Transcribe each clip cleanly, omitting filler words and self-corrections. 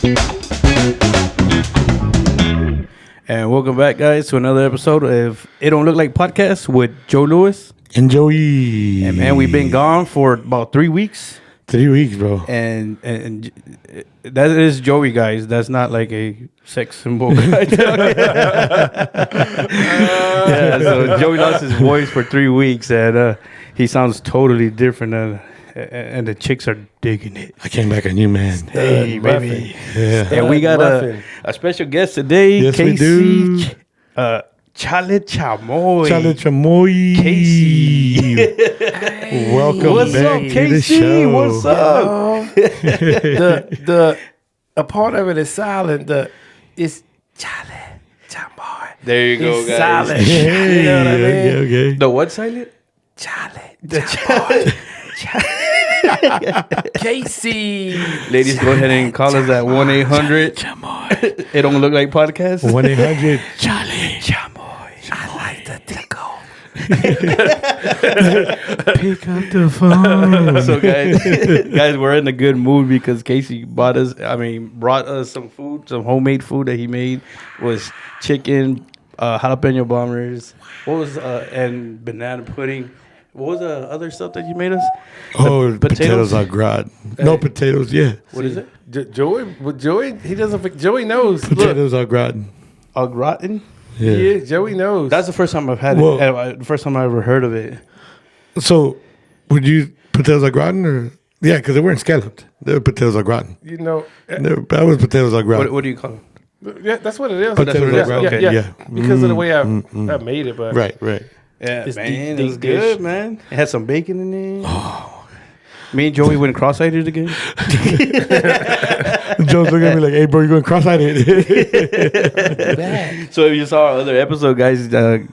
And welcome back, guys, to another episode of It Don't Look Like Podcast with Joe Lewis. And Joey. And man, we've been gone for about 3 weeks. 3 weeks, bro. And that is Joey, guys. That's not like a sex symbol. Yeah, so Joey lost his voice for 3 weeks, and he sounds totally different. And the chicks are digging it. I came back a new man. Hey, baby. Yeah. And we got a special guest today, Yes, Casey. we do. Chale Chamoy. Chale Chamoy. Casey. Welcome What's back up, to the Casey? show. What's up? A part of it is silent. It's Chale Chamoy. There you go, It's guys. silent. Hey, You know what I mean? okay. The what silent? Chale The Chamoy. Casey. Ladies, go ahead and call us at 1-800. Chamoy. It Don't Look Like Podcast. 1-800. Chale Chamoy. I like the tickle. Pick up the phone. So guys, we're in a good mood because Casey brought us some food, some homemade food that he made. Was chicken, jalapeno bombers. What was and banana pudding. What was the other stuff that you made us? Oh, potatoes au gratin. No potatoes, yeah. What is it? Joey, he doesn't. Joey knows. Potatoes au gratin. Au gratin. Yeah. Joey knows. That's the first time I've had Well- it. The first time I ever heard of it. So, would you potatoes au gratin or? Yeah, because they weren't scalloped. They were potatoes au gratin. That was potatoes au gratin. What do you call it? Yeah, that's what it is. Potatoes au gratin. Okay. Yeah. Because of the way I made it, but Right. Yeah, It's man, deep it was dish. good, man. It had some bacon in it. Me and Joey went cross-eyed again. Joe's looking at me like, "Hey, bro, you going cross-eyed?" So if you saw our other episode, guys,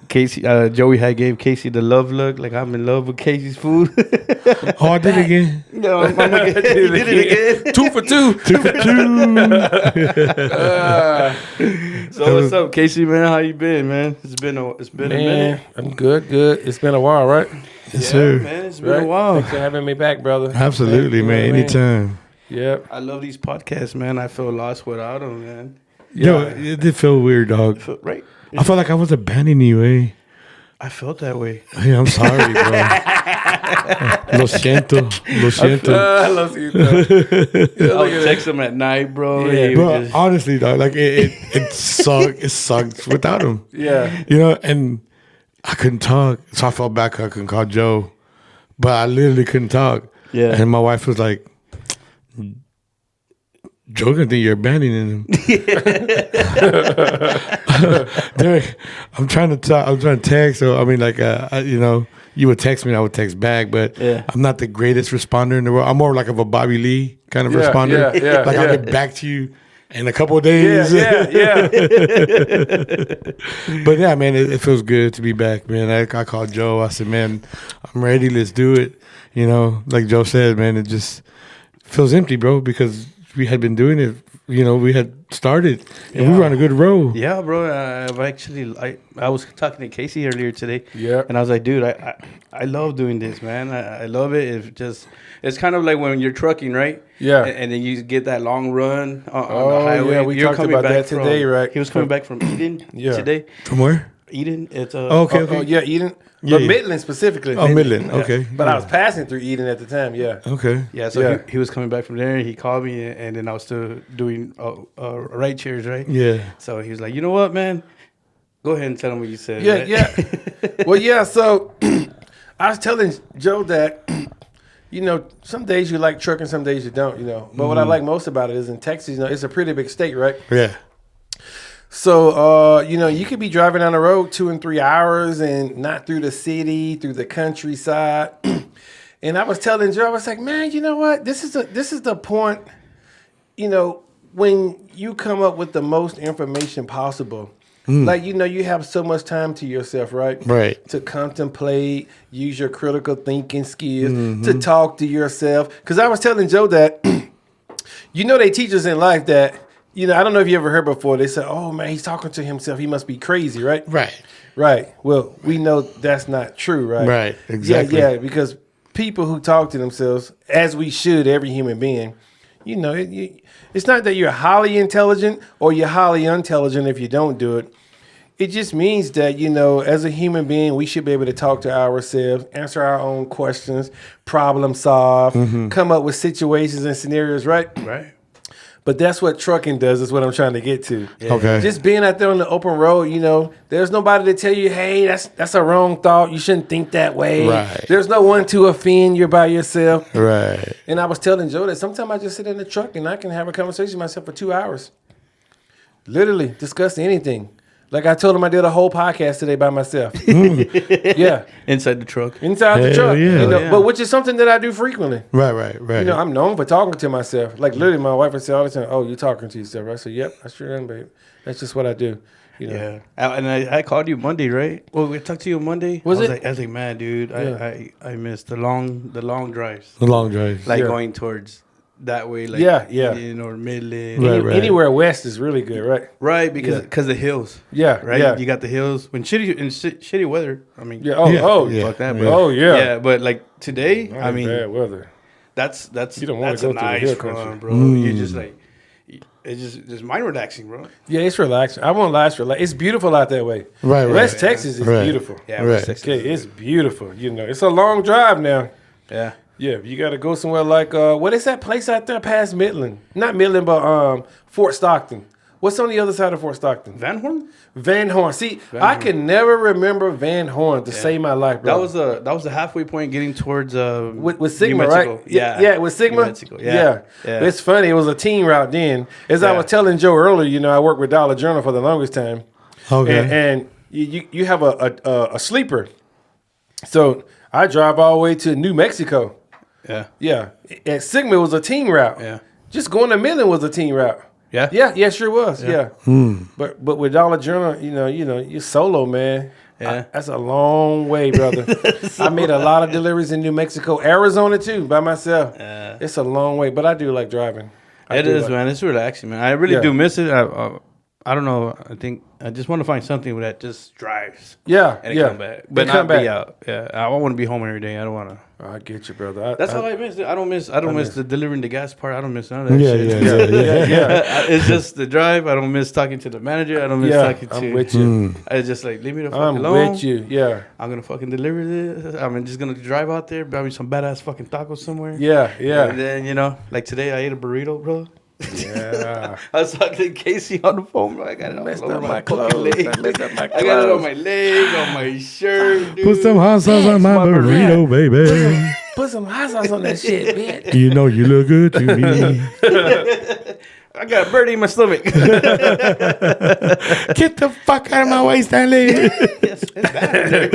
Casey, Joey had gave Casey the love look, like I'm in love with Casey's food. Oh, I did it again. No, I'm he did it again. 2 for 2. 2 for 2. So what's up, Casey, man? How you been, man? It's been a minute. I'm good. It's been a while, right? Yes, sir. Man, it's been a while. Thanks for having me back, brother. Absolutely, You know man. what I mean? Anytime. Yep. I love these podcasts, man. I feel lost without them, man. Yo, it did feel weird, dog. Right? I felt like I was abandoning you, eh? I felt that way. Hey, I'm sorry, bro. Lo siento. Lo siento. I love you. I would text him at night, bro. Yeah. He would Bro, just- honestly, dog, like it sucked. It sucked without him. Yeah. You know, and I couldn't talk. So I felt bad I couldn't call Joe. But I literally couldn't talk. Yeah. And my wife was like, Joe gonna think you're abandoning him. I'm trying to talk. I'm trying to text. So I mean, like, you would text me, and I would text back. But Yeah. I'm not the greatest responder in the world. I'm more like of a Bobby Lee kind of responder. Yeah. Like I'll get back to you in a couple of days. Yeah. But yeah, man, it feels good to be back, man. I called Joe. I said, man, I'm ready. Let's do it. You know, like Joe said, man, it just feels empty, bro, because we had been doing it. You know, we had started and we were on a good road. Yeah, bro. I've actually, I was talking to Casey earlier today. Yeah. And I was like, dude, I love doing this, man. I love it. It's kind of like when you're trucking, right? Yeah. And then you get that long run on the highway. yeah, we You're talked coming about back that today, right? He was coming back from Eden today. From where? Eden. It's Okay. Oh, yeah, Eden. Yeah, But yeah. Midland specifically. Oh, Midland. Okay. But I was passing through Eden at the time, yeah. Okay. Yeah, so Yeah. He was coming back from there. He called me, and then I was still doing right chairs, right? Yeah. So he was like, you know what, man? Go ahead and tell him what you said. Yeah, right? yeah. Well, yeah, so I was telling Joe that, you know, some days you like trucking, some days you don't, you know. But what I like most about it is in Texas, you know, it's a pretty big state, right? Yeah. So, you know, you could be driving down the road 2 and 3 hours and not through the city, through the countryside. And I was telling Joe, I was like, man, you know what? This is the point, you know, when you come up with the most information possible. Like, you know, you have so much time to yourself, right? Right. To contemplate, use your critical thinking skills, to talk to yourself. Because I was telling Joe that, you know, they teach us in life that, you know, I don't know if you ever heard before, they say, oh, man, he's talking to himself. He must be crazy, right? Right. Right. Well, we know that's not true, right? Right. Exactly. Yeah, because people who talk to themselves, as we should, every human being, it's not that you're highly intelligent or you're highly unintelligent if you don't do it. It just means that, as a human being, we should be able to talk to ourselves, answer our own questions, problem solve, come up with situations and scenarios, right? Right. But that's what trucking does, is what I'm trying to get to. Yeah. Okay. Just being out there on the open road, there's nobody to tell you, hey, that's a wrong thought. You shouldn't think that way. Right. There's no one to offend. You're by yourself. Right. And I was telling Joe that sometimes I just sit in the truck and I can have a conversation with myself for 2 hours. Literally discuss anything. Like I told him, I did a whole podcast today by myself. Yeah. Inside the truck. Inside the Hell truck. yeah. Yeah. But which is something that I do frequently. Right. I'm known for talking to myself. Like literally my wife would say all the time, oh, you're talking to yourself. I said, yep, I sure am, babe. That's just what I do. Yeah. And I called you Monday, right? Well, we talked to you Monday. Was it? I was like, man, dude, Yeah. I missed the long drives. The long drive. Like Yeah. going towards that way, like Yeah. Midland. Right. Anywhere west is really good, right? Right, because the hills. Yeah. Right? Yeah. You got the hills. When shitty weather, I mean, Yeah. Yeah. fuck that, Yeah. bro. Oh, yeah. Yeah, but like today, Not I in mean, bad weather. that's You don't wanna that's go a through the nice hill run, country. bro. You just like, it's just mind relaxing, bro. Yeah, it's relaxing. I won't lie, it's relaxing. It's beautiful out that way. Right. West Texas is Right. beautiful. Yeah, Right. West Texas. Okay, it's beautiful. It's a long drive now. Yeah. Yeah, you got to go somewhere like what is that place out there past Midland? Not Midland, but Fort Stockton. What's on the other side of Fort Stockton? Van Horn? Van Horn. See, Van I Horn. can never remember Van Horn to save my life, bro. That was the halfway point getting towards with Sigma, New Mexico. right? Yeah, with Sigma. New Mexico. Yeah. It's funny. It was a team route then. As I Yeah. was telling Joe earlier, I worked with Dollar General for the longest time. Okay. And you have a sleeper. So I drive all the way to New Mexico. Yeah. Yeah. At Sigma, it was a team route. Yeah. Just going to Midland was a team route. Yeah. Yeah, sure was. Yeah. But with Dollar General, you're solo, man. Yeah. That's a long way, brother. I made a lot of deliveries in New Mexico, Arizona too, by myself. It's a long way, but I do like driving. It is, man. It's relaxing, man. I really Yeah. do miss it. I don't know. I think I just want to find something that just drives Yeah, and yeah. come back, but And not come back. be out. Yeah, I want to be home every day. I don't want to. I get you, brother. That's all I miss. I don't miss the delivering the gas part. I don't miss none of that Yeah, shit. yeah. It's just the drive. I don't miss talking to the manager. I don't miss talking to. I'm with you. I just like leave me the fuck I'm alone. with you. Yeah, I'm gonna fucking deliver this. I'm just gonna drive out there, buy me some badass fucking tacos somewhere. yeah, yeah. And then like today, I ate a burrito, bro. Yeah. I was talking to Casey on the phone, bro. I got it all Messed over up my my fucking clothes. leg. I messed up my I got it on clothes. my leg, on my shirt, dude. Put some hot sauce on my burrito, baby. Put some hot sauce on that shit, bitch. You know you look good to me. I got a birdie in my stomach. Get the fuck out of my way, Stanley. Yes, it's bad.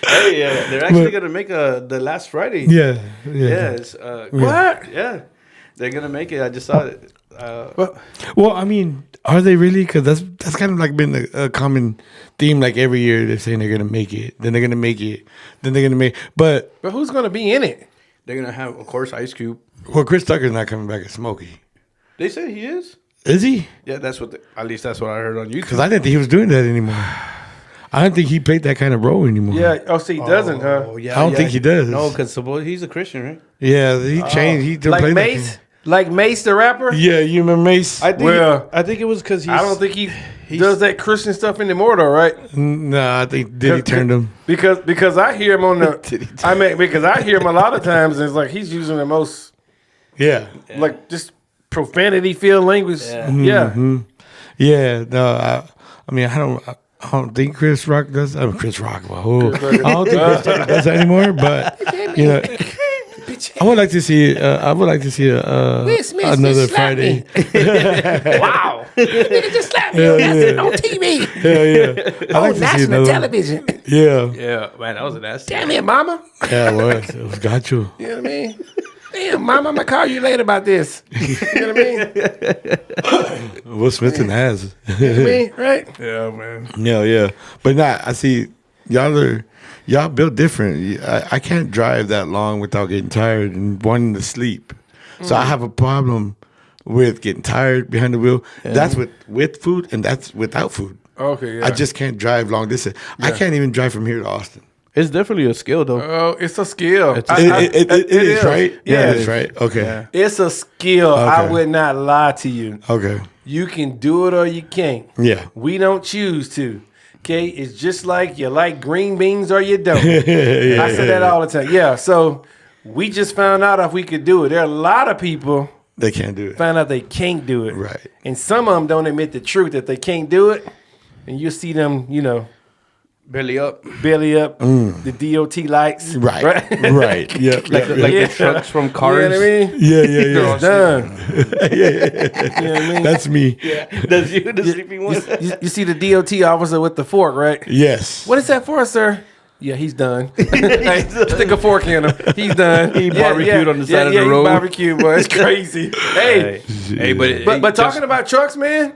Hey, they're actually gonna make the last Friday. Yeah. Yeah. It's, What? Yeah, they're gonna make it. I just saw it. Well, I mean, are they really? Because that's kind of like been a common theme. Like every year, they're saying they're gonna make it, then they're gonna make it, then they're gonna make. But who's gonna be in it? They're gonna have, of course, Ice Cube. Chris Tucker's not coming back as Smokey. They said he is. Is he? Yeah, that's what. At least that's what I heard on YouTube. Because I didn't think he was doing that anymore. I don't think he played that kind of role anymore. Yeah. Oh, see, he doesn't, huh? Oh, yeah, I don't think he does. No, because he's a Christian, right? Yeah, he changed. He don't Like play that Mace? game. Like Mace the rapper? Yeah, you remember Mace? I think. Well, I think it was because I don't think he does that Christian stuff anymore, though, right? No, I think Diddy turned him. Because I hear him on the. because I hear him a lot of times, and it's like he's using the most Yeah. like just profanity filled language. Yeah. Yeah. Yeah, no, I mean, I don't think Chris Rock does. Chris Rock. Whoa. I don't think Chris Tucker does that anymore. But you know, I would like to see. Another Friday. Wow. Nigga just slapped me on TV. Yeah. I like to see another. television. Yeah. Yeah, man, that was a nasty. Damn it, mama. Yeah, it was. It was got you. You know what I mean? Damn, mama, I'm gonna call you later about this. You know what I mean? Will Smith and has. You know what I mean? Right? Yeah, man. Yeah. But I see y'all built different. I can't drive that long without getting tired and wanting to sleep. So I have a problem with getting tired behind the wheel. Yeah. That's with food and that's without food. Okay, yeah. I just can't drive long distance. I can't even drive from here to Austin. It's definitely a skill, though. Oh, it's a skill. It's It is, right? Yeah, it is, right? Okay. Yeah. It's a skill. I Okay. would not lie to you. Okay. You can do it or you can't. Yeah. We don't choose to. Okay, it's just like you like green beans or you don't. Yeah. I say that all the time. Yeah, so we just found out if we could do it. There are a lot of people They can't do it. find out they can't do it. Right. And some of them don't admit the truth that they can't do it. And you see them, Belly up. belly up, the DOT lights. Right. Right. Yep. Like the trucks from You cars. know what I mean? Yeah. Yeah. It's done. Yeah. You know what I mean? That's me. That's you, the sleeping one. You see the DOT officer with the fork, right? Yes. What is that for, sir? Yeah, he's done. Hey, stick a fork in him. He's done. He barbecued on the side of the he road. barbecued, boy. It's crazy. Hey, Hey, but talking about trucks, man.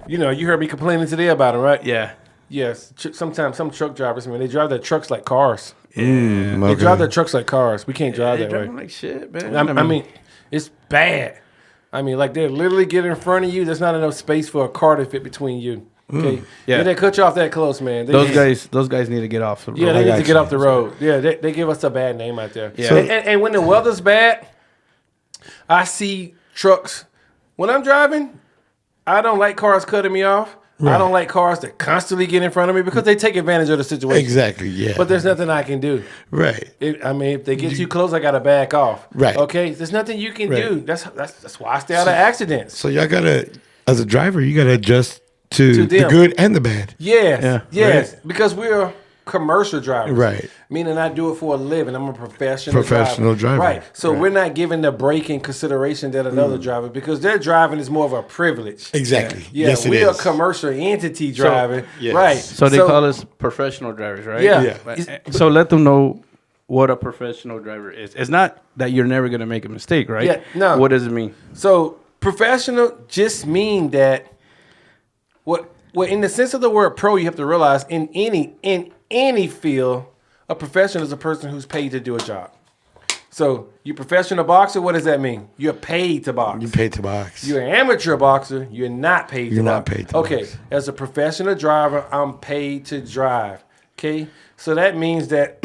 You heard me complaining today about them, right? Yeah. Yes. Sometimes some truck drivers, man, they drive their trucks like cars. They Okay. drive their trucks like cars. We can't drive They that way. driving like shit, man. I mean, it's bad. I mean, like they literally get in front of you. There's not enough space for a car to fit between you. Okay. Yeah. They cut you off that close, man. those guys need to get off the road. Yeah, they need got to get you. off the road. Yeah, they give us a bad name out there. Yeah. And when the weather's bad, I see trucks. When I'm driving, I don't like cars cutting me off. I don't like cars that constantly get in front of me because they take advantage of the situation. Exactly. Yeah. But there's nothing I can do. right. If they get too close, I gotta back off. Right. Okay. There's nothing you can Right. do. That's why I stay out of accidents. So y'all gotta, as a driver, you gotta adjust to the them. good and the bad. Yes. Yes. Because we're commercial drivers. Right. Meaning I do it for a living. I'm a professional Driver. Right. So Right. we're not giving the break in consideration that another driver because their driving is more of a privilege. Exactly. Yeah, Yes, it we're a is. commercial entity driving. yes. Right. So they call us professional drivers, right? Yeah. So let them know what a professional driver is. It's not that you're never gonna make a mistake, right? Yeah, no. What does it mean? So professional just mean that what in the sense of the word pro, you have to realize in any field, a professional is a person who's paid to do a job. So you professional boxer, what does that mean? You're paid to box. You pay to box. You're an amateur boxer, you're not paid to You're box. not paid to Okay, box. as a professional driver, I'm paid to drive. Okay? So that means that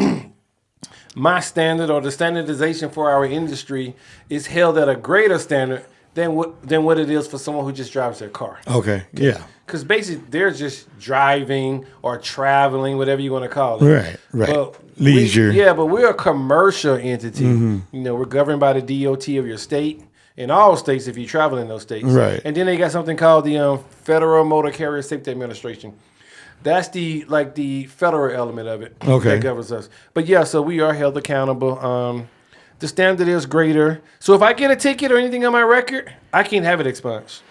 my standard or the standardization for our industry is held at a greater standard than what it is for someone who just drives their car. Okay. Yeah. Because basically, they're just driving or traveling, whatever you want to call it. Right. Right. But Leisure. but we're a commercial entity. We're governed by the DOT of your state. In all states, if you travel in those states. Right. And then they got something called the Federal Motor Carrier Safety Administration. That's the federal element of it that governs us. But yeah, so we are held accountable. The standard is greater. So if I get a ticket or anything on my record, I can't have it expunged.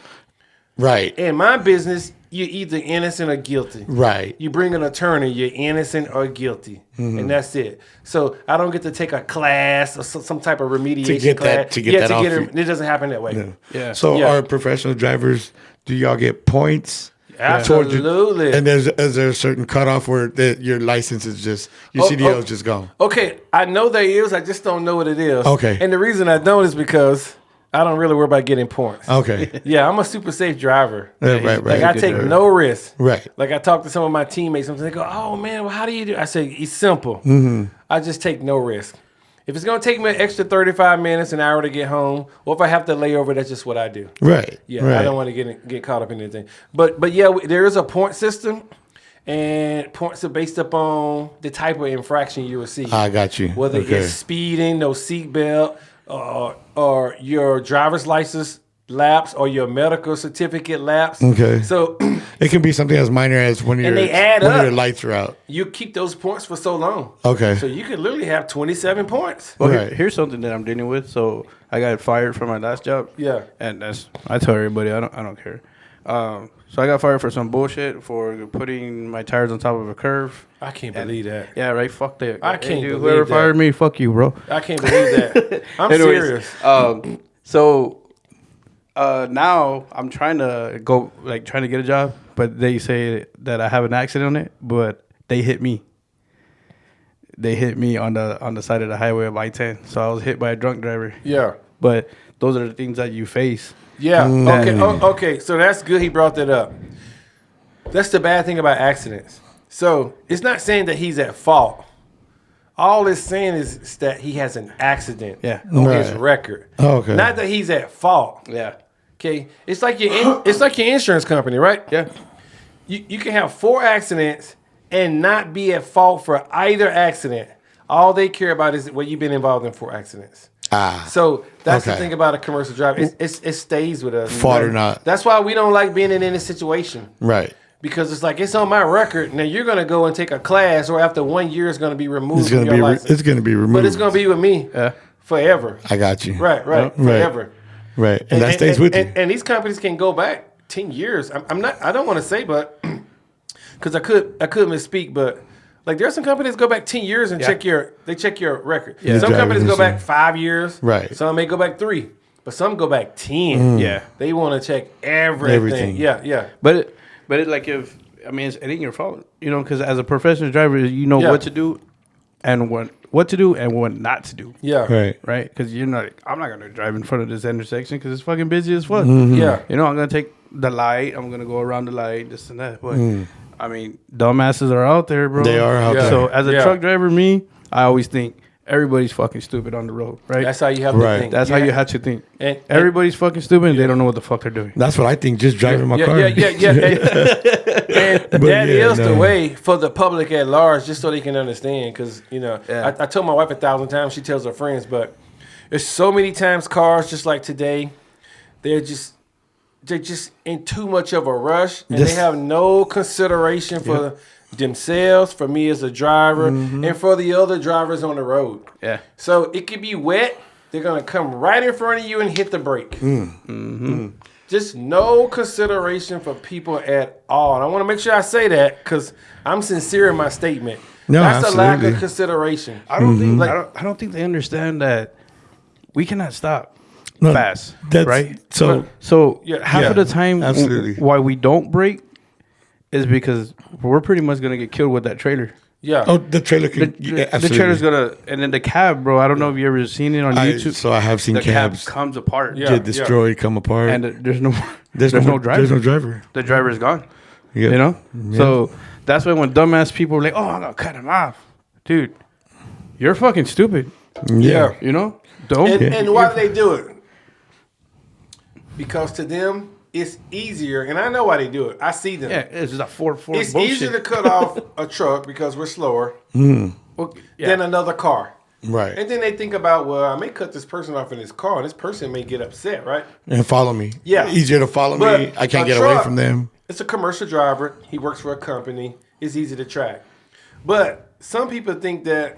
Right. In my business, you're either innocent or guilty. Right. You bring an attorney, you're innocent or guilty, and that's it. So I don't get to take a class or some type of remediation class. To get that off. It doesn't happen that way. No. Yeah. So Yeah. our professional drivers, do y'all get points? Absolutely. And is there a certain cutoff where your license is just your CDL is just gone? Okay, I know there is. I just don't know what it is. Okay. And the reason I don't is because I don't really worry about getting points. Okay. Yeah, I'm a super safe driver. Right. Like I take no risk. Right. Like I talk to some of my teammates, sometimes they go, "Oh man, well, how do you do?" I say, "It's simple. I just take no risk. If it's gonna take me an extra 35 minutes, an hour to get home, or if I have to lay over, that's just what I do. Right. Yeah, Right. I don't want to get caught up in anything. But yeah, there is a point system, and points are based upon the type of infraction you receive. I got you. Whether Okay. it's speeding, no seatbelt, or your driver's license lapse, or your medical certificate lapse. Okay. So It can be something as minor as when they add up. your lights are out. you keep those points for so long. Okay. So you could literally have 27 points. Well, Right. here's something that I'm dealing with. So I got fired from my last job. Yeah. And I tell everybody I don't care. So I got fired for some bullshit for putting my tires on top of a curve. I can't believe that. Yeah, right. Fuck that. I can't dude, believe whoever that. fired me, fuck you, bro. I can't believe that. I'm Anyways, serious. So now I'm trying to get a job, but they say that I have an accident on it, but they hit me. They hit me on the side of the highway of I-10. So I was hit by a drunk driver. Yeah. But those are the things that you face. Yeah. Okay. Mm. Okay. So that's good. He brought that up. That's the bad thing about accidents. So it's not saying that he's at fault. All it's saying is that he has an accident Yeah. on Right. his record. Oh, okay. Not that he's at fault. Yeah. Okay, it's like your insurance company, right? Yeah. You can have 4 accidents and not be at fault for either accident. All they care about is well, you've been involved in 4 accidents. So that's the Okay. thing about a commercial driver. It stays with us. Fault or not. That's why we don't like being in any situation. Right. Because it's like it's on my record. Now you're gonna go and take a class, or after 1 year, it's gonna be removed It's from gonna your be. license. It's gonna be removed. But it's gonna be with me forever. I got you. Right, Right. forever. Right. And that stays with you. And these companies can go back 10 years. I'm not. I don't want to say, but because I could misspeak, but like there are some companies go back 10 years and check your record. Yeah. Some companies go Driving back 5 years. Right. Some may go back 3, but some go back 10. Yeah. They want to check everything. Yeah. But it like if I mean it ain't your fault, you know, because as a professional driver, you know Yeah. what to do and what to do and what not to do. Yeah. Right? Because you're not. I'm not gonna drive in front of this intersection because it's fucking busy as fuck. Yeah. You know, I'm gonna take the light. I'm gonna go around the light, this and that. But I mean, dumbasses are out there, bro. They are out Yeah. there. So as a Yeah. truck driver, I always think everybody's fucking stupid on the road, right? That's how you have to Right. think. That's how you have to think. And- Everybody's fucking stupid and they don't know what the fuck they're doing. That's what I think. Just driving my car. Yeah. And But that yeah, is the no. way for the public at large, just so they can understand. Because Yeah. I told my wife 1,000 times. She tells her friends, but there's so many times cars, just like today, they're just in too much of a rush, and Yes. they have no consideration for themselves, for me as a driver, and for the other drivers on the road. Yeah. So it could be wet. They're gonna come right in front of you and hit the brake. Just no consideration for people at all. And I want to make sure I say that because I'm sincere in my statement. No, That's a lack of absolutely. consideration. I don't think Like- I don't think they understand that we cannot stop No, fast, that's- right? so- so Yeah, half yeah, of the time, absolutely. why we don't brake is because we're pretty much gonna get killed with that trailer. Yeah. Oh, the trailer The, could. yeah, the absolutely. trailer's gonna, and then the cab, bro. I don't know if you ever seen it on YouTube. So I have seen the cabs cab comes apart, Yeah. get destroyed, come apart. and there's no there's no driver. There's no driver. The driver's gone. Yeah. You know, so that's why when dumbass people are like, "Oh, I'm gonna cut him off," dude, you're fucking stupid. Yeah. You know, don't. And why do they do it? Because to them, it's easier. And I know why they do it. I see them. Yeah, it's just a 4-4 It's bullshit. easier to cut off a truck because we're slower Well, yeah. than another car. Right. And then they think about, well, I may cut this person off in this car, and this person may get upset, right? And follow me. Yeah. Easier to follow But me. I can't a get away truck, from them. It's a commercial driver. He works for a company. It's easy to track. But some people think that,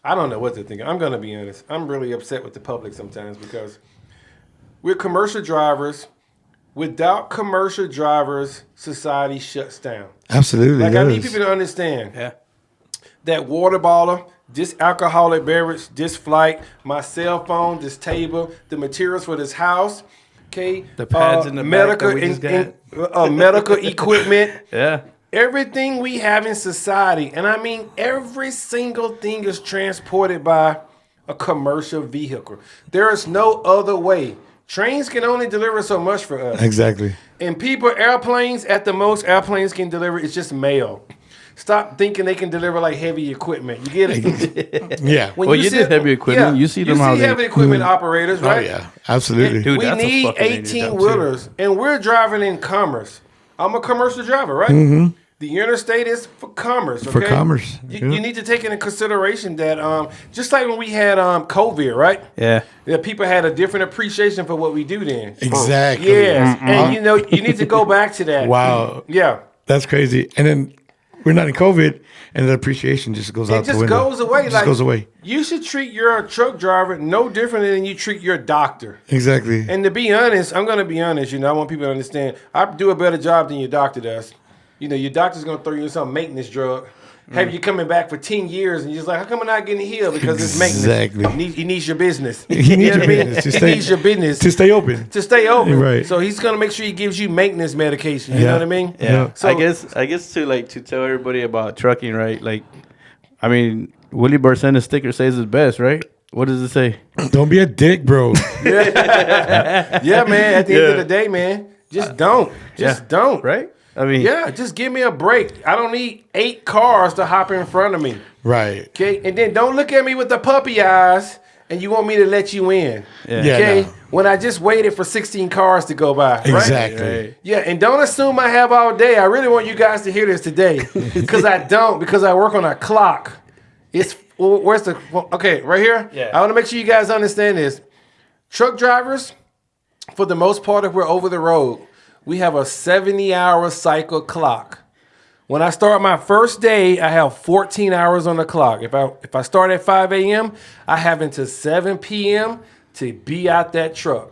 I don't know what they're thinking. I'm going to be honest. I'm really upset with the public sometimes because we're commercial drivers. Without commercial drivers, society shuts down. Absolutely. Like, it I need does. people to understand Yeah. that water bottle, this alcoholic beverage, this flight, my cell phone, this table, the materials for this house, okay? The pads in the back medical that we just got. medical equipment. Yeah. Everything we have in society, and I mean every single thing is transported by a commercial vehicle. There is no other way. Trains can only deliver so much for us. Exactly. And people, airplanes, at the most, airplanes can deliver, it's just mail. Stop thinking they can deliver like heavy equipment. You get it? Yeah. When Well, you did heavy equipment. You see them You how see they- heavy equipment operators, Oh, right? yeah. Absolutely. Dude, We that's a need fucking dangerous job, 18 too. wheelers, and we're driving in commerce. I'm a commercial driver, right? The interstate is for commerce. Okay? For commerce, You yeah. need to take into consideration that just like when we had COVID, right? Yeah. That people had a different appreciation for what we do then. Exactly. Yes, and you need to go back to that. Wow. Yeah. That's crazy. And then we're not in COVID, and the appreciation just goes out It the just window. goes away. It just goes away. You should treat your truck driver no differently than you treat your doctor. Exactly. And to be honest, I'm going to be honest. I want people to understand. I do a better job than your doctor does. Your doctor's going to throw you some maintenance drug. Have you coming back for 10 years and you're just like, how come I'm not getting healed? Because it's maintenance. Exactly. He needs your business. He needs your what I mean? business to He stay- needs your business to stay open. to stay open. Right. So he's going to make sure he gives you maintenance medication. You know Yeah. what I mean? Yeah. So I guess to tell everybody about trucking, right? Like, I mean, Willie Barcena's sticker says it's best, right? What does it say? Don't be a dick, bro. yeah, man. At the end of the day, man, just don't. Just don't. Right? I mean, Yeah, just give me a break. I don't need 8 cars to hop in front of me. Right. Okay, and then don't look at me with the puppy eyes and you want me to let you in. Yeah. Yeah, Okay, no. when I just waited for 16 cars to go by. Right? Exactly. Right. Yeah, and don't assume I have all day. I really want you guys to hear this today because I don't, because I work on a clock. It's where's the okay right here. Yeah. I want to make sure you guys understand this. Truck drivers, for the most part, if we're over the road, we have a 70-hour cycle clock. When I start my first day, I have 14 hours on the clock. If I start at 5 a.m., I have until 7 p.m. to be out that truck.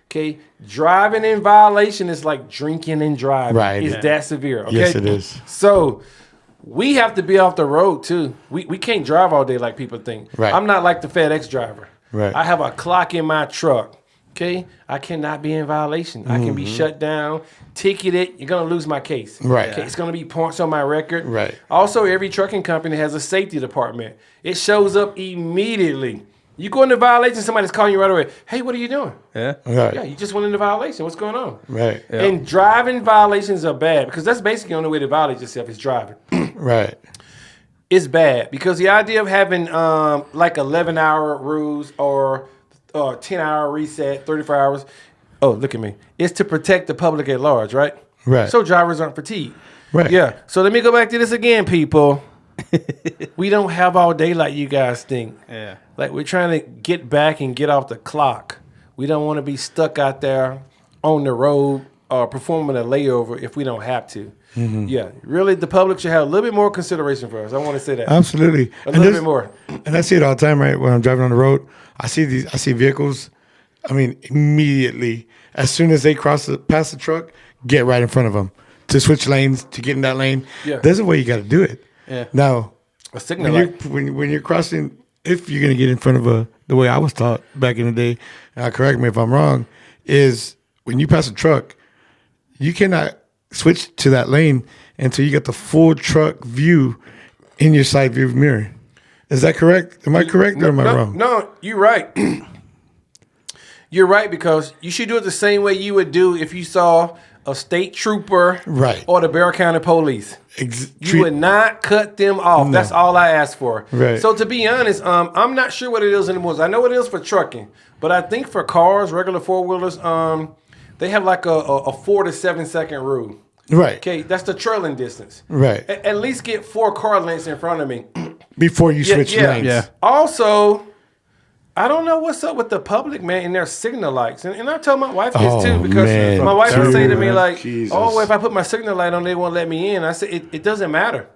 Okay, driving in violation is like drinking and driving. Right. It's Yeah. that severe. Okay? Yes, it is. So we have to be off the road too. We can't drive all day like people think. Right. I'm not like the FedEx driver. Right. I have a clock in my truck. Okay, I cannot be in violation. I can be shut down, ticketed. You're gonna lose my case. Right. Okay, it's gonna be points on my record. Right. Also, every trucking company has a safety department. It shows up immediately. You go into violation, somebody's calling you right away. Hey, what are you doing? Yeah. Right. Yeah, you just went into violation. What's going on? Right. Yeah. And driving violations are bad because that's basically the only way to violate yourself is driving. Right. It's bad because the idea of having like 11-hour rules or 10-hour reset, 34 hours. Oh, look at me. It's to protect the public at large, right? Right. So drivers aren't fatigued. Right. Yeah. So let me go back to this again, people. We don't have all day like you guys think. Yeah. Like we're trying to get back and get off the clock. We don't want to be stuck out there on the road or performing a layover if we don't have to. Yeah, really, the public should have a little bit more consideration for us. I want to say that Absolutely. a little bit more. And I see it all the time, right? When I'm driving on the road, I see vehicles. I mean, immediately, as soon as they past the truck, get right in front of them to switch lanes to get in that lane. Yeah. There's a way you got to do it. Yeah. Now, A signal when light. when you're crossing, if you're gonna get in front of the way I was taught back in the day, correct me if I'm wrong, is when you pass a truck, you cannot switch to that lane until you get the full truck view in your side view mirror. Is that correct? Am I correct or am I wrong? No, you're right. You're right because you should do it the same way you would do if you saw a state trooper Right. or the Bexar County Police. You Treat- would not cut them off. That's all I asked for. Right. So to be honest, I'm not sure what it is anymore. I know what it is for trucking, but I think for cars, regular 4-wheelers, they have like a 4 to 7 second rule. Right. Okay, that's the trailing distance. Right. At least get 4 car lengths in front of me. Before you switch lanes. Yeah. Also, I don't know what's up with the public, man, and their signal lights. And I tell my wife this Oh, too because man. my wife would say to me man. like, Jesus. "Oh, well, if I put my signal light on, they won't let me in." I said, "It doesn't matter.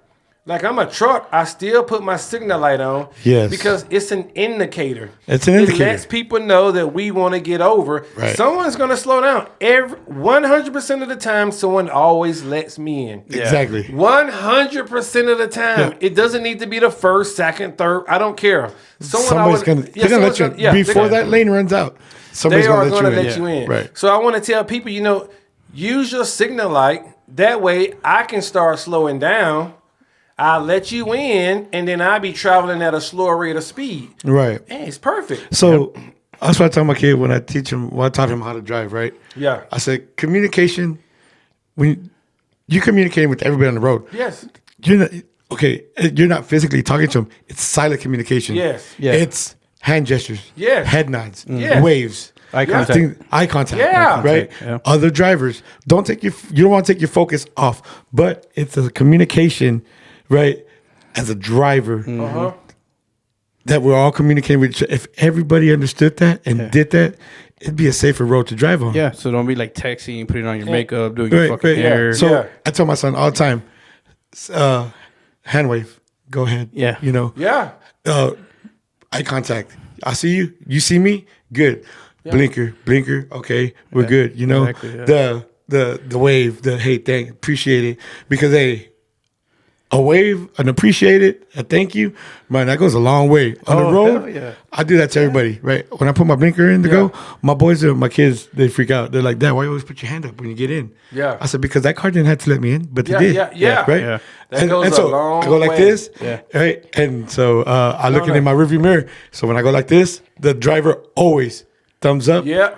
Like I'm a truck, I still put my signal light on Yes. because it's an indicator. It's an indicator. It lets people know that we want to get over. Right. Someone's going to slow down. 100% of the time, someone always lets me in. Exactly. 100% of the time. Yeah. It doesn't need to be the first, second, third. I don't care. Somebody's gonna they're gonna let you in. yeah, Before that lane runs out. Somebody's they are gonna going to let let you you in. in. Right. So I want to tell people, use your signal light. That way I can start slowing down. I'll let you in, and then I'll be traveling at a slower rate of speed. Right. Hey, it's perfect. So that's what I tell my kid when I taught him how to drive, right? Yeah. I said communication, when you communicating with everybody on the road. Yes. You're not physically talking to them. It's silent communication. Yes. Yeah. It's hand gestures. Yes. Head nods. Yes. Waves. Eye contact. Eye contact. Yeah. Right. Yeah. Other drivers you don't want to take your focus off, but it's a communication, right? As a driver, Uh-huh. that we're all communicating with each other. If everybody understood that and did that, it'd be a safer road to drive on. Yeah. So don't be like texting, putting on your makeup, doing your Right, fucking right. hair. So Yeah. I tell my son all the time, hand wave, go ahead. Yeah. Yeah. Eye contact. I see you. You see me. Good. Blinker. Okay, we're good. Exactly, yeah. The wave. The hey, thank, appreciate it. Because a wave, an appreciate it, a thank you, man, that goes a long way. On the Oh, road, hell yeah. I do that to everybody, right? When I put my blinker in to go, my boys, my kids, they freak out. They're like, "Dad, why you always put your hand up when you get in?" Yeah. I said, because that car didn't have to let me in, but they Yeah, did. yeah. Right? Yeah. That goes so a long I go like way. this, Yeah. right? And so I look no. in my rearview mirror. So when I go like this, the driver always thumbs up. Yeah,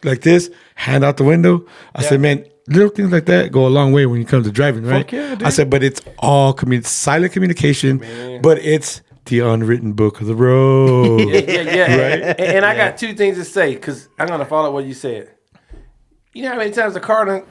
Like this, hand out the window. I said, man, little things like that go a long way when you come to driving, right? Fuck yeah, dude. I said, but it's all silent communication, but it's the unwritten book of the road. Yeah. Right? And I got two things to say because I'm going to follow what you said. You know how many times the car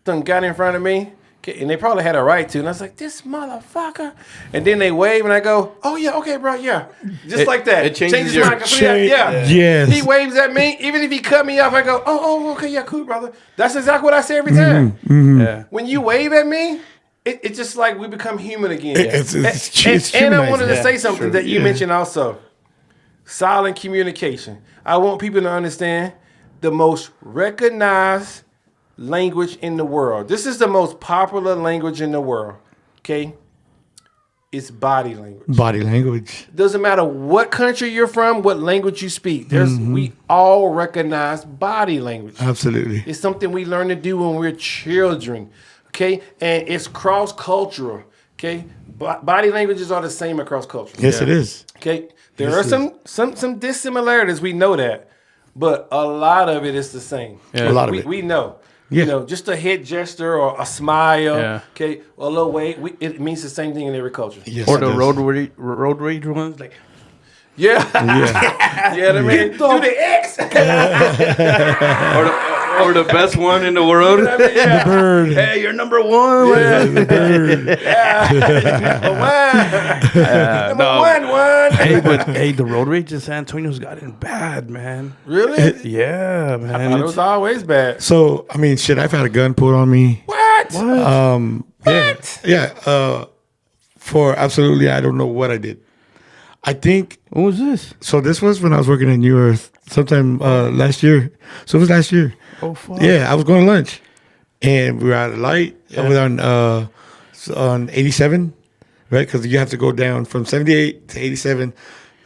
done got in front of me? And they probably had a right to. And I was like, this motherfucker. And then they wave and I go, oh, yeah, okay, bro, yeah. Just like that. It changes mind completely. Yeah. Yes. He waves at me. Even if he cut me off, I go, oh, okay, yeah, cool, brother. That's exactly what I say every time. Yeah. When you wave at me, it's just like we become human again. It's And I wanted to humanizing. say something that you mentioned also. Silent communication. I want people to understand the most recognized language in the world. This is the most popular language in the world. Okay? It's body language. Body language. Doesn't matter what country you're from, what language you speak. We all recognize body language. Absolutely. It's something we learn to do when we're children. Okay? And it's cross-cultural. Okay? Body languages are the same across cultures. Yes, it is. Okay? There are some dissimilarities, we know that. But a lot of it is the same. Yeah. A lot of it. We know. Yeah. You know, just a head gesture or a smile, Yeah. okay, or a little wave, it means the same thing in every culture. Yes, Or it the does. road rage ones, like Yeah. Yeah. Yeah, I mean, do the X. or the best one in the world. The bird. Hey, you're number one. The bird. Number one. Hey, but the road rage in San Antonio's gotten bad, man. Really? Yeah, I man. thought it was always bad. So, I mean, shit, I've had a gun pulled on me. What? Yeah. For absolutely, I don't know what I did. I think, What was this? so this was when I was working at New Earth sometime last year. So it was last year. Oh, fuck. Yeah, I was going to lunch. And we were at a light. I was on 87, right? Because you have to go down from 78 to 87.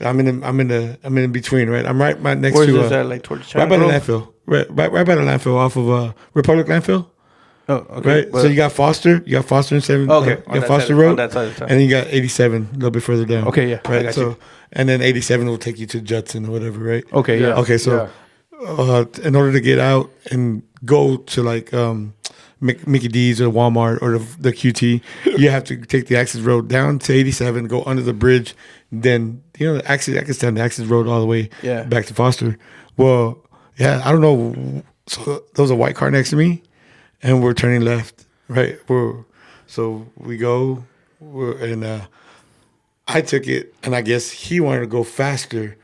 I'm in between, right? I'm right next Where's to this at? Like towards Chale? right by the landfill. Right by the landfill off of Republic Landfill. Oh, okay. Right, so you got Foster and 7. Okay, you on got that Foster side- Road, on that side of town. and then you got 87 a little bit further down. Okay, yeah, I right. got So, you. and then 87 will take you to Judson or whatever, right? Okay, yeah. Okay, so in order to get out and go to like Mickey D's or Walmart or the QT, you have to take the access road down to 87, go under the bridge, then the access. I can stand the access road all the way back to Foster. Well, yeah, I don't know. So there was a white car next to me, and we're turning left. Right, so we go, and I took it, and I guess he wanted to go faster,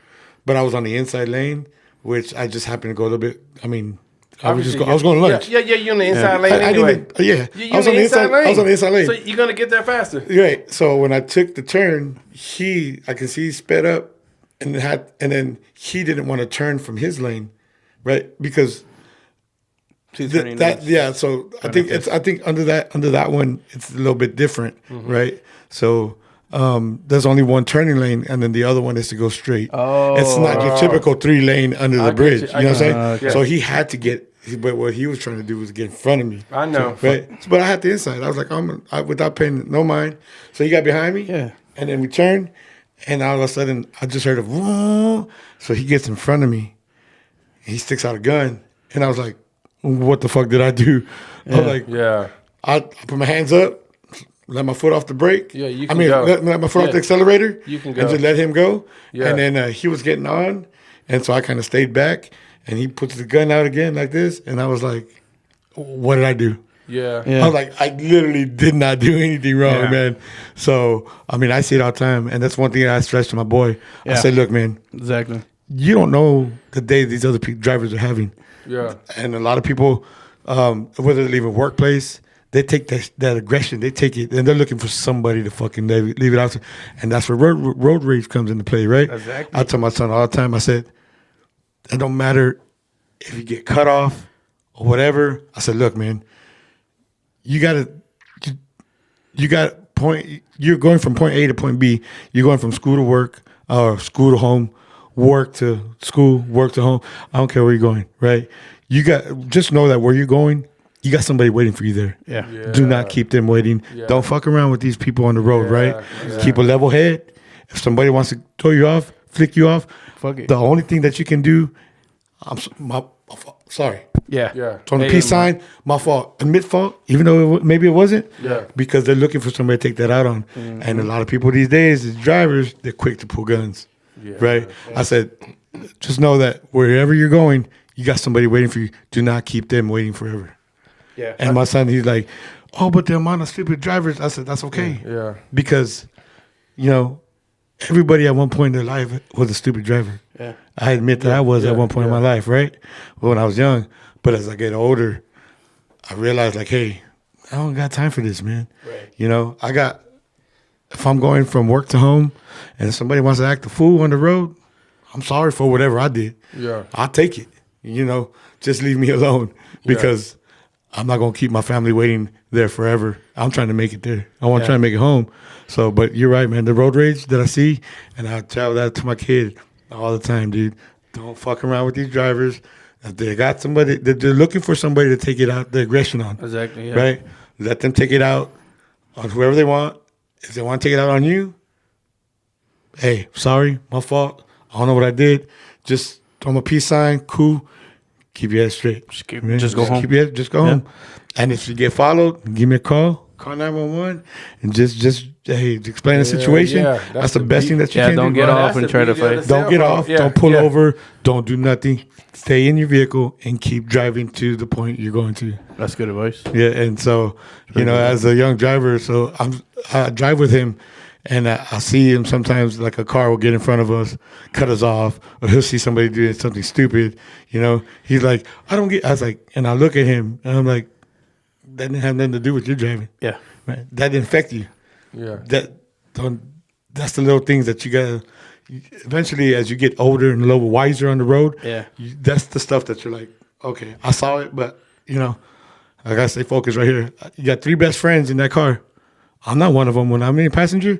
but I was on the inside lane, which I just happened to go a little bit. I mean, I was going to lunch. Yeah, you're on the inside lane I anyway. didn't even, You I was on the inside lane. I was on the inside lane. So you're going to get there faster. Right. So when I took the turn, I can see he sped up, and then he didn't want to turn from his lane, right? Because so I think under that one it's a little bit different, right? So there's only one turning lane, and then the other one is to go straight. Oh, it's not your typical 3-lane under the bridge. You know what I'm saying? Okay. So he had to get. But what he was trying to do was get in front of me. I know. Right? But I had the inside. I was like, without paying no mind. So he got behind me. Yeah. And then we turned, and all of a sudden I just heard a whoa. So he gets in front of me. He sticks out a gun, and I was like, what the fuck did I do? I was like, I put my hands up, let my foot off the brake. Yeah, you can go. Let my foot off the accelerator. You can go. And just let him go. Yeah. And then he was getting on, and so I kind of stayed back, and he puts the gun out again like this, and I was like, what did I do? Yeah. I was like, I literally did not do anything wrong, man. So, I mean, I see it all the time, and that's one thing I stress to my boy. I Yeah. say, look, man, Exactly. you don't know the day these other drivers are having. Yeah. And a lot of people, whether they leave a workplace, they take that aggression, they take it, and they're looking for somebody to fucking leave it out to. And that's where road rage comes into play, right? Exactly. I tell my son all the time, I said, it don't matter if you get cut off or whatever. I said, look, man, you got point. You're going from point A to point B. You're going from school to work or school to home, work to school, work to home. I don't care where you're going, right? Just know that where you're going, you got somebody waiting for you there. Yeah. Do not keep them waiting. Yeah. Don't fuck around with these people on the road, right? Yeah. Keep a level head. If somebody wants to throw you off, flick you off, Fuck it. the only thing that you can do, sorry. Yeah. Yeah. So on the Hey, peace sign, my fault. Admit fault, even though maybe it wasn't. Yeah. Because they're looking for somebody to take that out on. And a lot of people these days, as drivers, they're quick to pull guns. Yeah. Right? I said, just know that wherever you're going, you got somebody waiting for you. Do not keep them waiting forever. Yeah. And my son, he's like, oh, but the amount of stupid drivers. I said, that's okay. Yeah. Because, you know, everybody at one point in their life was a stupid driver. Yeah. I admit that I was at one point in my life, right? When I was young. But as I get older, I realized, like, hey, I don't got time for this, man. Right. You know, if I'm going from work to home and somebody wants to act a fool on the road, I'm sorry for whatever I did. Yeah. I'll take it. You know, just leave me alone because I'm not going to keep my family waiting there forever. I'm trying to make it there. I want to try to make it home. So, but you're right, man. The road rage that I see, and I tell that to my kid all the time, dude. Don't fuck around with these drivers. If they got somebody, they're looking for somebody to take it out, the aggression on. Exactly. Yeah. Right? Let them take it out on whoever they want. If they want to take it out on you, hey, sorry, my fault. I don't know what I did. Just throw them a peace sign, cool. Keep your head straight. Just go home. Just go home. And if you get followed, give me a call. Call 911 and just explain the situation. yeah. That's the best thing that you can do. don't get bro. off and try to fight. Don't get off. Yeah, Don't pull yeah. over. Don't do nothing. Stay in your vehicle and keep driving to the point you're going to. That's good advice. Yeah, and so as a young driver, so I drive with him, and I see him sometimes. Like a car will get in front of us, cut us off, or he'll see somebody doing something stupid. You know, he's like, I don't get. I was like, and I look at him, and I'm like, that didn't have nothing to do with your driving. Yeah. Right? That didn't affect you. Yeah. That's the little things that you gotta. Eventually, as you get older and a little wiser on the road, that's the stuff that you're like, okay, I saw it, but I gotta stay focused right here. You got 3 best friends in that car. I'm not one of them. When I'm in a passenger,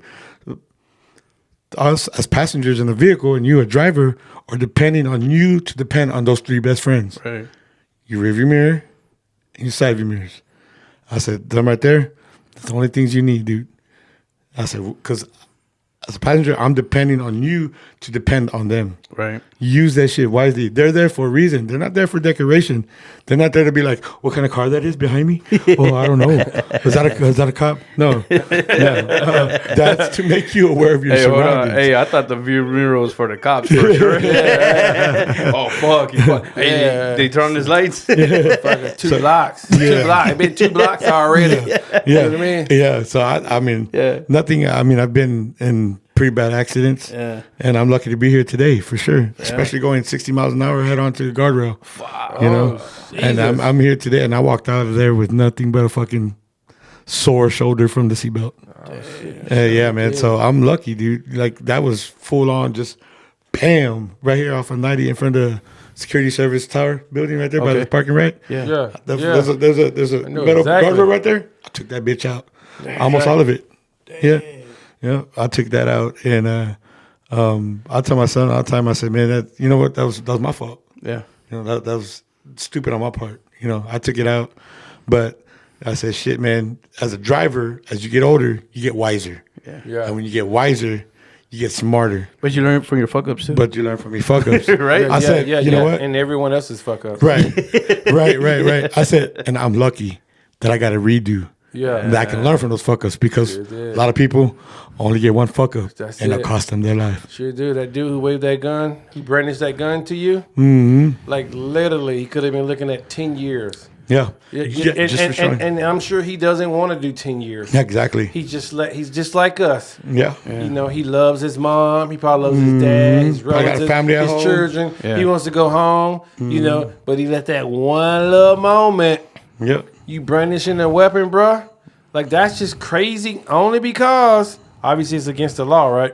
us as passengers in the vehicle and you a driver are depending on you to depend on those 3 best friends. Right. Your rearview mirror and your side view mirrors. I said, them right there, that's the only things you need, dude. I said, because as a passenger, I'm depending on you to depend on them. Right. Use that shit wisely. They're there for a reason. They're not there for decoration. They're not there to be like, what kind of car that is behind me? Oh, I don't know. Is that a cop? No. That's to make you aware of your Hey, hold on. surroundings. Hey, I thought the view mirror was for the cops for sure. Oh fuck! Hey, they turn on his lights. 2 blocks. 2 blocks. It's been 2 blocks already. Yeah. You know what I mean? Yeah. So I mean, nothing. I mean, I've been in pretty bad accidents. Yeah. And I'm lucky to be here today for sure. Especially going 60 miles an hour head onto the guardrail. Wow. You know, and I'm here today, and I walked out of there with nothing but a fucking sore shoulder from the seatbelt. Yeah, man. So I'm lucky, dude. Like that was full on, just bam, right here off of 90 in front of the security service tower building right there by the parking lot. Yeah. There's a know metal exactly. guardrail right there. I took that bitch out, almost all of it. Yeah, I took that out, and I tell my son all the time. I said, man, that was my fault. Yeah. That was stupid on my part. I took it out, but I said, shit, man. As a driver, as you get older, you get wiser. Yeah. And when you get wiser, you get smarter. But you learn from your fuck ups too. But you learn from your fuck ups, Right? I said, you know what? And everyone else's fuck up. Right. I said, and I'm lucky that I got a redo. Yeah. And that I can learn from those fuck ups because a lot of people only get one fuck up and it'll cost them their life. Sure do. That dude who waved that gun, he brandished that gun to you. Mm-hmm. Like literally, he could have been looking at 10 years. Yeah. And I'm sure he doesn't want to do 10 years. Yeah, exactly. He's just like us. Yeah. He loves his mom. He probably loves his dad, his relatives, got a family at his home. children. Yeah. He wants to go home, but he let that one little moment, Yep. you brandishing a weapon, bruh. Like, that's just crazy only because, obviously, it's against the law, right?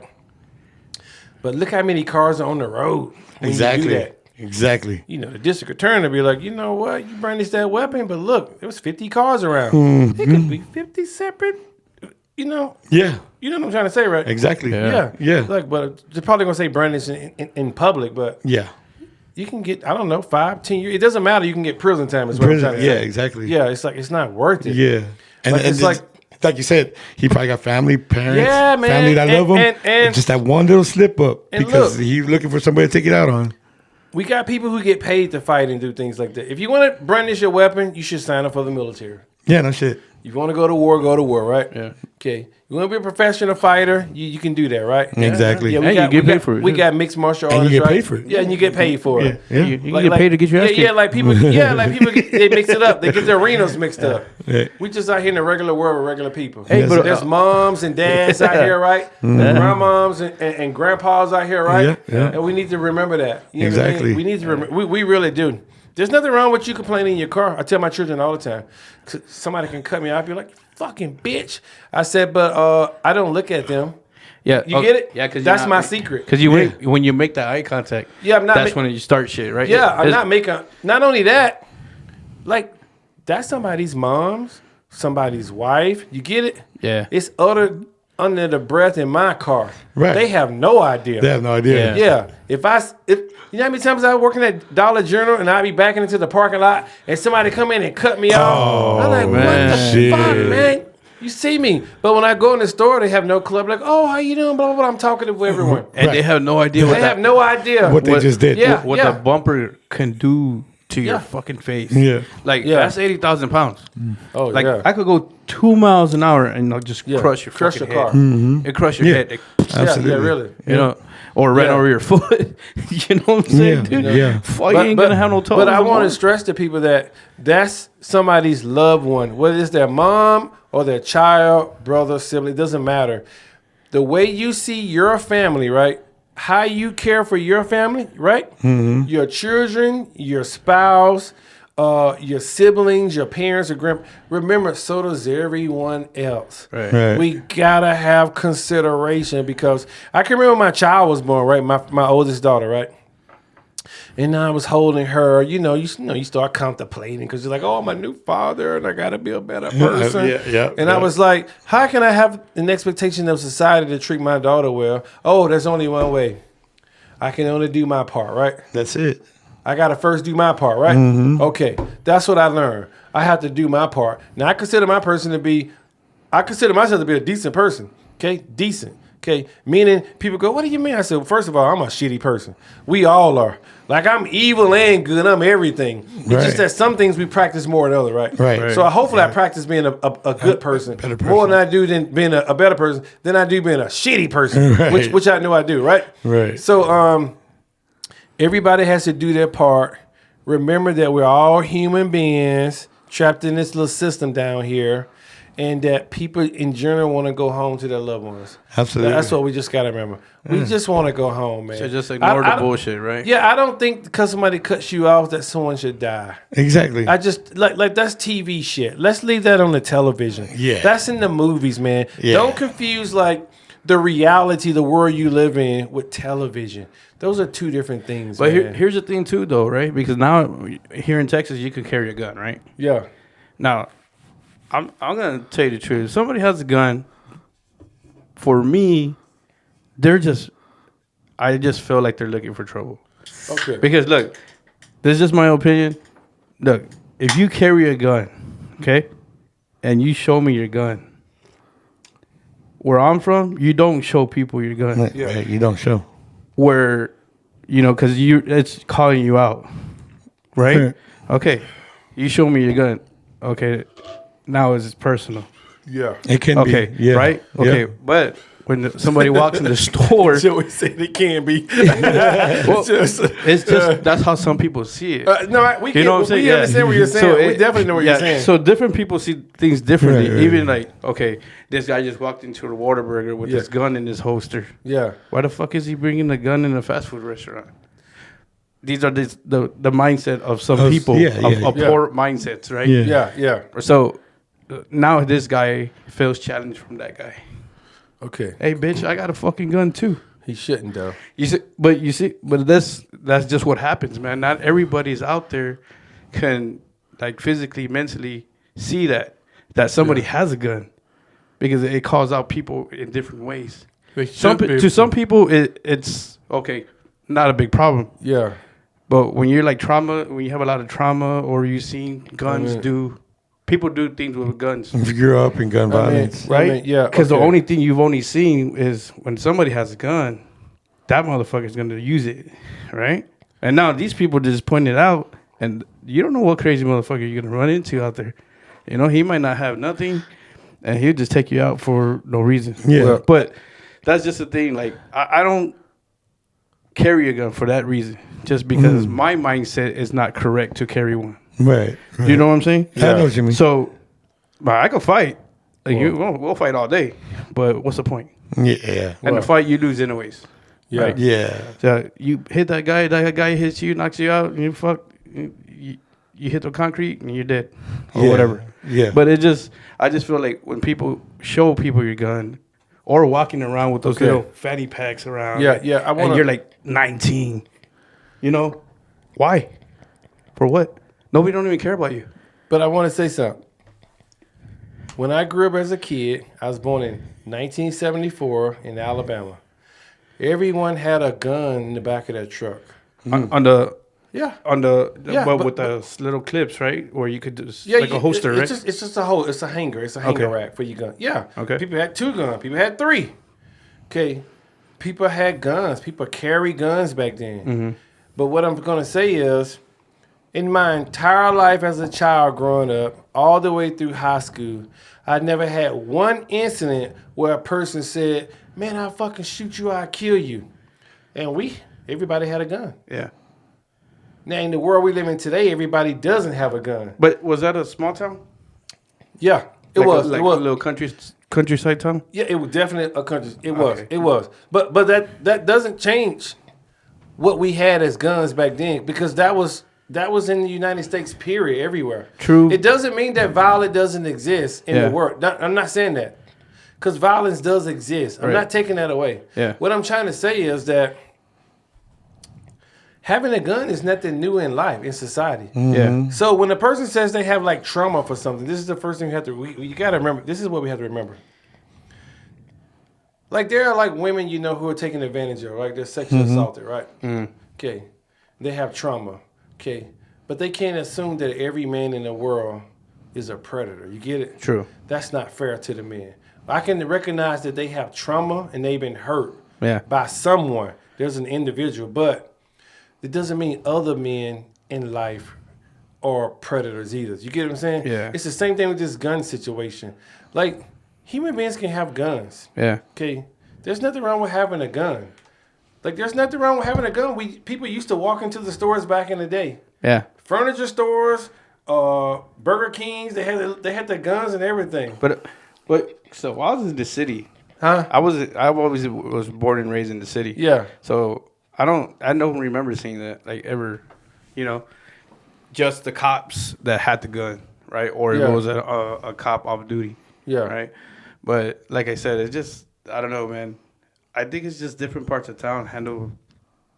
But look how many cars are on the road when Exactly. you do that. Exactly. The district attorney will be like, you know what? You brandished that weapon, but look, there was 50 cars around. It could be 50 separate, Yeah. You know what I'm trying to say, right? Exactly. Yeah. Yeah. Like, but they're probably going to say brandish in public, but Yeah. you can get, I don't know, 5, 10 years. It doesn't matter. You can get prison time is what I'm trying to Yeah, say. exactly. Yeah, it's like, it's not worth it. Yeah. And Like, it's like you said, he probably got family, parents, Yeah, man. family that love him. And just that one little slip up And because look. he's looking for somebody to take it out on. we got people who get paid to fight and do things like that. If you want to brandish your weapon, you should sign up for the military. Yeah, no shit. You want to go to war, right? Yeah. Okay. You want to be a professional fighter, you can do that, right? Exactly. Yeah, And you get paid for it. We got mixed martial And you artists, get right? paid for it. Yeah, and you get paid for it. Yeah. You can get paid to get your ass kicked. Yeah, like people they mix it up. They get their arenas mixed up. Yeah. We just out here in the regular world with regular people. Hey, but there's moms and dads out here, right? Grandmoms and grandpas out here, right? Yeah. And we need to remember that. You know what I mean? Exactly. We need to remember. We really do. There's nothing wrong with you complaining in your car. I tell my children all the time. Somebody can cut me out. I'll be like, fucking bitch. I said, but I don't look at them. Yeah, You get it? Yeah, because that's my secret. Because when you make that eye contact, Yeah, I'm not that's when you start shit, right? Yeah, I'm It's- not making. Not only that, like that's somebody's mom's, somebody's wife. You get it? Yeah. It's under the breath in my car. Right. They have no idea. They have no idea. Yeah. Yeah. If you know how many times I was working at Dollar General and I'd be backing into the parking lot and somebody come in and cut me off. I'm like, man. what the Shit. fuck, man? You see me. But when I go in the store, they have no club. Like, oh, how you doing? Blah, blah, blah. I'm talking to everyone. And Right. they have no idea They have no idea. What they just did. Yeah. what the bumper can do to your Yeah. fucking face. Yeah. Like, Yeah. that's 80,000 pounds. Oh, Like, yeah. I could go 2 miles an hour and just Yeah. crush your Crush fucking your head. car. It crush your Yeah. head. Like, Absolutely. Yeah, really. you know, or right Yeah. over your foot. You know what I'm saying, Yeah, dude? yeah. Fuck, you ain't gonna have no toes. But I no want more. to stress to people that that's somebody's loved one, whether it's their mom or their child, brother, sibling, it doesn't matter. The way you see your family, right? How you care for your family, right? Mm-hmm. Your children, your spouse, your siblings, your parents, or remember, so does everyone else. Right. Right. We gotta have consideration because I can remember when my child was born, right? My oldest daughter, right? And I was holding her, you start contemplating because you're like, oh, I'm a new father and I got to be a better person. I was like, how can I have an expectation of society to treat my daughter well? Oh, there's only one way. I can only do my part, right? That's it. I got to first do my part, right? Okay, that's what I learned. I have to do my part. Now, I consider myself to be a decent person, okay? Decent. Okay, meaning people go, what do you mean? I said, well, first of all, I'm a shitty person. We all are. Like, I'm evil and good. I'm everything. It's Right. just that some things we practice more than others, right? Right. So hopefully I practice being a good person, better person. more than I do than being a better person, than I do being a shitty person, Right. which I know I do, right? Right. So everybody has to do their part. Remember that we're all human beings trapped in this little system down here. And that people in general want to go home to their loved ones. Absolutely. That's what we just got to remember. We just want to go home, man. So just ignore I the bullshit, right? Yeah, I don't think because somebody cuts you off that someone should die. Exactly. I just like that's TV shit. Let's leave that on the television. Yeah. That's in the movies, man. Yeah. Don't confuse like the reality, the world you live in, with television. Those are two different things. But man. here's the thing, too, though, right? Because now here in Texas, you can carry a gun, right? Yeah. Now, I'm gonna tell you the truth. If somebody has a gun, for me, I just feel like they're looking for trouble. Okay. Because look, this is just my opinion. Look, if you carry a gun, okay, and you show me your gun, where I'm from, you don't show people your gun. Right. Right. You don't show. Where, because it's calling you out, right? Right. Okay, you show me your gun. Okay. Now it's personal. Yeah. It can Okay, be. Yeah. right? Okay, Yeah. but when somebody walks in the store, Joey said it can be. well, it's just that's how some people see it. We You know what I'm saying? We understand what you're saying. We definitely know what you're saying. So different people see things differently. Right, right, Even like, okay, this guy just walked into a Whataburger with his gun in his holster. Yeah. Why the fuck is he bringing a gun in a fast food restaurant? These are the mindset of some people, yeah, of yeah. poor mindsets, right? Yeah. Yeah. So now this guy feels challenged from that guy. Okay. Hey, bitch, I got a fucking gun too. He shouldn't though. But that's just what happens, man. Not everybody's out there can like physically, mentally see that somebody has a gun, because it calls out people in different ways. To some people, it's okay, not a big problem. Yeah. But when you're like when you have a lot of trauma, or you've seen guns people do things with guns. If you grew up in gun violence. Right? Yeah. Because the okay. only thing you've only seen is when somebody has a gun, that motherfucker's going to use it, right? And now these people just point it out, and you don't know what crazy motherfucker you're gonna run into out there. You know, he might not have nothing, and he'll just take you out for no reason. Yeah. But that's just the thing. Like, I don't carry a gun for that reason, just because my mindset is not correct to carry one. Right. You know what I'm saying? I know what you mean. So, but I could fight. Like, we'll fight all day, but what's the point? Yeah. And the fight you lose anyways. Yeah. Right? Yeah. So you hit that guy hits you, knocks you out, and you hit the concrete and you're dead or whatever. Yeah. But I just feel like when people show people your gun or walking around with those little fatty packs around. Yeah. And you're like 19. You know, why? For what? Nobody don't even care about you. But I want to say something. When I grew up as a kid, I was born in 1974 in Alabama. Everyone had a gun in the back of their truck. On the Yeah. but with those little clips, right? Where you could just like a holster, right? It's just a whole. It's a hanger. It's a hanger rack for your gun. Yeah. Okay. People had 2 guns. People had 3. Okay. People had guns. People carry guns back then. But what I'm gonna say is, in my entire life as a child growing up, all the way through high school, I never had one incident where a person said, "Man, I'll fucking shoot you. I'll kill you," and everybody had a gun. Yeah. Now, in the world we live in today, everybody doesn't have a gun. But was that a small town? Yeah, it Like was. a It was. little countryside town? Yeah, it was definitely a country. It was. Okay. It was. But that doesn't change what we had as guns back then, because that was in the United States, period, everywhere. True. It doesn't mean that violence doesn't exist in the world. I'm not saying that, because violence does exist. I'm Right. not taking that away. Yeah. What I'm trying to say is that having a gun is nothing new in life, in society. Yeah. So when a person says they have like trauma for something, this is the first thing you have to. You got to remember. This is what we have to remember. Like, there are like women, who are taken advantage of, like they're sexually assaulted, right? Okay, they have trauma. Okay, but they can't assume that every man in the world is a predator. You get it? True. That's not fair to the men. I can recognize that they have trauma and they've been hurt by someone. There's an individual, but it doesn't mean other men in life are predators either. You get what I'm saying? Yeah. It's the same thing with this gun situation. Like, human beings can have guns. Yeah. Okay? There's nothing wrong with having a gun. Like, there's nothing wrong with having a gun. People used to walk into the stores back in the day. Yeah. Furniture stores, Burger Kings, they had the guns and everything. But so I was in the city. Huh? I always was born and raised in the city. Yeah. So I don't remember seeing that, like, ever, just the cops that had the gun, right? Or if it was a cop off duty. Yeah. Right. But like I said, it's just, I don't know, man. I think it's just different parts of town handle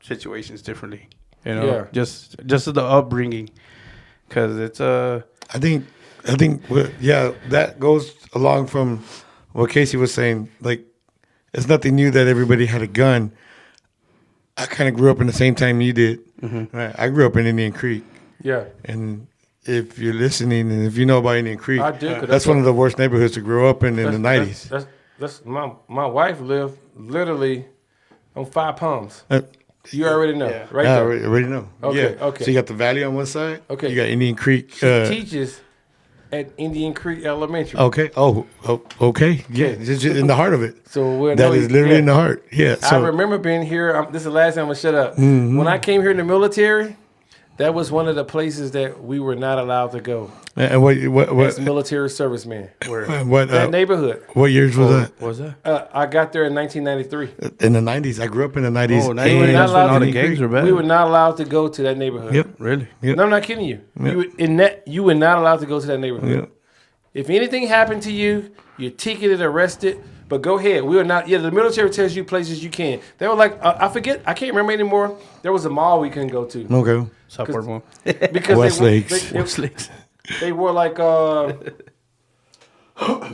situations differently. Yeah. Just the upbringing, because it's I think that goes along from what Casey was saying. Like, it's nothing new that everybody had a gun. I kind of grew up in the same time you did. Right? I grew up in Indian Creek. Yeah. And if you're listening and if you know about Indian Creek, I do, 'cause that's one of the worst neighborhoods to grow up in the 90s. That's my wife lived literally on 5 Palms. You already know, right I there. already know. Okay, yeah. okay. So you got the valley on one side. Okay. You got Indian Creek. She teaches at Indian Creek Elementary. Okay. Okay. Yeah. It's just in the heart of it. So that is literally in the heart. Yeah. I So remember being here. This is the last time I'm gonna shut up. When I came here in the military, that was one of the places that we were not allowed to go and what as military servicemen. what That neighborhood. what years was that? what was that? I got there in 1993. In the 90s. I grew up in the 90s. Oh, We were 90s, not that's when allowed all to the gangs were bad. We were not allowed to go to that neighborhood. Yep. Really? Yep. No, I'm not kidding you. You were not allowed to go to that neighborhood. Yep. If anything happened to you, you're ticketed, arrested. But go ahead. We were not. Yeah, the military tells you places you can. They were like, I forget. I can't remember anymore. There was a mall we couldn't go to Okay. Southport one. because Westlakes. they wore like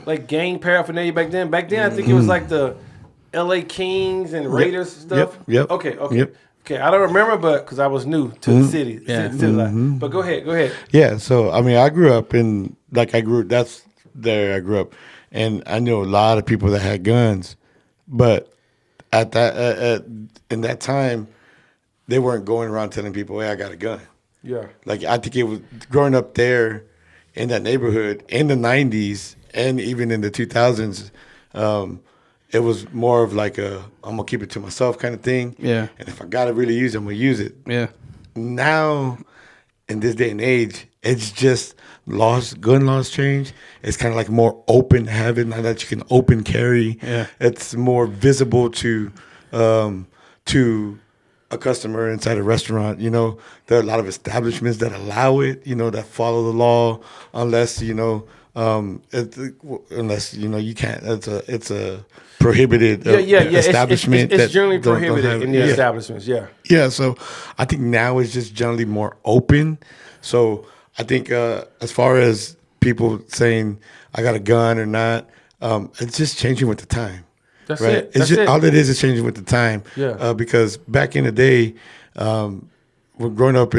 like gang paraphernalia back then. Back then, I think it was like the L.A. Kings and Raiders stuff. Yep. Okay. Yep. Okay. I don't remember, but because I was new to the city. Yeah. City life. But go ahead. Yeah, so I mean, I grew up in that's there I grew up, and I knew a lot of people that had guns, but at that in that time, they weren't going around telling people, "Hey, I got a gun." Yeah. Like I think it was growing up there in that neighborhood in the '90s and even in the 2000s. It was more of like I'm gonna keep it to myself kind of thing. Yeah. And if I gotta really use it, I'm gonna use it. Yeah. Now, in this day and age, it's just gun laws change. It's kind of like more open having, now that you can open carry. Yeah. It's more visible to a customer inside a restaurant. You know, there are a lot of establishments that allow it, you know, that follow the law, unless, you know, unless, you know, you can't, it's a prohibited establishment. It's generally don't prohibited have, in the establishments. Yeah. Yeah, so I think now it's just generally more open. So I think as far as people saying I got a gun or not, it's just changing with the time. That's right? it. It's That's just it. all it is changing with the time. Yeah. Because back in the day, when growing up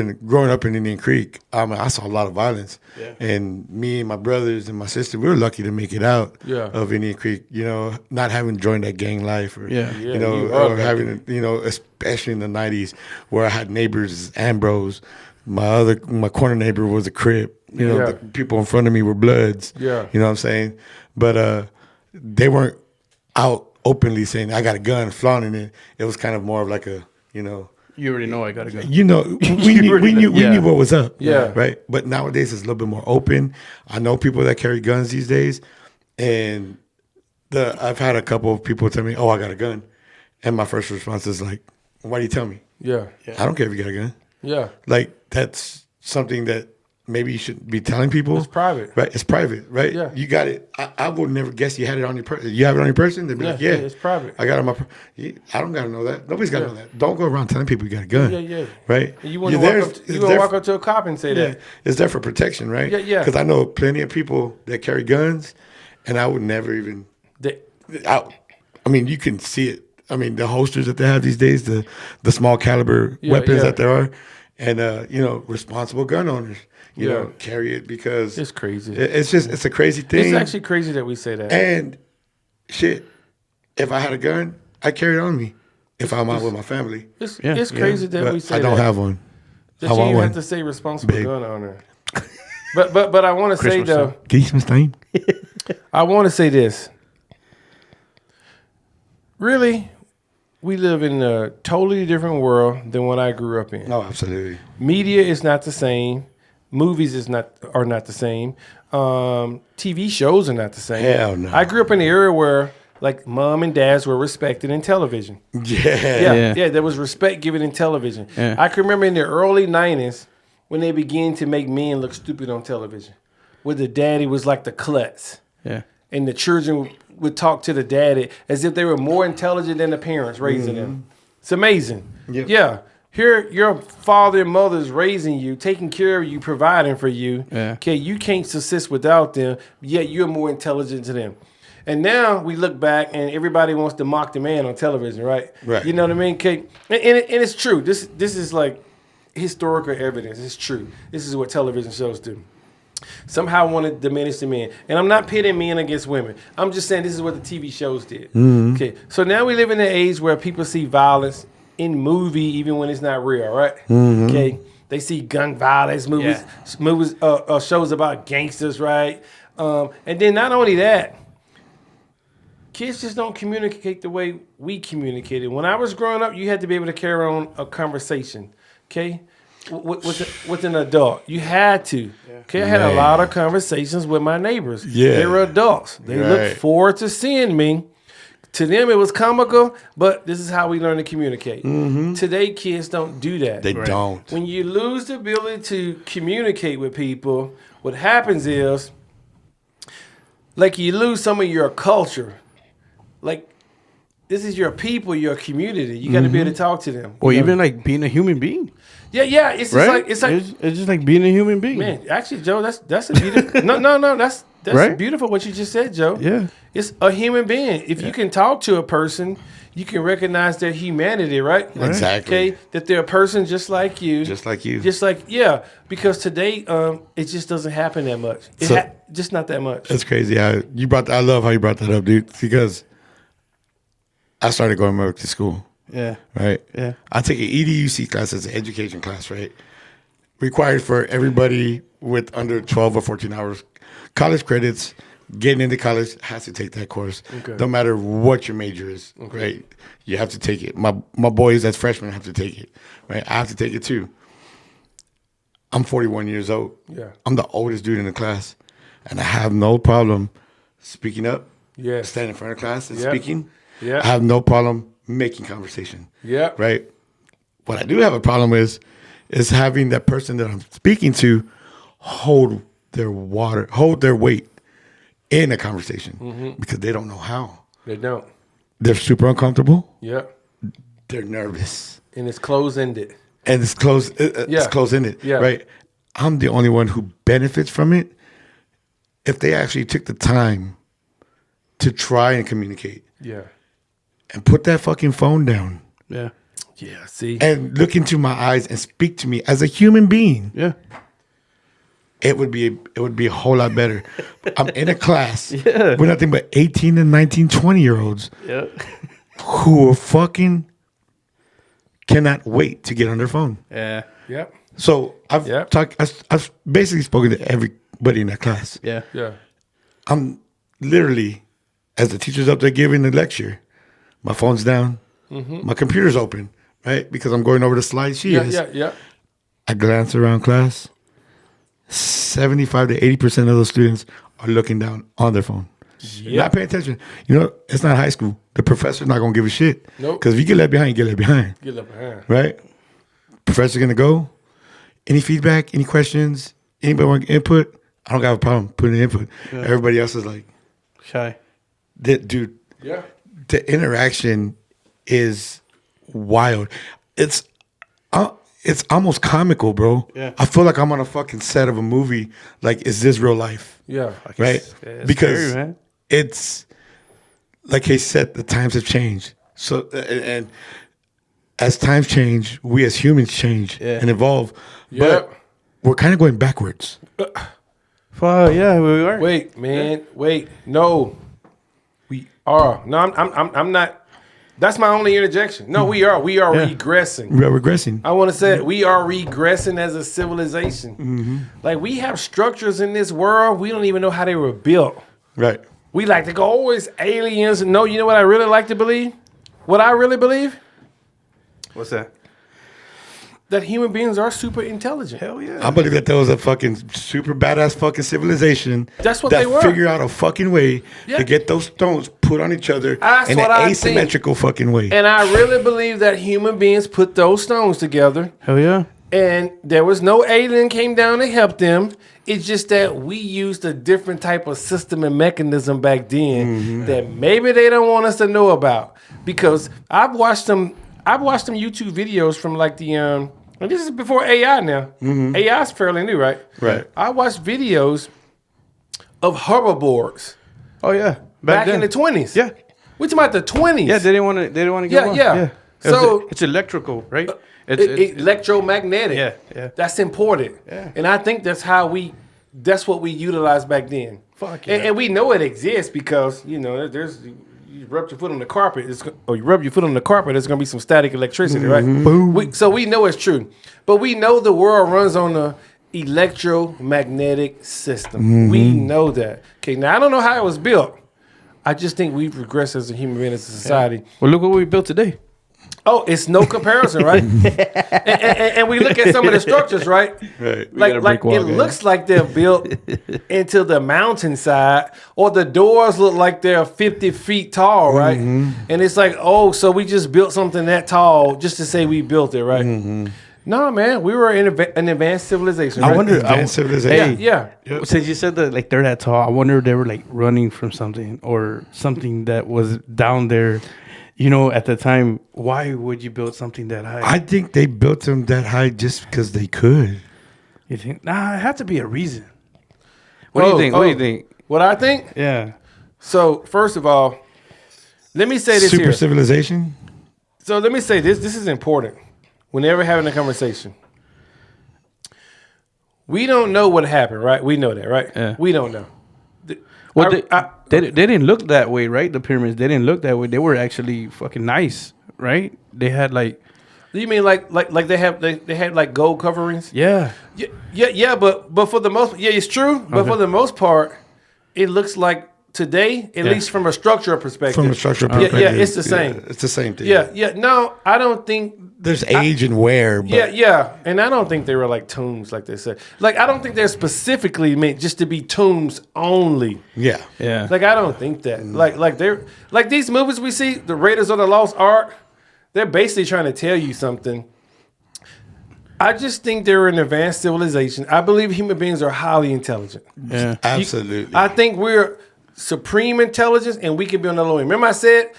in Indian Creek, I saw a lot of violence. Yeah. And me and my brothers and my sister, we were lucky to make it out Yeah. of Indian Creek. You know, not having joined that gang life, or Yeah. Yeah, you know, you are or lucky. having, you know, especially in the '90s, where I had neighbors, Ambrose. My corner neighbor was a Crip. You know, Yeah. the people in front of me were Bloods. Yeah. You know what I'm saying? But they weren't out openly saying I got a gun, flaunting it. It was kind of more of like a, you know, You already know I gotta go. you know, we knew what was up. Yeah. Right. But nowadays it's a little bit more open. I know people that carry guns these days, and I've had a couple of people tell me, "Oh, I got a gun," and my first response is like, "Why do you tell me? Yeah. I don't care if you got a gun." Yeah. Like that's something that maybe you shouldn't be telling people. It's private. Right? It's private, right? Yeah. You got it. I would never guess you had it on your person. You have it on your person? They'd be like, Yeah, yeah. it's private. I got it on my I don't got to know that. Nobody's got to know that. Don't go around telling people you got a gun. Yeah, yeah. Right? And you want to You're walk there- it's there walk up to a cop and say yeah, that. it's there for protection, right? Yeah, yeah. Because I know plenty of people that carry guns, and I would never even. I mean, you can see it. I mean, the holsters that they have these days, the small caliber weapons yeah. that there are, and you know, responsible gun owners, you Yeah. know, carry it because It's crazy. It's a crazy thing. It's actually crazy that we say that. And shit, if I had a gun, I carry it on me if I'm out with my family. It's Yeah. crazy that But we say I don't that. have one. That I you want even one. have to say responsible Babe. gun owner. But I want to say Christmas though, Christmas time. I want to say this. Really, we live in a totally different world than what I grew up in. No, absolutely. Media is not the same. Movies are not the same. TV shows are not the same. Hell no. I grew up in an era where like mom and dads were respected in television. Yeah. Yeah, there was respect given in television. Yeah. I can remember in the early 90s when they began to make men look stupid on television, where the daddy was like the klutz, Yeah. and the children would talk to the daddy as if they were more intelligent than the parents raising them. It's amazing. Yep. Yeah. Here, your father and mother's raising you, taking care of you, providing for you. Yeah. Okay, you can't subsist without them, yet you're more intelligent to them. And now we look back and everybody wants to mock the man on television, right? Right. You know what I mean? Okay, and it's true. This is like historical evidence. It's true. This is what television shows do. Somehow want to diminish the men. And I'm not pitting men against women. I'm just saying this is what the TV shows did. Okay, so now we live in an age where people see violence in movie even when it's not real, right? Okay, they see gun violence movies, shows about gangsters, right? And then not only that, kids just don't communicate the way we communicated. When I was growing up, you had to be able to carry on a conversation, okay, with an adult. You had to. Okay, I had a lot of conversations with my neighbors. Yeah. They were adults. They Right. looked forward to seeing me. To them, it was comical, but this is how we learn to communicate. Today, kids don't do that. They don't. When you lose the ability to communicate with people, what happens is, like, you lose some of your culture. Like, this is your people, your community. You got to be able to talk to them. Or You know? even like being a human being, Yeah. It's just right? like it's just like being a human being. man. Actually, Joe, that's a beautiful. no. That's Right? beautiful what you just said, Joe. Yeah. It's a human being. If you can talk to a person, you can recognize their humanity, right? Exactly. Okay, that they're a person just like you. Just like you. Just like, yeah. Because today, it just doesn't happen that much. Just not that much. That's crazy. I love how you brought that up, dude. Because I started going back to school. Yeah. Right? Yeah. I take an EDUC class as an education class, right? Required for everybody with under 12 or 14 hours. College credits, getting into college has to take that course. Okay. No matter what your major is, right? You have to take it. My boys as freshmen have to take it, right? I have to take it too. I'm 41 years old. Yeah. I'm the oldest dude in the class. And I have no problem speaking up, Yes. standing in front of class and Yep. speaking. Yep. I have no problem making conversation. Yep. Right? What I do have a problem is having that person that I'm speaking to hold their weight in a conversation because they don't know how. They don't. They're super uncomfortable. Yep. They're nervous. And it's close-ended. And it's close. It's close-ended. Yeah. Right? I'm the only one who benefits from it if they actually took the time to try and communicate Yeah. and put that fucking phone down Yeah. Yeah, see? and look into my eyes and speak to me as a human being. Yeah. It would be a whole lot better. I'm in a class Yeah. with nothing but 18 and 19, 20-year-olds Yeah. who are fucking cannot wait to get on their phone. Yeah. Yep. So I've Yep. I've basically spoken to everybody in that class. Yeah. Yeah. I'm literally, as the teacher's up there giving the lecture, my phone's down, my computer's open, right? Because I'm going over the slides she Yeah, is. yeah. I glance around class. 75 to 80% of those students are looking down on their phone. Not paying attention. You know, it's not high school. The professor's not going to give a shit. Nope. Because if you get left behind, you get left behind. Get left behind. Right? Professor's going to go. Any feedback, any questions, anybody want input? I don't have a problem putting input. Yeah. Everybody else is like, Shy. dude, Yeah. the interaction is wild. It's almost comical, bro. Yeah. I feel like I'm on a fucking set of a movie. Like, is this real life? Yeah. Right? It's Because scary, man. it's like he said, the times have changed. So and as times change, we as humans change and evolve. Yep. But we're kind of going backwards. Fuck, yeah, we are. Wait, man. Wait. No. We are. No, I'm not. That's my only interjection. No, we are. We are regressing. We are regressing. I want to say we are regressing as a civilization. Like, we have structures in this world, we don't even know how they were built. Right. We like to go, oh, it's aliens. No, you know what I really like to believe? What I really believe? What's that? That human beings are super intelligent. Hell yeah. I believe that there was a fucking super badass fucking civilization. That's what that they were. figured out a fucking way Yeah. to get those stones put on each other That's in what an I asymmetrical fucking way. And I really believe that human beings put those stones together, Hell yeah. and there was no alien came down to help them. It's just that we used a different type of system and mechanism back then that maybe they don't want us to know about. Because I've watched some YouTube videos from like the and this is before AI now. AI is fairly new, right? Right. I watched videos of hoverboards Oh yeah. back then. in the 20s. Yeah. We're talking about the 20s. Yeah, they didn't want to. They didn't want to Yeah, get on. yeah. So- it's electrical, right? It's Electromagnetic. Yeah, yeah. That's important. Yeah. And I think that's what we utilized back then. Fuck yeah. And we know it exists because, you know, you rub your foot on the carpet, you rub your foot on the carpet, there's going to be some static electricity, right? Boom. So we know it's true. But we know the world runs on a electromagnetic system. We know that. Okay, now I don't know how it was built. I just think we've regressed as a human being, as a society. Well, look what we built today. Oh, it's no comparison, right? and we look at some of the structures, right? Right. got a Like brick wall, it guys. looks like they're built into the mountainside, or the doors look like they're 50 feet tall, right? And it's like, oh, so we just built something that tall just to say we built it, right? No, man, we were an advanced civilization. I right? wonder. Advanced civilization. Yeah. Since you said that, like they're that tall, I wonder if they were like running from something or something that was down there. You know, at the time, why would you build something that high? I think they built them that high just because they could. You think? Nah, it had to be a reason. What do you think? What do you think? What I think? Yeah. So, first of all, let me say this Super here. civilization. So let me say this. This is important. Whenever having a conversation, we don't know what happened, right? We know that, right? Yeah. We don't know. Well, they didn't look that way, right? The pyramids, they didn't look that way. They were actually fucking nice, right? They had like You mean like they had like gold coverings? yeah. Yeah. But for the most, yeah, it's true. But for the most part, it looks like today, at least from a structural perspective. From a structural perspective, yeah, it's the same. It's the same thing. Yeah. No, I don't think. There's age and wear, but Yeah, and I don't think they were like tombs, like they said. Like I don't think they're specifically meant just to be tombs only. yeah. Like I don't think that. Like they're like these movies we see, the Raiders of the Lost Ark. They're basically trying to tell you something. I just think they're an advanced civilization. I believe human beings are highly intelligent. Yeah. Absolutely. I think we're supreme intelligence, and we can be on the low end. Remember I said,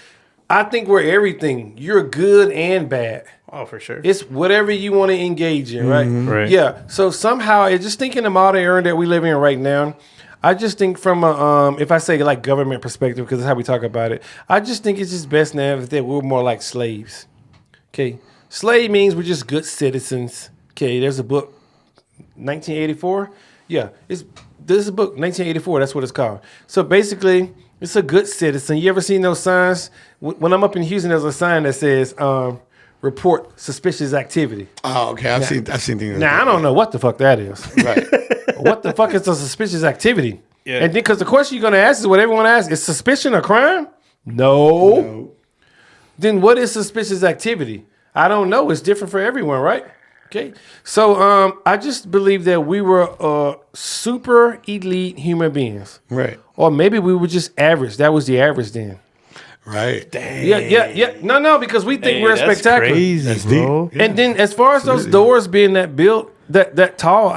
I think we're everything. You're good and bad. Oh, for sure. It's whatever you want to engage in, right? Right. Yeah. So somehow, it's just thinking the modern era that we live in right now. I just think from a, if I say like government perspective, because that's how we talk about it, I just think it's just best now that we're more like slaves. Okay. Slave means we're just good citizens. Okay. There's a book, 1984. Yeah. This is a book, 1984. That's what it's called. So basically, it's a good citizen. You ever seen those signs? When I'm up in Houston, there's a sign that says, report suspicious activity. Oh, okay. I've seen things. Now, I don't know what the fuck that is. Right. What the fuck is a suspicious activity? Yeah. And then, because the question you're going to ask is what everyone asks: is suspicion a crime? No. Then what is suspicious activity? I don't know. It's different for everyone, right? Okay. So I just believe that we were super elite human beings, Right. or maybe we were just average. That was the average then. Right. Yeah. No, because we think we're that's spectacular. crazy, That's bro. deep. And then, as far as those doors being that built, that tall,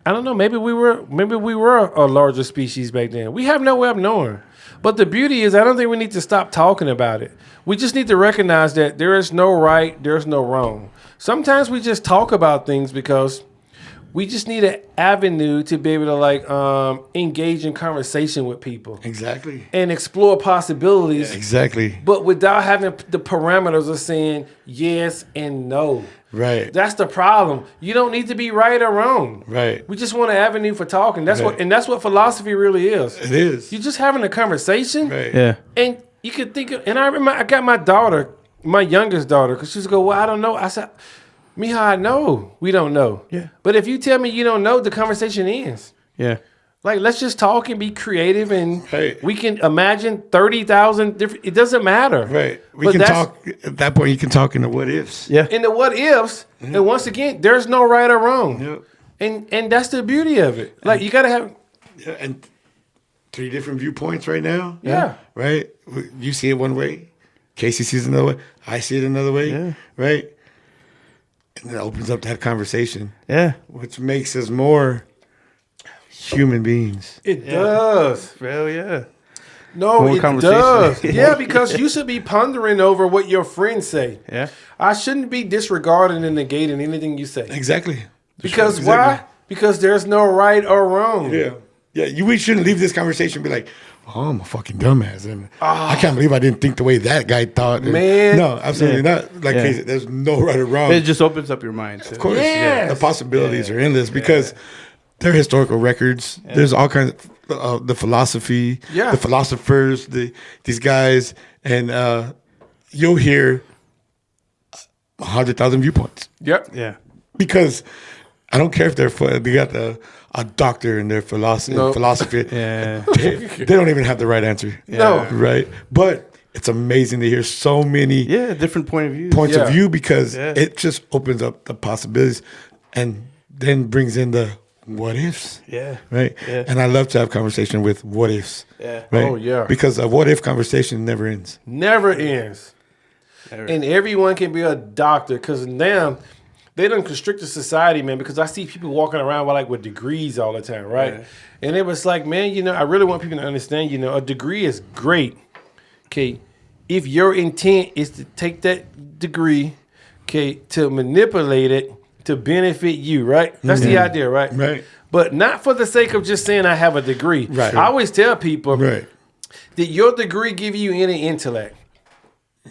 I don't know. Maybe we were a larger species back then. We have no way of knowing. But the beauty is, I don't think we need to stop talking about it. We just need to recognize that there is no right, there's no wrong. Sometimes we just talk about things because we just need an avenue to be able to like engage in conversation with people Exactly. and explore possibilities. Exactly. But without having the parameters of saying yes and no. Right. That's the problem. You don't need to be right or wrong. Right. We just want an avenue for talking. That's Right. that's what philosophy really is. It is. You're just having a conversation. Right. Yeah. And you could think of, and I remember I got my daughter, my youngest daughter, because she was go, well, I don't know. I said, Mija, I know we don't know. Yeah. But if you tell me you don't know, the conversation ends. Yeah. Like, let's just talk and be creative, and Right. we can imagine 30,000 different. It doesn't matter. Right. We But can that's- talk at that point. You can talk in the what ifs. Yeah. In the what ifs, and once again, there's no right or wrong. Yep. And that's the beauty of it. Like, you gotta have. Yeah. And 3 different viewpoints right now. Yeah. Right. You see it one way. Casey sees it another way. I see it another way. Yeah. Right. And it opens up that conversation, Yeah. which makes us more human beings. It does. Hell yeah. No, More it conversation. does. Yeah, because you should be pondering over what your friends say. Yeah. I shouldn't be disregarding and negating anything you say. Exactly. Because Exactly. why? Because there's no right or wrong. Yeah. Yeah. We shouldn't leave this conversation and be like, oh, I'm a fucking dumbass. And I can't believe I didn't think the way that guy thought. And Man. No, absolutely not. Like, Yeah. Casey, there's no right or wrong. It just opens up your mind. Of course. Yes. The possibilities are endless because there are historical records. There's all kinds of the philosophy, Yeah. the philosophers, these guys, and you'll hear 100,000 viewpoints Yep. Yeah. because I don't care if they got a doctor in their philosophy. No. Philosophy. Yeah. They don't even have the right answer. No. Right. But it's amazing to hear so many Yeah. Different point of view. points Yeah. of view because Yeah. it just opens up the possibilities and then brings in the what ifs. Yeah. Right. Yeah. And I love to have conversation with what ifs. Yeah. Right? Oh, yeah. Because a what if conversation never ends. Never ends. Never. And everyone can be a doctor because now they done constricted society, man, because I see people walking around with degrees all the time, right? Yeah. And it was like, man, I really want people to understand, a degree is great. Okay. If your intent is to take that degree, okay, to manipulate it to benefit you, right? That's the idea, right? Right. But not for the sake of just saying I have a degree. Right. I always tell people Right. did your degree give you any intellect?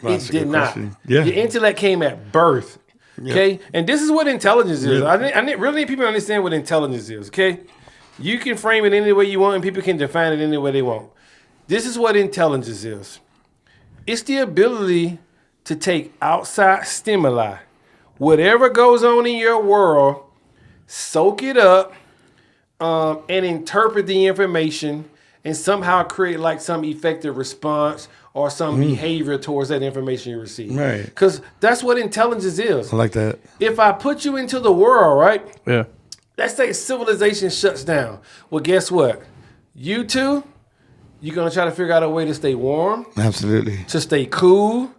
That's It a did good not. question. Yeah. Your intellect came at birth. Okay? And this is what intelligence is. Yeah. I really need people to understand what intelligence is, okay? You can frame it any way you want and people can define it any way they want. This is what intelligence is. It's the ability to take outside stimuli, whatever goes on in your world, soak it up, and interpret the information and somehow create like some effective response or some behavior towards that information you receive. Right. Because that's what intelligence is. I like that. If I put you into the world, right? Yeah. Let's say civilization shuts down. Well, guess what? You two, you're going to try to figure out a way to stay warm, Absolutely. to stay cool,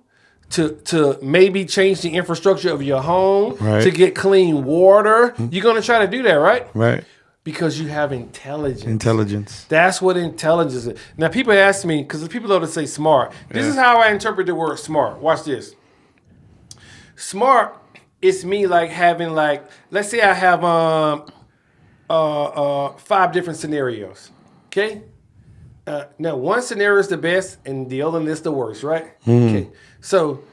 to maybe change the infrastructure of your home, Right. to get clean water. You're going to try to do that, right? Right. Because you have intelligence. Intelligence. That's what intelligence is. Now, people ask me, because people love to say smart. This is how I interpret the word smart. Watch this. Smart is me like having like, let's say I have 5 different scenarios. Okay? Now, one scenario is the best and the other one is the worst, right? Okay. So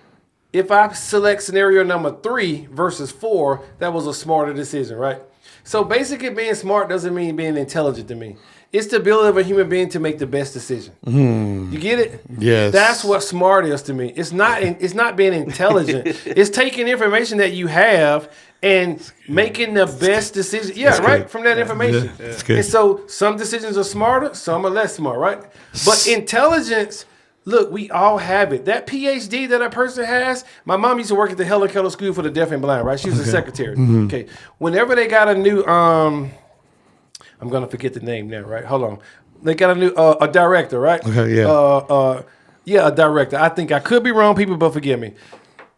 if I select scenario number 3 versus 4, that was a smarter decision, right? So basically being smart doesn't mean being intelligent to me. It's the ability of a human being to make the best decision. You get it? Yes. That's what smart is to me. It's not being intelligent. It's taking information that you have and making the best decision. Yeah, That's right? good. From that information. Yeah, that's good. And so some decisions are smarter, some are less smart, right? But intelligence, look, we all have it. That PhD that a person has, my mom used to work at the Helen Keller School for the Deaf and Blind, right? She was a secretary. Okay. Whenever they got a new, I'm going to forget the name now, right? Hold on. They got a new, a director, right? Okay, yeah. Yeah, a director. I think I could be wrong, people, but forgive me.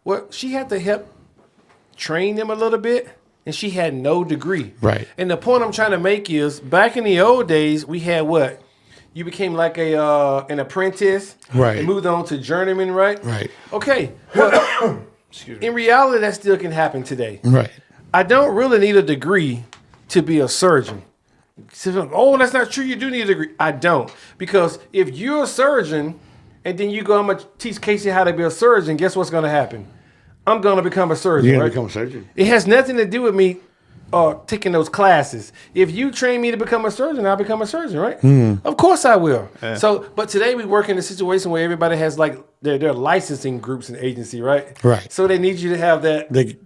Well, she had to help train them a little bit, and she had no degree. Right. And the point I'm trying to make is, back in the old days, we had what? You became like an apprentice. Right. And moved on to journeyman, right? Right. Okay. Well, in reality, that still can happen today. Right. I don't really need a degree to be a surgeon. So, oh, that's not true. You do need a degree. I don't. Because if you're a surgeon and then you go, I'm going to teach Casey how to be a surgeon, guess what's going to happen? I'm going to become a surgeon. You're going right? to become a surgeon. It has nothing to do with me taking those classes. If you train me to become a surgeon, I'll become a surgeon, right? Of course I will. Yeah. So, but today we work in a situation where everybody has like their licensing groups and agency, right? Right. So they need you to have that.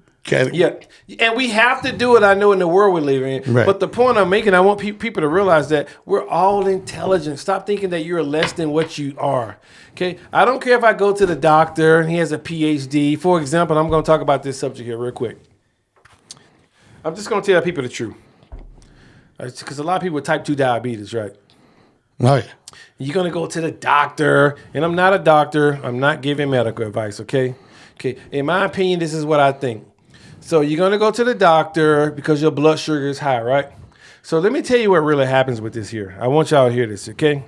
Yeah. And we have to do it, I know, in the world we live in. Right. But the point I'm making, I want people to realize that we're all intelligent. Stop thinking that you're less than what you are. Okay? I don't care if I go to the doctor and he has a PhD. For example, I'm going to talk about this subject here real quick. I'm just going to tell people the truth. Because a lot of people with type 2 diabetes, right? Oh, yeah. You're going to go to the doctor, and I'm not a doctor. I'm not giving medical advice, okay? Okay. In my opinion, this is what I think. So you're going to go to the doctor because your blood sugar is high, right? So let me tell you what really happens with this here. I want y'all to hear this, okay?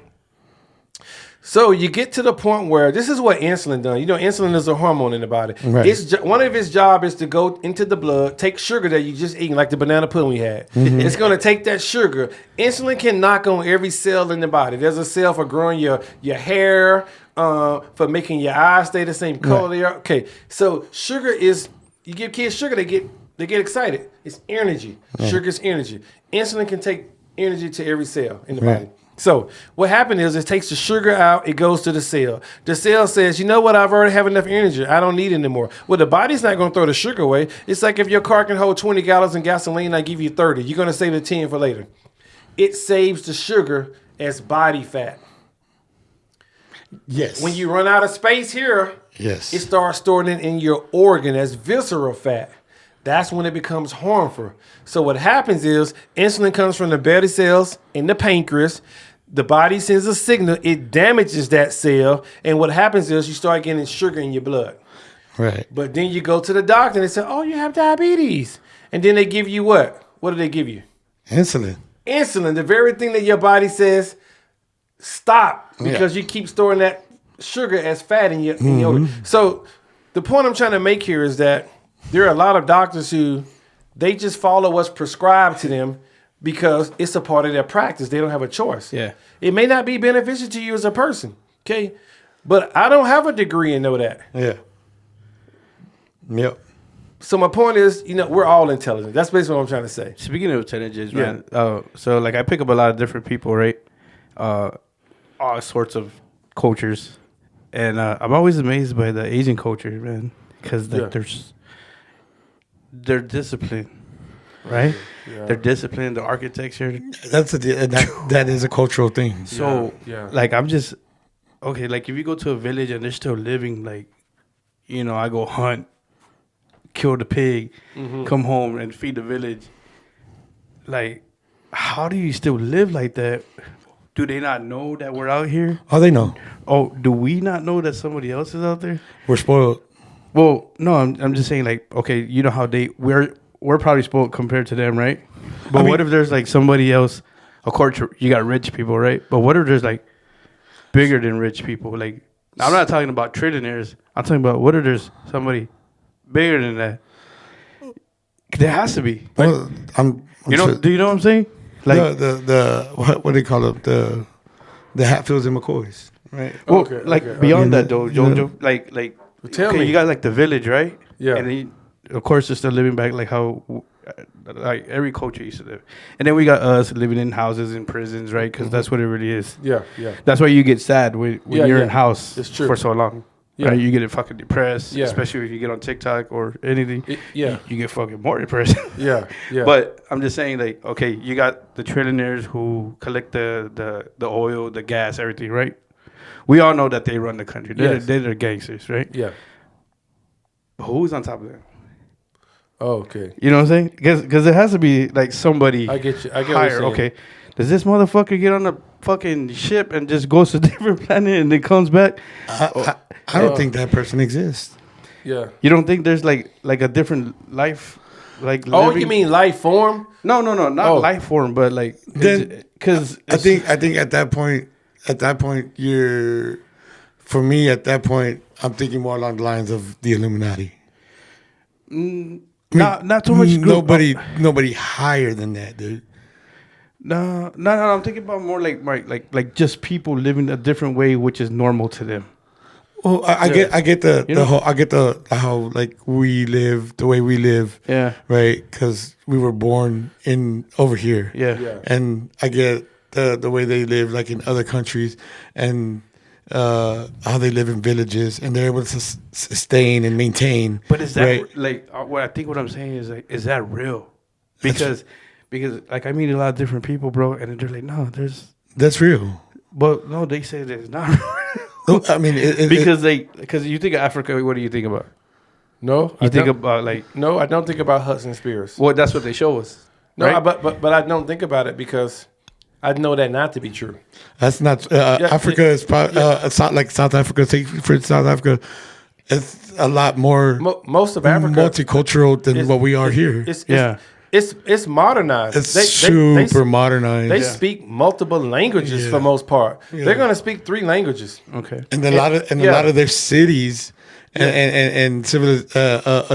So you get to the point where this is what insulin does. You know, insulin is a hormone in the body. Right. One of its job is to go into the blood, take sugar that you just eaten, like the banana pudding we had. It's going to take that sugar. Insulin can knock on every cell in the body. There's a cell for growing your hair, for making your eyes stay the same color they are. Okay, so sugar is, you give kids sugar, they get excited. It's energy. Sugar is energy. Insulin can take energy to every cell in the body. So what happened is it takes the sugar out, it goes to the cell. The cell says, you know what, I've already have enough energy. I don't need it anymore. Well, the body's not going to throw the sugar away. It's like if your car can hold 20 gallons of gasoline, I give you 30. You're going to save the 10 for later. It saves the sugar as body fat. Yes. When you run out of space here, yes, it starts storing it in your organ as visceral fat. That's when it becomes harmful. So what happens is insulin comes from the beta cells in the pancreas. The body sends a signal. It damages that cell. And what happens is you start getting sugar in your blood. Right. But then you go to the doctor and they say, oh, you have diabetes. And then they give you what? What do they give you? Insulin. Insulin, the very thing that your body says, stop, because you keep storing that sugar as fat in your organ. So the point I'm trying to make here is that there are a lot of doctors who they just follow what's prescribed to them because it's a part of their practice. They don't have a choice. Yeah. It may not be beneficial to you as a person, okay? But I don't have a degree and know that. Yeah. Yep. So my point is, we're all intelligent. That's basically what I'm trying to say. Speaking of intelligence, man, so like I pick up a lot of different people, right? All sorts of cultures, And I'm always amazed by the Asian culture, man, because like they're disciplined, right? Yeah. They're disciplined. The architecture. That is a cultural thing. So, Yeah. like, I'm just okay. Like, if you go to a village and they're still living, like, I go hunt, kill the pig, come home and feed the village. Like, how do you still live like that? Do they not know that we're out here? Oh, they know. Oh, do we not know that somebody else is out there? We're spoiled. Well, no, I'm just saying, like, okay, you know how we're probably spoiled compared to them, right? But what if there's like somebody else? Of course, you got rich people, right? But what if there's like bigger than rich people? Like, I'm not talking about trillionaires. I'm talking about what if there's somebody bigger than that? There has to be. Like, Well, I'm sure. do you know what I'm saying? Like, the what do they call it? The Hatfields and McCoys, right? well, Okay, like okay, beyond okay. that though, Yeah. Jojo, like, Tell okay, me. you got like the village, right? Yeah. And then of course, they're still living back like how like every culture used to live. And then we got us living in houses in prisons, right? Because that's what it really is. Yeah, yeah. That's why you get sad when Yeah, you're yeah. in house It's true. for so long. Yeah. Right? You get fucking depressed, Yeah. especially if you get on TikTok or anything. Yeah, You get fucking more depressed. yeah, yeah. But I'm just saying, like, okay, you got the trillionaires who collect the oil, the gas, everything, right? We all know that they run the country. Yes. They're gangsters, right? yeah. But who's on top of them? Oh, okay. You know what I'm saying? Because there has to be like somebody I get you. I get what you're higher. saying. Okay, does this motherfucker get on a fucking ship and just goes to a different planet and then comes back? I don't think that person exists. Yeah. You don't think there's like a different life? Like Oh, living? you mean life form? No, not Oh. life form, but like Then- because I think at that point, for me at that point, I'm thinking more along the lines of the Illuminati. not too much. Nobody higher than that, dude. No. I'm thinking about more like just people living a different way, which is normal to them. Well, I get the You know? whole, I get the how like we live the way we live, Yeah. right? Because we were born over here, Yeah. Yeah. and I get the way they live like in other countries, and how they live in villages, and they're able to sustain and maintain. But is that right? like what I'm saying is like, is that real? Because like I meet a lot of different people, bro, and they're like, no, That's real. but no, they say that it's not real. I mean, because you think of Africa, what do you think about? No. You think about like, No, I don't think about Hudson Spears. well, that's what they show us. No, right? but I don't think about it because I know that not to be true. that's not Africa is probably like South Africa. Take for South Africa, it's a lot more Most of Africa multicultural than is- what we are here. It's modernized. It's They super modernized. They speak multiple languages for most part. Yeah. They're going to speak 3 languages. Okay. And a lot of their cities and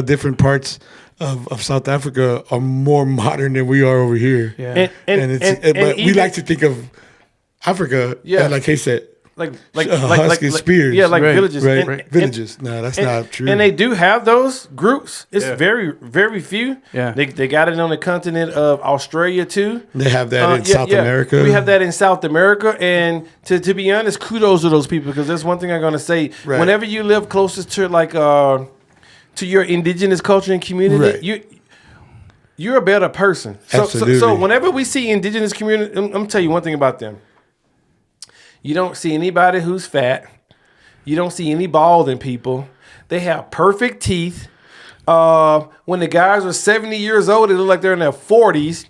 different parts of South Africa are more modern than we are over here. Yeah. But we even- like to think of Africa, like he said, like Husky Spears. Yeah, like Right, villages. right? And- Villages. No, that's not true. And they do have those groups. It's Yeah. very, very few. Yeah. They got it on the continent of Australia too. They have that in South America. We have that in South America. And to be honest, kudos to those people because there's one thing I'm going to say. Right. Whenever you live closest to like to your indigenous culture and community, Right. you're a better person. So Absolutely. whenever we see indigenous community, I'm going to tell you one thing about them. You don't see anybody who's fat. You don't see any balding people. They have perfect teeth. When the guys are 70 years old, they look like they're in their 40s.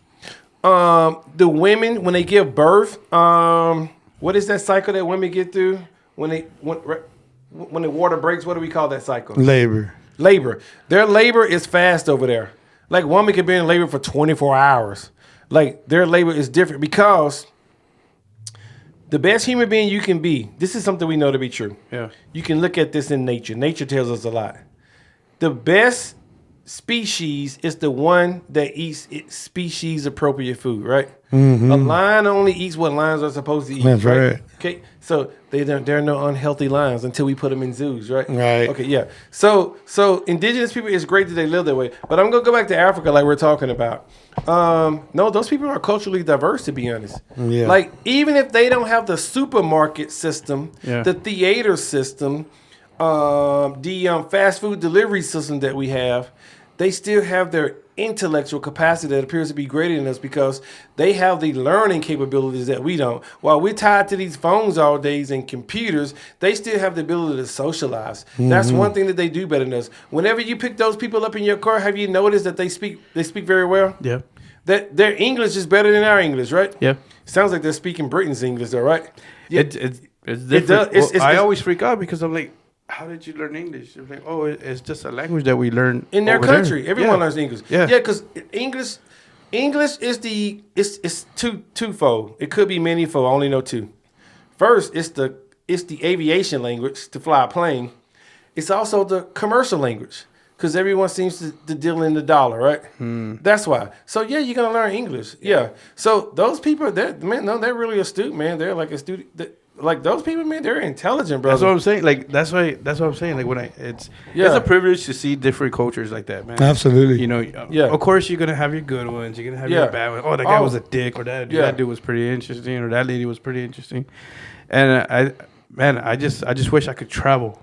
The women, when they give birth, what is that cycle that women get through? When the water breaks, what do we call that cycle? labor. Labor. Their labor is fast over there. Like, woman can be in labor for 24 hours. Like, their labor is different because the best human being you can be, this is something we know to be true. Yeah. You can look at this in nature. Nature tells us a lot. The best species is the one that eats species appropriate food, right? A lion only eats what lions are supposed to eat. That's right. Okay, so there are no unhealthy lions until we put them in zoos, right? Right. Okay, yeah. So indigenous people, it's great that they live that way. But I'm gonna go back to Africa, like we're talking about. No, those people are culturally diverse, to be honest. Yeah. Like even if they don't have the supermarket system, Yeah. the theater system, the fast food delivery system that we have, they still have their intellectual capacity that appears to be greater than us because they have the learning capabilities that we don't. While we're tied to these phones all days and computers, they still have the ability to socialize. That's one thing that they do better than us. Whenever you pick those people up in your car, have you noticed that they speak very well? Yeah. That their English is better than our English, right? Yeah. Sounds like they're speaking Britain's English, though, right? Yeah. It's different. does. I always freak out because I'm like, how did you learn English? I'm like, oh, it's just a language that we learn in their over country. there. Everyone Yeah. learns English. Yeah. Yeah, because English is it's twofold. It could be manyfold. I only know two. First, it's the aviation language to fly a plane. It's also the commercial language because everyone seems to deal in the dollar, right? That's why. So yeah, you're gonna learn English. Yeah. So those people, they're really astute, man. They're like astute. Like those people, man, they're intelligent, brother. That's what I'm saying. Like that's what I'm saying. Like when it's a privilege to see different cultures like that, man. Absolutely. You know, Yeah. Of course you're gonna have your good ones. You're gonna have your bad ones. Oh, that guy was a dick, or that dude was pretty interesting, or that lady was pretty interesting. And I just wish I could travel,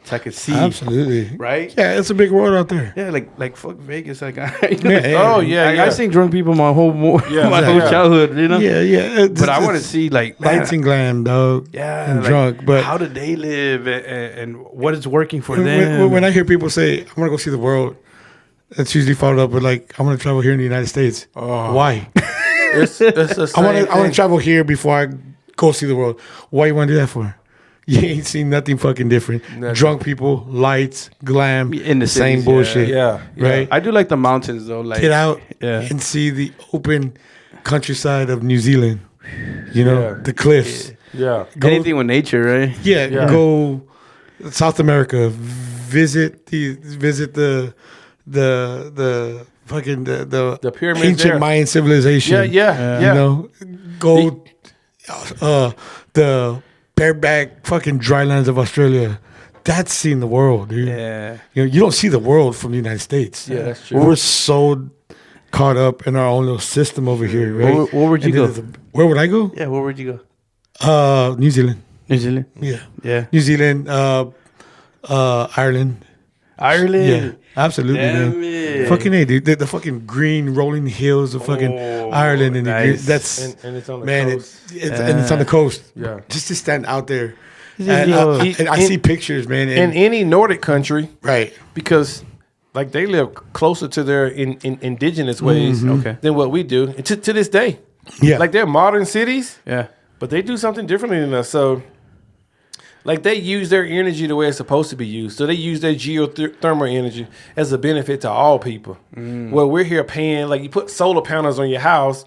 so I could see. Absolutely. Right? Yeah, it's a big world out there. Yeah, like fuck Vegas. Like, Yeah. I've seen drunk people my whole whole Yeah. childhood. You know. Yeah. But I want to see like lights and glam, dog. yeah, and like, drunk. But how do they live and what is working for them? when I hear people say, "I'm gonna go see the world," it's usually followed up with like, "I'm gonna travel here in the United States." Why? It's the same I want to thing. travel here before I go see the world. Why you want to do that for? You ain't seen nothing fucking different. Nothing. Drunk people, lights, glam, In the same cities, bullshit. Yeah. Right. I do like the mountains though. Like Get out Yeah. and see the open countryside of New Zealand. You know, Yeah. the cliffs. Yeah. Go, Anything with nature, right? yeah, Yeah. go South America. Visit the fucking The pyramids ancient there. Mayan civilization. Yeah. You know, go the bareback fucking drylands of Australia. That's seeing the world, dude. Yeah. You know, you don't see the world from the United States. Yeah, that's true. We're so caught up in our own little system over here, right? Where would you And go? then where would I go? Yeah, where would you go? New Zealand. New Zealand. Yeah. Yeah. New Zealand, Ireland. Ireland. Yeah, absolutely, Damn man. it. Fucking A, dude. The fucking green rolling hills of fucking Ireland and the green, nice. that's And it's on the man, coast. and it's on the coast. Yeah. Just to stand out there. Is And, it- and I see pictures, man. In And, any Nordic country, right. because like they live closer to their indigenous ways Okay. than what we do to this day. Yeah. Like they're modern cities, Yeah. but they do something differently than us. So, like they use their energy the way it's supposed to be used. So they use their geothermal energy as a benefit to all people. Well, we're here paying like you put solar panels on your house,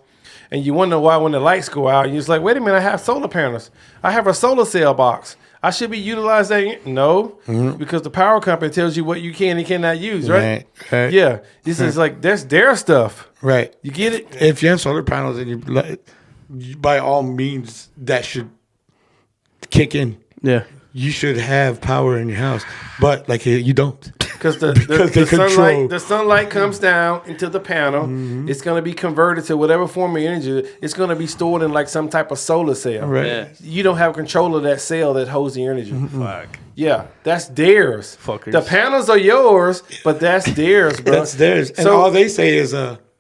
and you wonder why when the lights go out, you're just like, wait a minute, I have solar panels. I have a solar cell box. I should be utilizing that. No, because the power company tells you what you can and cannot use, right? Right. Yeah, this is like that's their stuff. Right. You get it? If you have solar panels and by all means, that should kick in. Yeah. You should have power in your house, but like you don't. Because Because they control. the sunlight comes down into the panel. It's going to be converted to whatever form of energy. It's going to be stored in like some type of solar cell. Right. Yeah. You don't have control of that cell that holds the energy. Fuck. Yeah, that's theirs. Fuckers. The panels are yours, but that's theirs, bro. That's theirs. And So- all they say is,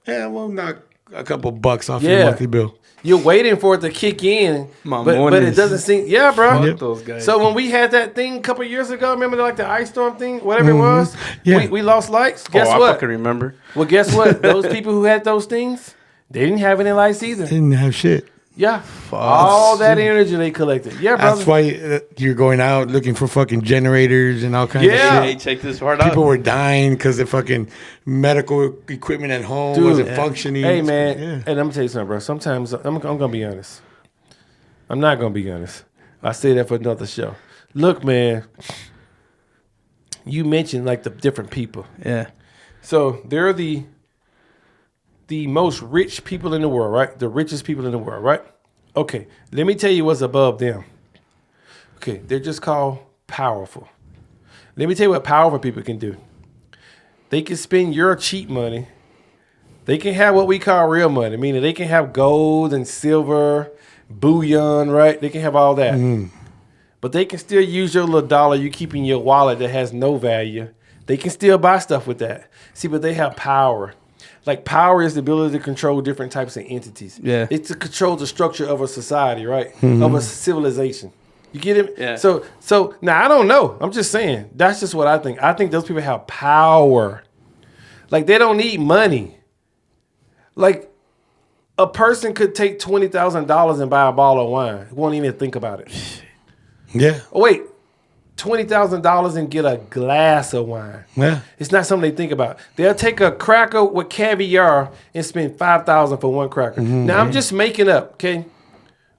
we'll knock a couple bucks off your Yeah. monthly bill. You're waiting for it to kick in, but it Mamones. doesn't seem. Yeah, bro. Fuck those guys. So when we had that thing a couple years ago, remember like the ice storm thing, whatever it was? Yeah. We lost lights. Guess I what? fucking remember. Well, guess what? Those people who had those things, they didn't have any lights either. Didn't have shit. Yeah. All that energy they collected. Yeah, brother. That's why you're going out looking for fucking generators and all kinds Yeah. of Hey, shit. check this part People out. were dying because the fucking medical equipment at home Dude. wasn't Yeah. functioning. Hey, man. Yeah. And I'm going to tell you something, bro. Sometimes I'm going to be honest. I'm not going to be honest. I say that for another show. Look, man. You mentioned like the different people. Yeah. So they're the most rich people in the world, right? The richest people in the world, right? Okay, let me tell you what's above them. Okay, they're just called powerful. Let me tell you what powerful people can do. They can spend your cheap money. They can have what we call real money, meaning they can have gold and silver, bullion, right? They can have all that. But they can still use your little dollar you keep in your wallet that has no value. They can still buy stuff with that. See, but they have power. Like power is the ability to control different types of entities. Yeah. It's to control the structure of a society, right? Of a civilization. You get it? Yeah. So now I don't know. I'm just saying. That's just what I think. I think those people have power. Like they don't need money. Like a person could take $20,000 and buy a bottle of wine. Won't even think about it. Yeah. Oh wait, $20,000 and get a glass of wine. Yeah. It's not something they think about. They'll take a cracker with caviar and spend $5,000 for one cracker. Now I'm just making up, okay?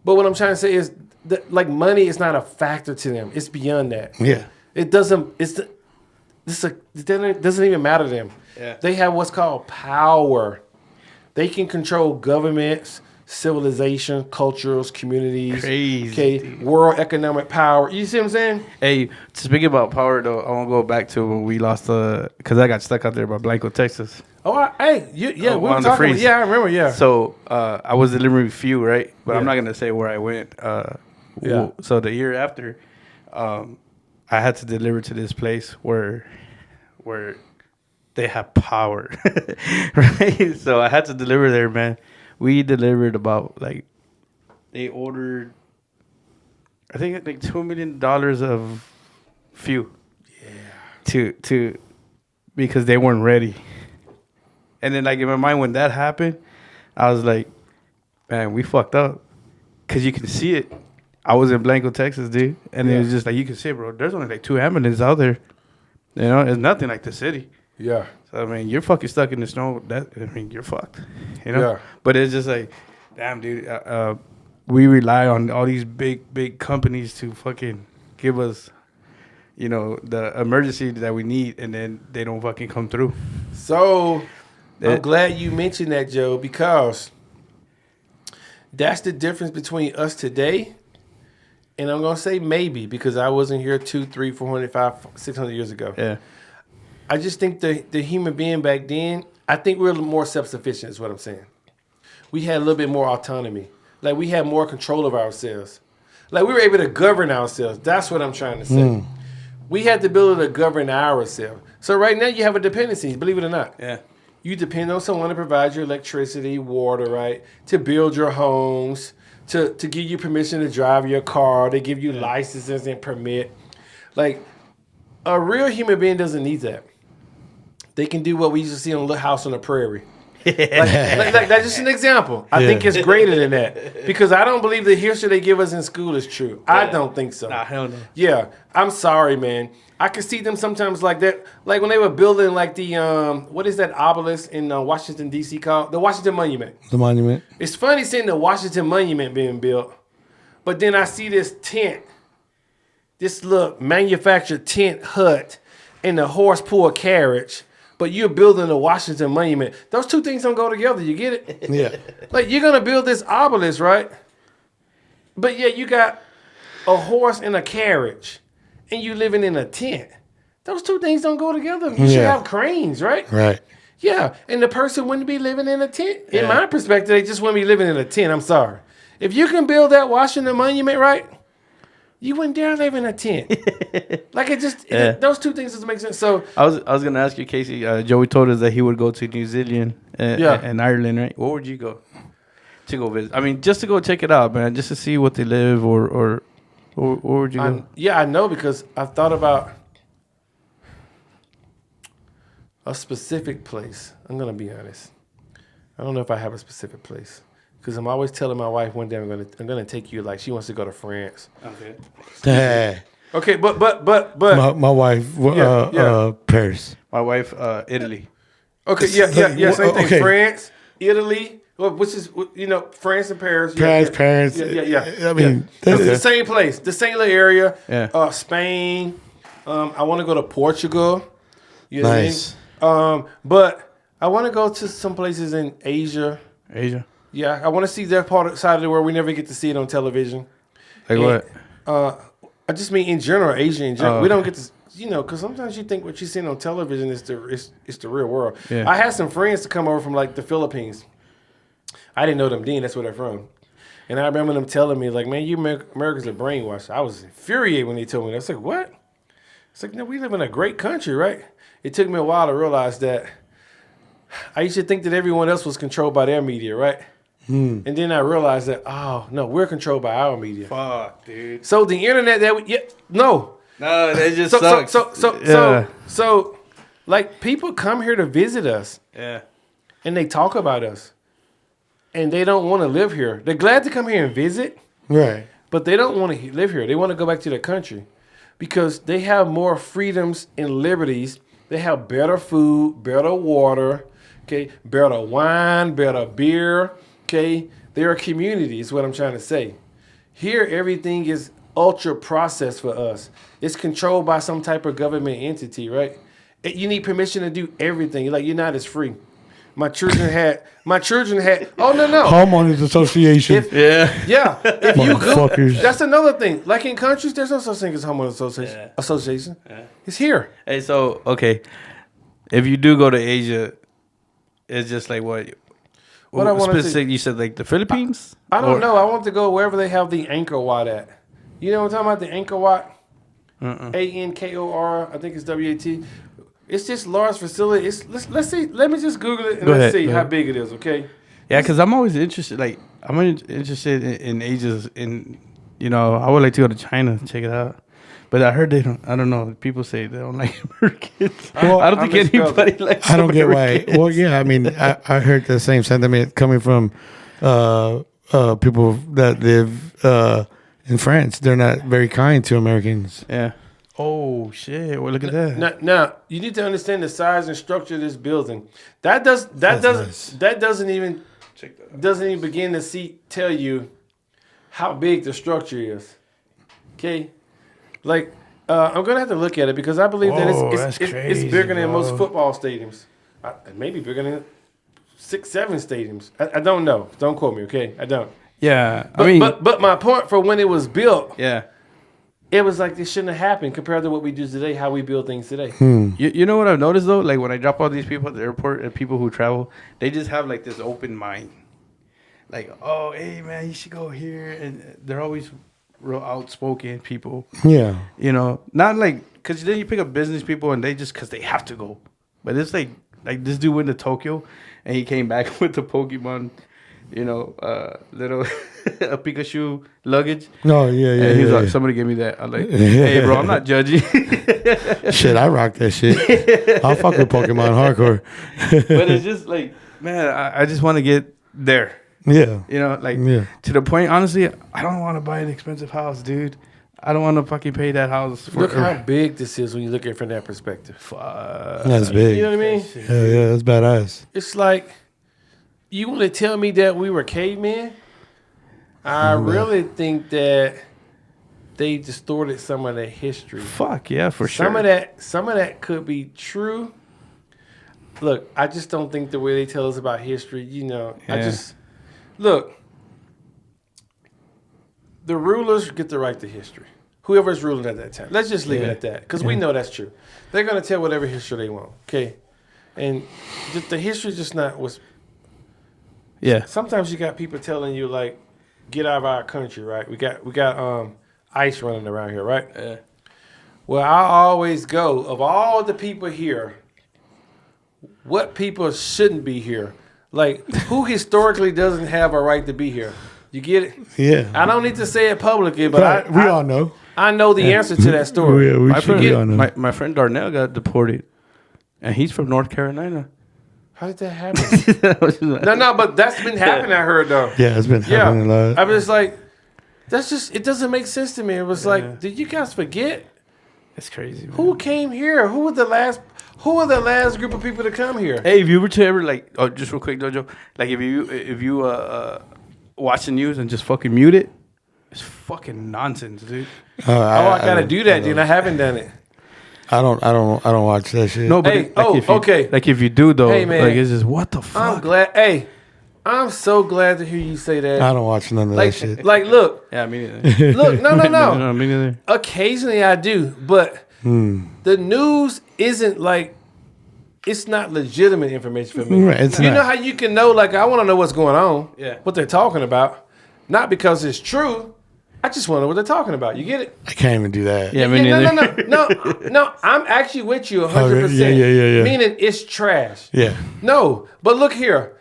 But what I'm trying to say is that, like, money is not a factor to them. It's beyond that. Yeah. It doesn't. It doesn't even matter to them. Yeah. They have what's called power. They can control governments, civilization, cultures, communities. Crazy, Okay, dude. world economic power. You see what I'm saying? Hey, speaking about power though, I want to go back to when we lost because I got stuck out there by Blanco, Texas. Oh, we on were the talking. freeze. Yeah, I remember. Yeah. So I was delivering fuel, right? But I'm Yeah. not gonna say where I went. Yeah. So the year after, I had to deliver to this place where they have power, right? So I had to deliver there, man. We delivered about they ordered, I think like $2 million of fuel. Yeah. To because they weren't ready. And then like in my mind when that happened, I was like, man, we fucked up. Cause you can see it. I was in Blanco, Texas, dude. And it was just like you can see it, bro. There's only like 2 ambulances out there. You know, it's nothing like the city. Yeah. So I mean, you're fucking stuck in the snow. You're fucked. You know. Yeah. But it's just like, damn, dude. We rely on all these big companies to fucking give us, you know, the emergency that we need, and then they don't fucking come through. So I'm glad you mentioned that, Joe, because that's the difference between us today. And I'm gonna say maybe because I wasn't here 200, 300, 400, 500, 600 years ago. Yeah. I just think the human being back then, I think we were a little more self-sufficient is what I'm saying. We had a little bit more autonomy. Like we had more control of ourselves. Like we were able to govern ourselves. That's what I'm trying to say. We had the ability to govern ourselves. So right now you have a dependency, believe it or not. Yeah. You depend on someone to provide your electricity, water, right? To build your homes, to give you permission to drive your car, to give you licenses and permit. Like a real human being doesn't need that. They can do what we used to see on Little House on the Prairie. like that's just an example. I think it's greater than that because I don't believe the history they give us in school is true. I don't think so. Nah, hell no. Yeah, I'm sorry, man. I can see them sometimes like that, like when they were building like the what is that obelisk in Washington D.C. called the Washington Monument. The monument. It's funny seeing the Washington Monument being built, but then I see this tent, this little manufactured tent hut, and the horse-pulled carriage. But you're building the Washington Monument. Those two things don't go together. You get it? Yeah. Like you're gonna build this obelisk, right? But yeah, you got a horse and a carriage, and you living in a tent. Those two things don't go together. You should have cranes, right? Right. Yeah, and the person wouldn't be living in a tent. In my perspective, they just wouldn't be living in a tent. I'm sorry. If you can build that Washington Monument, right? You wouldn't dare live in a tent. Like those two things doesn't make sense. So I was gonna ask you, Casey. Joey told us that he would go to New Zealand and Ireland, right? Where would you go to go visit? I mean, just to go check it out, man. Just to see what they live, or where would you go? Yeah, I know because I've thought about a specific place. I'm gonna be honest. I don't know if I have a specific place. Because I'm always telling my wife one day I'm gonna take you, like she wants to go to France. Okay. Okay, but My wife, Paris. My wife, Italy. Okay, yeah, same thing. Okay. France, Italy, which is France and Paris. Paris. Yeah. I mean, It's the same place, the same little area. Yeah. Spain. I want to go to Portugal. You know nice. what I mean? But I want to go to some places in Asia. Asia. Yeah, I want to see that side of the world we never get to see it on television. Like what? I just mean in general, Asia in general. Oh, We don't okay. get to, because sometimes you think what you're seeing on television is the real world. Yeah. I had some friends to come over from like the Philippines. I didn't know them then. That's where they're from. And I remember them telling me, like, man, you Americans are brainwashed. I was infuriated when they told me that. I was like, what? It's like, no, we live in a great country, right? It took me a while to realize that I used to think that everyone else was controlled by their media, right? And then I realized that, oh, no, we're controlled by our media. Fuck, dude. So the internet No, that just sucks. So, like, people come here to visit us Yeah. and they talk about us. And they don't want to live here. They're glad to come here and visit, Right. but they don't want to live here. They want to go back to their country because they have more freedoms and liberties. They have better food, better water, okay, better wine, better beer, okay. They're a community is what I'm trying to say. Here, everything is ultra processed for us. It's controlled by some type of government entity, right? You need permission to do everything. Like, you're not as free. My children had. Oh no. Homeowners Association. Yeah. If you go, Motherfuckers. that's another thing. Like in countries, there's no such thing as homeowners association. It's here. Hey, so okay, if you do go to Asia, it's just like what? What I wanted to- specific? You said like the Philippines. I don't know. I want to go wherever they have the Angkor Wat at. You know what I'm talking about? The Angkor Wat. Ankor. I think it's WAT. It's this large facility. Let's see. Let me just Google it and Go let's ahead, see go how ahead. big it is. Okay. Yeah, because I'm always interested. Like I'm interested in Asia's. I would like to go to China and check it out. But I heard they don't. I don't know. People say they don't like Americans. Well, I don't think misspelled anybody likes. I don't get why. Americans. Well, yeah, I mean, I heard the same sentiment coming from people that live in France. They're not very kind to Americans. Yeah. Oh shit! Well, look at that. Now you need to understand the size and structure of this building. That doesn't even begin to tell you how big the structure is. Okay, like I'm gonna have to look at it because I believe that it's crazy, bigger than most bro. football stadiums. Maybe bigger than 6-7 stadiums. I don't know. Don't quote me. Okay, I don't. Yeah, But my point for when it was built. yeah. It was like this shouldn't have happened compared to what we do today, how we build things today. You know what I've noticed though? Like when I drop all these people at the airport and people who travel, they just have like this open mind. Like, oh, hey man, you should go here, and they're always real outspoken people. Yeah. Not like because then you pick up business people and they just because they have to go. But it's like this dude went to Tokyo and he came back with the Pokemon, little a Pikachu luggage. Oh, yeah. And he's like, yeah. somebody give me that. I'm like, hey, bro, I'm not judging. Shit, I rock that shit. I'll fuck with Pokemon hardcore. But it's just like, man, I just want to get there. Yeah. To the point, honestly, I don't want to buy an expensive house, dude. I don't want to fucking pay that house. Look how big this is when you look at it from that perspective. That's big. You know what I mean? Yeah, that's badass. It's like, you want to tell me that we were cavemen? I really think that they distorted some of that history. Fuck yeah, for sure. Some of that could be true. Look, I just don't think the way they tell us about history, look, the rulers get the right to history. Whoever's ruling at that time. Let's just leave it at that because we know that's true. They're going to tell whatever history they want, okay? And the history just not what's... Yeah. Sometimes you got people telling you, like, get out of our country, right? We got ICE running around here, right? Yeah. Well, I always go, of all the people here, what people shouldn't be here? Like, who historically doesn't have a right to be here? You get it? Yeah. I don't need to say it publicly, but we all know. I know the answer to that story. My friend Darnell got deported, and he's from North Carolina. How did that happen? No, but that's been happening, I heard, though. Yeah, it's been happening a lot. I was like, it doesn't make sense to me. It was like, did you guys forget? That's crazy, man. Who came here? Who were the last group of people to come here? Hey, if you were to ever just real quick, Dojo, like if you watch the news and just fucking mute it, it's fucking nonsense, dude. I gotta do that, dude. I haven't done it. I don't watch that shit. No, but Hey, okay. Like if you do though, Hey, man. like it's just what the fuck. I'm glad. Hey, I'm so glad to hear you say that. I don't watch none of that shit. Like, look, Yeah, me neither. look, no. No, me neither. Occasionally I do, but the news isn't like, it's not legitimate information for me. Right, it's you not. know how you can know, like, I want to know what's going on, Yeah. what they're talking about, not because it's true. I just want to know what they're talking about. You get it? I can't even do that. Yeah, me neither. No. I'm actually with you 100%. Yeah. Meaning it's trash. Yeah. No, but look here.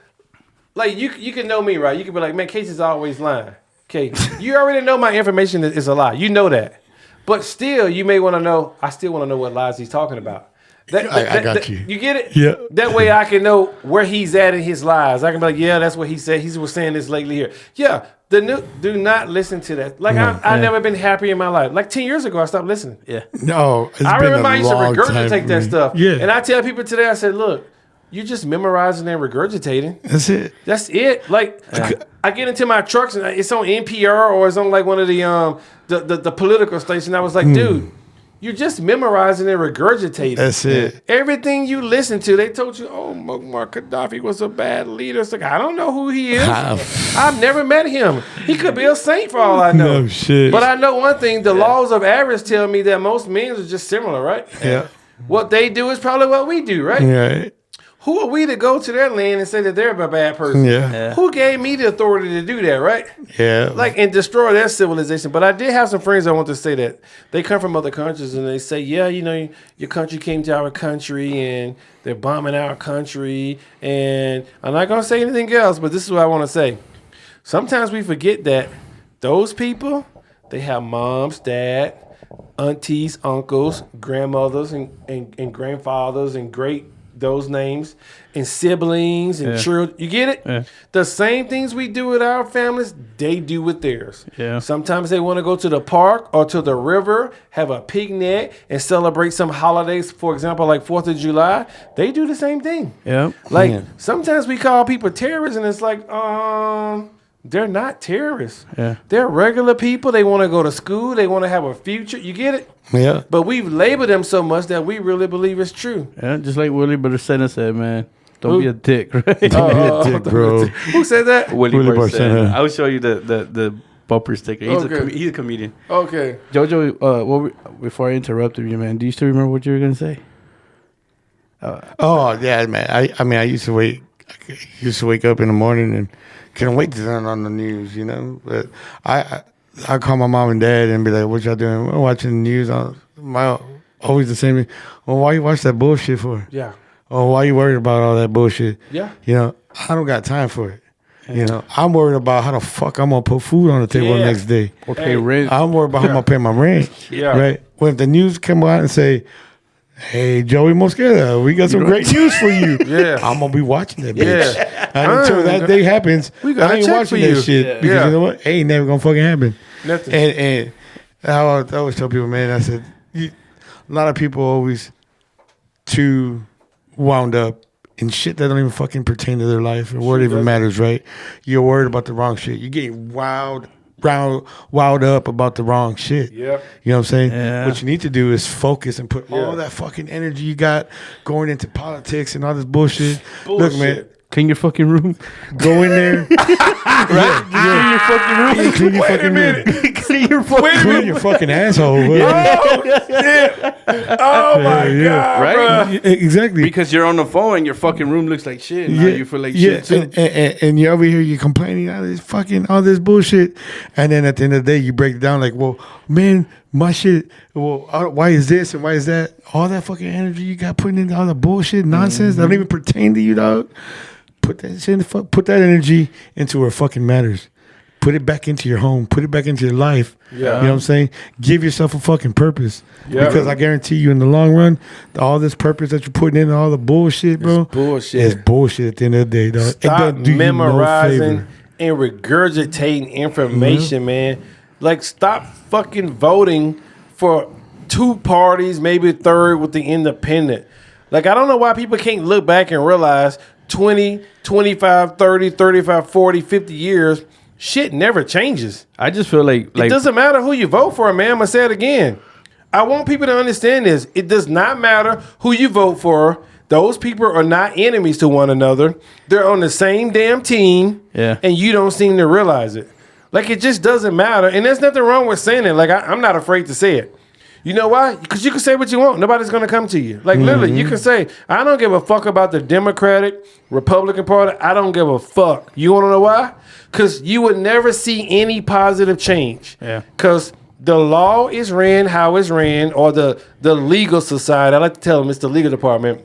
Like, you can know me, right? You can be like, man, Casey's always lying. Okay, you already know my information is a lie. You know that. But still, you may want to know, I still want to know what lies he's talking about. I got you. You get it? Yeah. That way I can know where he's at in his lies. I can be like, yeah, that's what he said. He was saying this lately here. Yeah, do not listen to that. Like, I've never been happy in my life. Like 10 years ago, I stopped listening. Yeah. No, I remember I used to regurgitate that stuff. Yeah. And I tell people today, I said, look, you're just memorizing and regurgitating. That's it. That's it. Like, I get into my trucks and it's on NPR or it's on like one of the political station. I was like, dude, you're just memorizing and regurgitating. That's it. Everything you listen to, they told you, oh, Muammar Gaddafi was a bad leader. It's like, I don't know who he is. I've never met him. He could be a saint for all I know. No shit. But I know one thing, the laws of averages tell me that most men are just similar, right? Yeah. What they do is probably what we do, right? Right. Who are we to go to their land and say that they're a bad person? Yeah. Who gave me the authority to do that, right? Yeah. Like, and destroy their civilization. But I did have some friends I want to say that they come from other countries and they say, yeah, you know, your country came to our country and they're bombing our country. And I'm not going to say anything else, but this is what I want to say. Sometimes we forget that those people, they have moms, dad, aunties, uncles, grandmothers, and grandfathers, and those names, and siblings and children. You get it? Yeah. The same things we do with our families, they do with theirs. Yeah. Sometimes they want to go to the park or to the river, have a picnic, and celebrate some holidays. For example, like 4th of July. They do the same thing. Yeah. Like, sometimes we call people terrorists, and it's like, they're not terrorists. Yeah. They're regular people. They want to go to school. They want to have a future. You get it? Yeah. But we've labeled them so much that we really believe it's true. Yeah, just like Willie Barcena said, man. Don't Who? be a dick, right? Dick, bro. Who said that? Willie Willie Barcena. Barcena. I will show you the bumper sticker. He's a comedian. Okay. Jojo, before I interrupted you, man, do you still remember what you were gonna say? Oh yeah, man. I mean, I used to wake up in the morning and couldn't wait to turn on the news, you know. But I call my mom and dad and be like, "What y'all doing? We're watching the news." Always the same. Well, why you watch that bullshit for? Yeah. Oh, why you worried about all that bullshit? Yeah. You know, I don't got time for it. You know, I'm worried about how the fuck I'm gonna put food on the table the next day. Or pay rent. I'm worried about how I'm gonna pay my rent. Yeah. Right. Well, if the news come out and say, "Hey, Joey Mosqueda, we got some great news for you," Yeah. I'm gonna be watching that bitch. Yeah. And until that day happens, We got I a ain't check watching for that you. shit Yeah. because Yeah. you know what? It ain't never gonna fucking happen. Nothing. And I always tell people, man, I said, a lot of people always too wound up in shit that don't even fucking pertain to their life or what even matters, right? You're worried about the wrong shit. You get wowed up about the wrong shit. Yep. You know what I'm saying? Yeah. What you need to do is focus and put all that fucking energy you got going into politics and all this bullshit. Look, man, Clean your fucking room. go in there. Right? Clean your fucking room. Clean your fucking room. Clean your fucking Clean your fucking asshole. Oh my God. Right? Exactly. Because you're on the phone and your fucking room looks like shit. Now you feel like shit too. And you're over here, you're complaining all this bullshit, and then at the end of the day, you break it down like, well, man, my shit. Well, why is this and why is that? All that fucking energy you got putting into all the bullshit nonsense that don't even pertain to you, dog. Put that shit put that energy into where it fucking matters. Put it back into your home. Put it back into your life. Yeah. You know what I'm saying? Give yourself a fucking purpose. Yeah. Because I guarantee you, in the long run, all this purpose that you're putting in, all the bullshit, bro, bullshit. It's bullshit at the end of the day, dog. It Stop don't do you no memorizing favor. and regurgitating information, man. Like, stop fucking voting for two parties, maybe a third with the independent. Like, I don't know why people can't look back and realize 20, 25, 30, 35, 40, 50 years, shit never changes. I just feel like It doesn't matter who you vote for, man. I'm going to say it again. I want people to understand this. It does not matter who you vote for. Those people are not enemies to one another. They're on the same damn team, and you don't seem to realize it. Like, it just doesn't matter. And there's nothing wrong with saying it. Like, I'm not afraid to say it. You know why? Because you can say what you want. Nobody's going to come to you. Like, literally, you can say, I don't give a fuck about the Democratic, Republican Party. I don't give a fuck. You want to know why? Because you would never see any positive change. Yeah. Because the law is ran how it's ran, or the legal society. I like to tell them it's the legal department.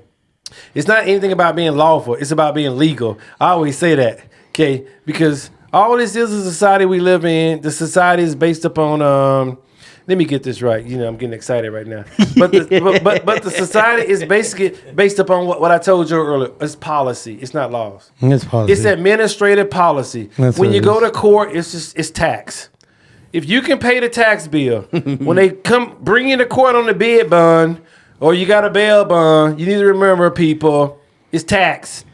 It's not anything about being lawful. It's about being legal. I always say that, okay? Because all this is a society we live in. The society is based upon, let me get this right. You know, I'm getting excited right now. But the society is basically based upon what I told you earlier. It's policy. It's not laws. It's policy. It's administrative policy. When you go to court, it's tax. If you can pay the tax bill, when they come bring you to court on the bid bond, or you got a bail bond, you need to remember, people, it's tax.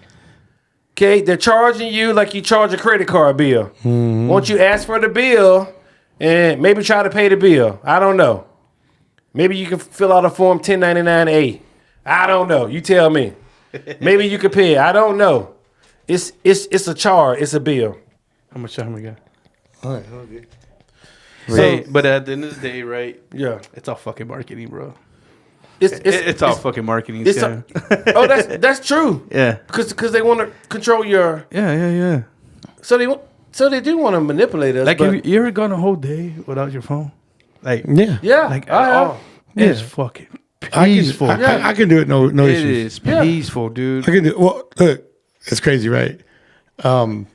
Okay? They're charging you like you charge a credit card bill. Won't you ask for the bill and maybe try to pay the bill? I don't know. Maybe you can fill out a form 1099A. I don't know. You tell me. Maybe you could pay it. I don't know. It's a charge. It's a bill. How much time we got? All right, okay. So, but at the end of the day, right? Yeah. It's all fucking marketing, bro. It's all fucking marketing. Oh, that's true. Yeah. Because they want to control your. Yeah. So they do want to manipulate us. Like, but, you ever gone a whole day without your phone? Like, yeah. Like, it's fucking peaceful. I can do it. No It issues. is peaceful, dude. I can do. Well, look, it's crazy, right? Out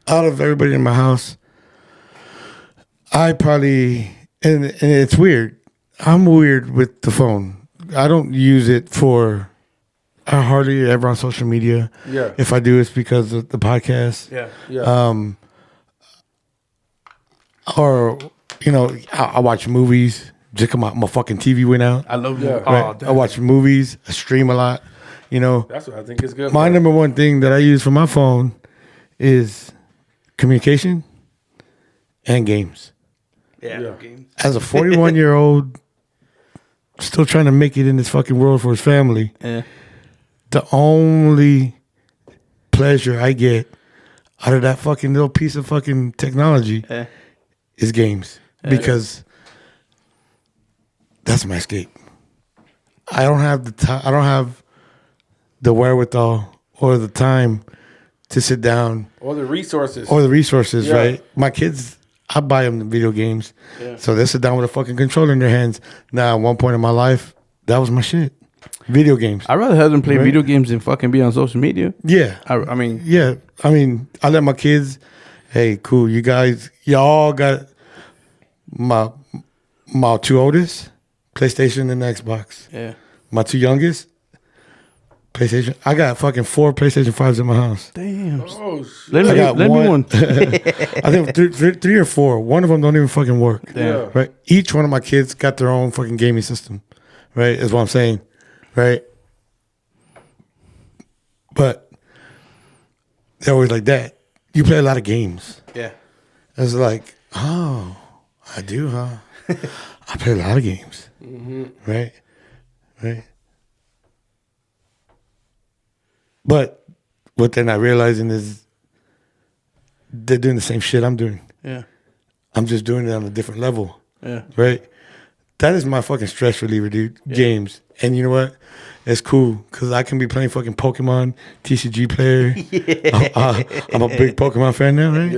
of everybody in my house, I probably and it's weird. I'm weird with the phone. I don't use it for. I hardly ever on social media. Yeah. If I do, it's because of the podcast. Yeah. Or I watch movies. Just come out, my fucking TV went out. I love Yeah. you. Right? I watch movies. I stream a lot. That's what I think is good. My number one thing that I use for my phone is communication and games. Yeah. As a 41-year-old, still trying to make it in this fucking world for his family, the only pleasure I get out of that fucking little piece of fucking technology is games. Because that's my escape. I don't have the time. I don't have the wherewithal or the time to sit down or the resources. Right? My kids, I buy them the video games, so they sit down with a fucking controller in their hands. Now, at one point in my life, that was my shit. Video games. I'd rather have them play video games than fucking be on social media. Yeah. I mean, I let my kids, hey, cool, you guys, y'all got my two oldest, PlayStation and Xbox. Yeah. My two youngest, PlayStation. I got fucking 4 PlayStation 5s in my house. Damn. Oh, Let me one. I think 3 or 4. One of them don't even fucking work. Yeah. Right? Each one of my kids got their own fucking gaming system. Right? Is what I'm saying. Right? But they're always like, Dad, you play a lot of games. Yeah. It's like, oh, I do, huh? I play a lot of games. Right? But what they're not realizing is they're doing the same shit I'm doing. Yeah. I'm just doing it on a different level. Yeah. Right? That is my fucking stress reliever, dude. Yeah. Games. And you know what? It's cool because I can be playing fucking Pokemon, TCG player. I'm a big Pokemon fan now, right?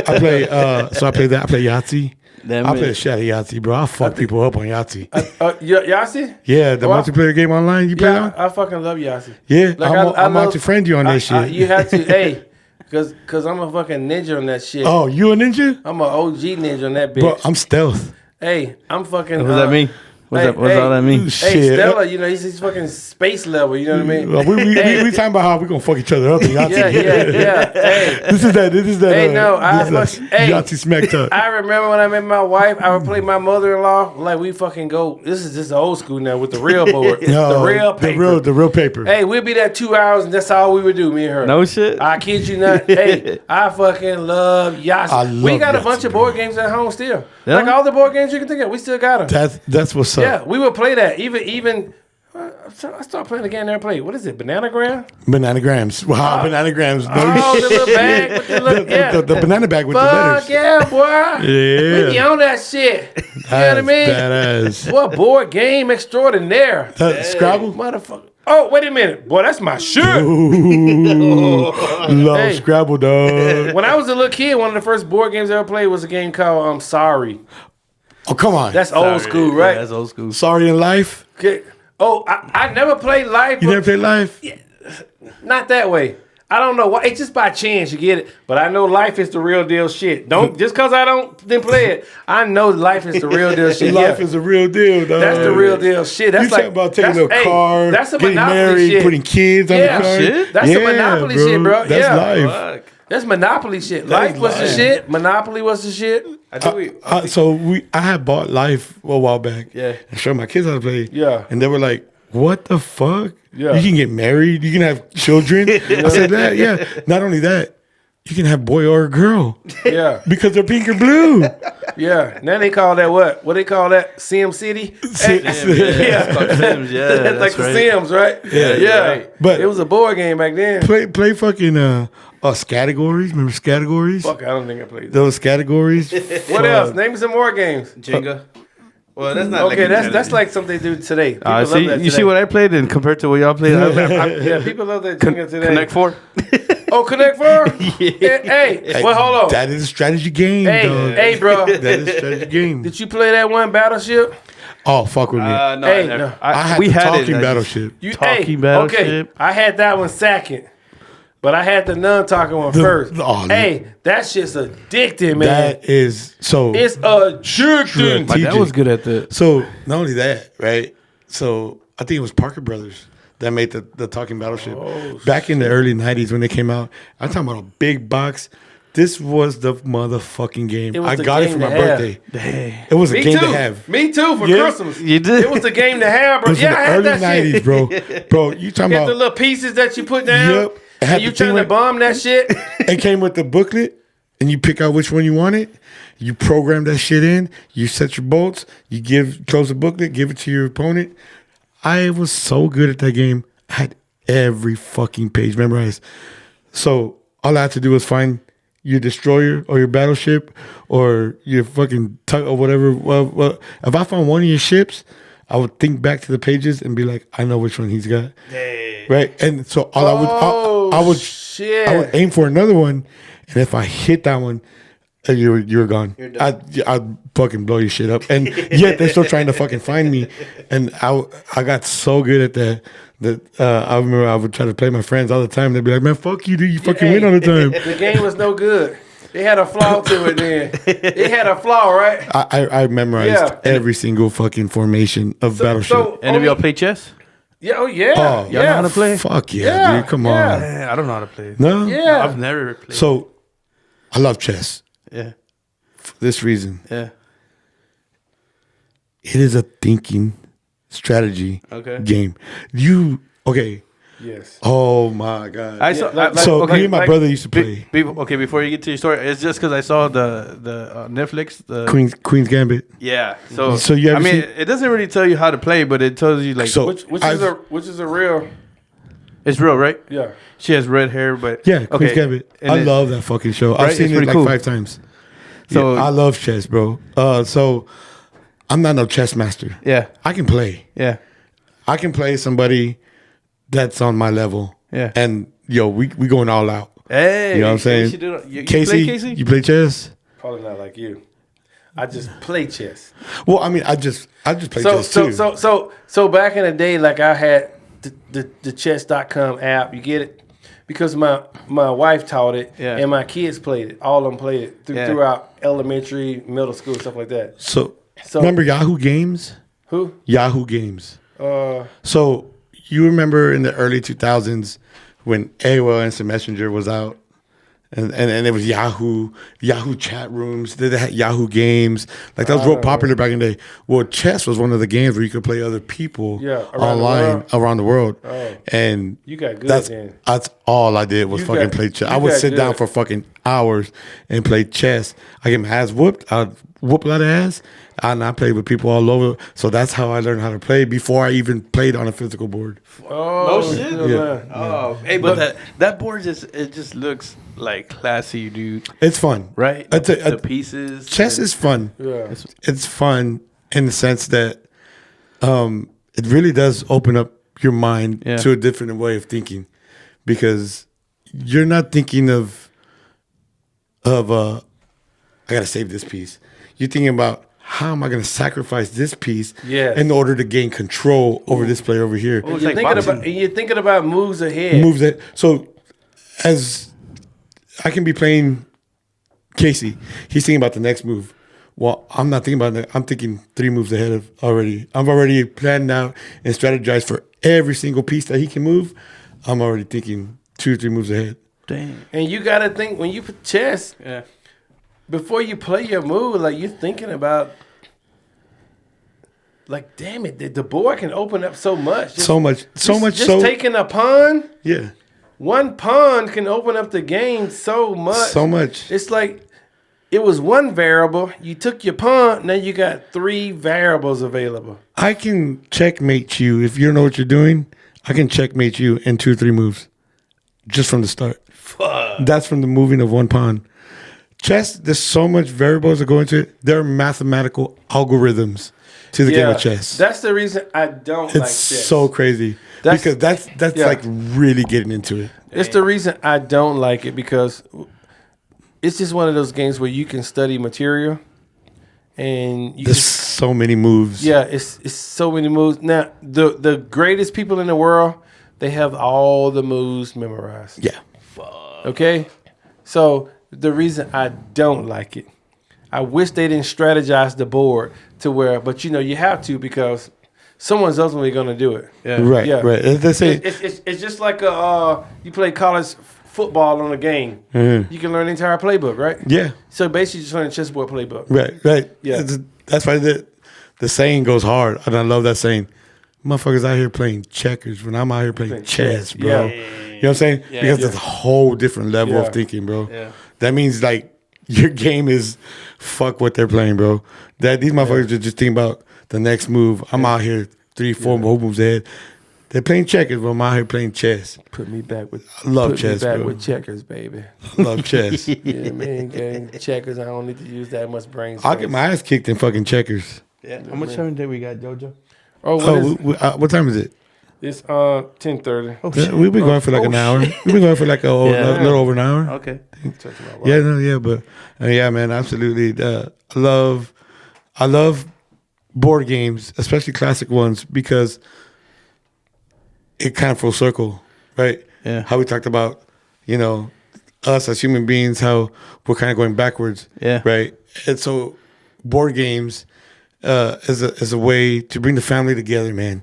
I play I play Yahtzee. I play the shit out of Yahtzee, bro. I fuck people up on Yahtzee. Yahtzee? Yeah, the multiplayer game online you play on? I fucking love Yahtzee. Yeah, like I'm out to friend you on that shit. You have to, hey, because I'm a fucking ninja on that shit. Oh, you a ninja? I'm an OG ninja on that bitch. Bro, I'm stealth. Hey, I'm fucking... What does that mean? What's all that mean? Hey, Shit. Stella, you know, he's fucking space level. You know what I mean? Well, we talking about how we gonna fuck each other up. Yeah. Hey, This is that. Hey, no, Yahtzee smack talk. I remember when I met my wife, I would play my mother-in-law. Like, we fucking go. This is just old school now with the real board. No, the real paper. The real paper. Hey, we'd be there 2 hours, and that's all we would do, me and her. No shit. I kid you not. Hey, I fucking love Yahtzee. We got a bunch of board games at home still. Yeah? Like all the board games you can think of, we still got them. That's what's up. Yeah, we would play that. Even I started playing the game there. I played. What is it? Bananagram? Bananagrams. Wow, bananagrams. No Oh, the shit. little bag with the little The banana bag with the Fuck letters. yeah, boy. Yeah. We be on that shit. You know what I mean? Badass. What board game extraordinaire. Scrabble? Motherfucker. Oh, wait a minute. Boy, that's my shit. Ooh, love Hey. Scrabble, dog. When I was a little kid, one of the first board games I ever played was a game called Sorry. Oh, come on. That's old school, Yeah, right? that's old school. Sorry in life. Okay. Oh, I never played Life. You never played life? Not that way. I don't know why. It's just by chance you get it. But I know Life is the real deal shit. Don't just because I didn't play it. I know Life is the real deal shit. Life Yeah. is a real deal, dog. That's the real deal shit. That's You like talking about taking that's- a car, That's a getting monopoly married, shit. putting kids on Yeah. the car. Shit. That's a monopoly shit, bro. That's Yeah. life. Fuck. That's monopoly shit. That Life is was the life. shit. Monopoly was the shit. I think I had bought life a while back. Yeah. And showed my kids how to play. Yeah. And they were like, "What the fuck? Yeah. You can get married. You can have children." I said that. Yeah. Not only that, you can have boy or girl Yeah. because they're pink or blue. Yeah. Now they call that what? What they call that? Sim City? Sim- Hey, yeah. It's called Sims, yeah, that's like that's the right. Sims, right? Yeah, right. But it was a board game back then. play fucking categories. Remember categories? Fuck, I don't think I played that. Those categories. What else? Name me some more games. Jenga. Well, that's not Okay, like that's like something they do today. People love see, that you today. see what I played and compared to what y'all played. Yeah, people love that Jenga today. Connect 4. Oh, Connect 4? Hey, well, hold on. That is a strategy game, Hey, dog. hey, bro. That is a strategy game. Did you play that one Battleship? Oh, fuck with me. No, Hey, I never. no. I had we the had talking it. battleship. Talking Battleship. Okay, I had that one second. But I had the non-talking one first. oh, Hey, that shit's addicting, man. That is so. It's addicting. My dad was good at that. So not only that, right? So I think it was Parker Brothers that made the talking battleship back in the early '90s when they came out. I'm talking about a big box. This was the motherfucking game. It was I the got it game for my to have. birthday. It was a Me game too. to have. Me too for Yeah. Christmas. You did? It was the game to have, It bro. was Yeah, in I the had early that shit. '90s, bro. Bro, you talking Get the about? little pieces that you put down. Yep. It had And you the thing trying to like- bomb that shit. It came with the booklet, and you pick out which one you wanted. You program that shit in. You set your bolts. You close the booklet, give it to your opponent. I was so good at that game. I had every fucking page memorized. So all I had to do was find your destroyer or your battleship or your fucking tug or whatever. Well, if I found one of your ships, I would think back to the pages and be like, I know which one he's got. Right, and so all I would shit. I would aim for another one, and if I hit that one, you're gone. I'd fucking blow your shit up. And yet they're still trying to fucking find me. And I got so good at that I remember I would try to play my friends all the time. They'd be like, "Man, fuck you, dude. You fucking win all the time." The game was no good. It had a flaw to it then. It had a flaw, right? I memorized Yeah. every single fucking formation of Battleship. And if y'all play chess? Yeah, oh yeah. Oh, Y'all know how to play? Fuck yeah, Yeah, dude. Come yeah. on. Man, I don't know how to play. No? Yeah. I've never played. So I love chess Yeah. for this reason. Yeah. It is a thinking strategy Okay. game. Okay. Yes. Oh my god. I saw. like- so okay, me and my like- brother used to play Okay, before you get to your story, it's just because I saw the Netflix. The Queen's Gambit. Yeah. So So you ever I mean, seen- it doesn't really tell you how to play, but it tells you like So Which I've- is a real it's real, right? yeah. She has red hair, but Yeah, Queen's okay. Gambit. And I it- love that fucking show. Right? I've seen It's it pretty like cool. 5 times. So- I love chess, bro. So I'm not no chess master. Yeah. I can play. Yeah. I can play somebody that's on my level. Yeah. And we going all out. Hey, You know what I'm saying? we should do it. You Casey, play Casey? you play chess? Probably not like you. I just play chess. Well, I mean, I just play chess too. So back in the day, like I had the chess.com app. You get it? Because my wife taught it, Yeah. and my kids played it. All of them played it Yeah. throughout elementary, middle school, stuff like that. So So- remember Yahoo Games? Who? Yahoo Games. Uh, So you remember in the early 2000s when AOL Instant Messenger was out, and it was Yahoo chat rooms. They had Yahoo Games. Like that was real popular back in the day. Well, chess was one of the games where you could play other people online around the world. Oh. And You got good that's, then. That's all I did was You fucking got- play chess. you I would got sit down good. for fucking hours and play chess. I get my ass whooped. I'd whoop a lot of ass. And I played with people all over. So that's how I learned how to play before I even played on a physical board. Oh, No shit? yeah. Yeah. Oh, hey, but that board just looks like classy, dude. It's fun. Right? The pieces. Chess is fun. Yeah. It's fun in the sense that it really does open up your mind to a different way of thinking, because you're not thinking of I gotta save this piece. You're thinking about how am I gonna sacrifice this piece in order to gain control over this player over here. Oh, it's You're, like you're thinking about moves ahead. Moves that so as I can be playing Casey, he's thinking about the next move. Well, I'm not thinking about that. I'm thinking 3 moves ahead of already. I've already planned out and strategized for every single piece that he can move. I'm already thinking 2 or 3 moves ahead. Dang. And you got to think when you put chess, before you play your move, like you're thinking about, like, damn it, the board can open up so much. Just taking a pawn. Yeah. One pawn can open up the game so much. So much. It's like it was one variable. You took your pawn. Now you got 3 variables available. I can checkmate you if you don't know what you're doing. I can checkmate you in 2 or 3 moves, just from the start. Fuck. That's from the moving of one pawn. Chess, there's so much variables that go into it. There are mathematical algorithms to the game of chess. That's the reason I don't like It's chess. so crazy because that's like really getting into it. It's the reason I don't like it, because it's just one of those games where you can study material and you There's so many moves. Yeah, it's so many moves. Now, the greatest people in the world, they have all the moves memorized. Yeah. Okay? So the reason I don't like it, I wish they didn't strategize the board to where, but you have to, because someone's ultimately going to do it. Yeah. Right. Yeah. Right. They say It's just like you play college football on a game. You can learn the entire playbook, right? yeah. So basically, just learn the chessboard playbook. Right. Right. Yeah. That's why the saying goes hard, and I love that saying. Motherfuckers out here playing checkers when I'm out here playing chess, bro. Yeah. You know what I'm saying? Yeah, Because yeah. it's a whole different level Yeah. of thinking, bro. Yeah. That means like your game is fuck what they're playing, bro. That these motherfuckers are just thinking about the next move. I'm out here 3-4 moves ahead. They're playing checkers, but I'm out here playing chess. Put me back with chess, bro. with checkers, baby. Love chess. Yeah, man, gang, checkers. I don't need to use that much brain space. I'll get my ass kicked in fucking checkers. Yeah. How much time did we got, JoJo? Oh, What time is it? it's 10:30. Oh, Yeah, we've been going for like an hour. We've been going for like a little over an hour. Okay. Yeah, but yeah, man, absolutely. I love board games, especially classic ones, because it kind of full circle, right? Yeah. How we talked about, us as human beings, how we're kind of going backwards, Yeah. right? And so, board games is a way to bring the family together, man.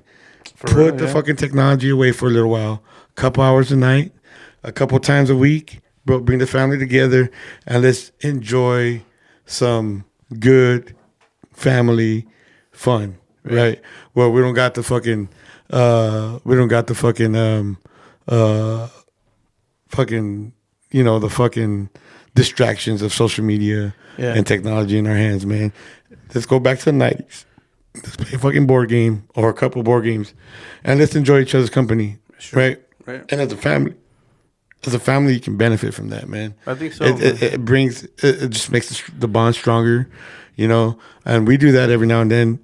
Put the fucking technology away for a little while, a couple hours a night, a couple times a week, bro. Bring the family together and let's enjoy some good family fun, right? Well, we don't got the fucking the fucking distractions of social media and technology in our hands, man. Let's go back to the 90s. Let's play a fucking board game or a couple board games, and let's enjoy each other's company, right? Right. And as a family, you can benefit from that, man. I think so. It just makes the bond stronger, And we do that every now and then.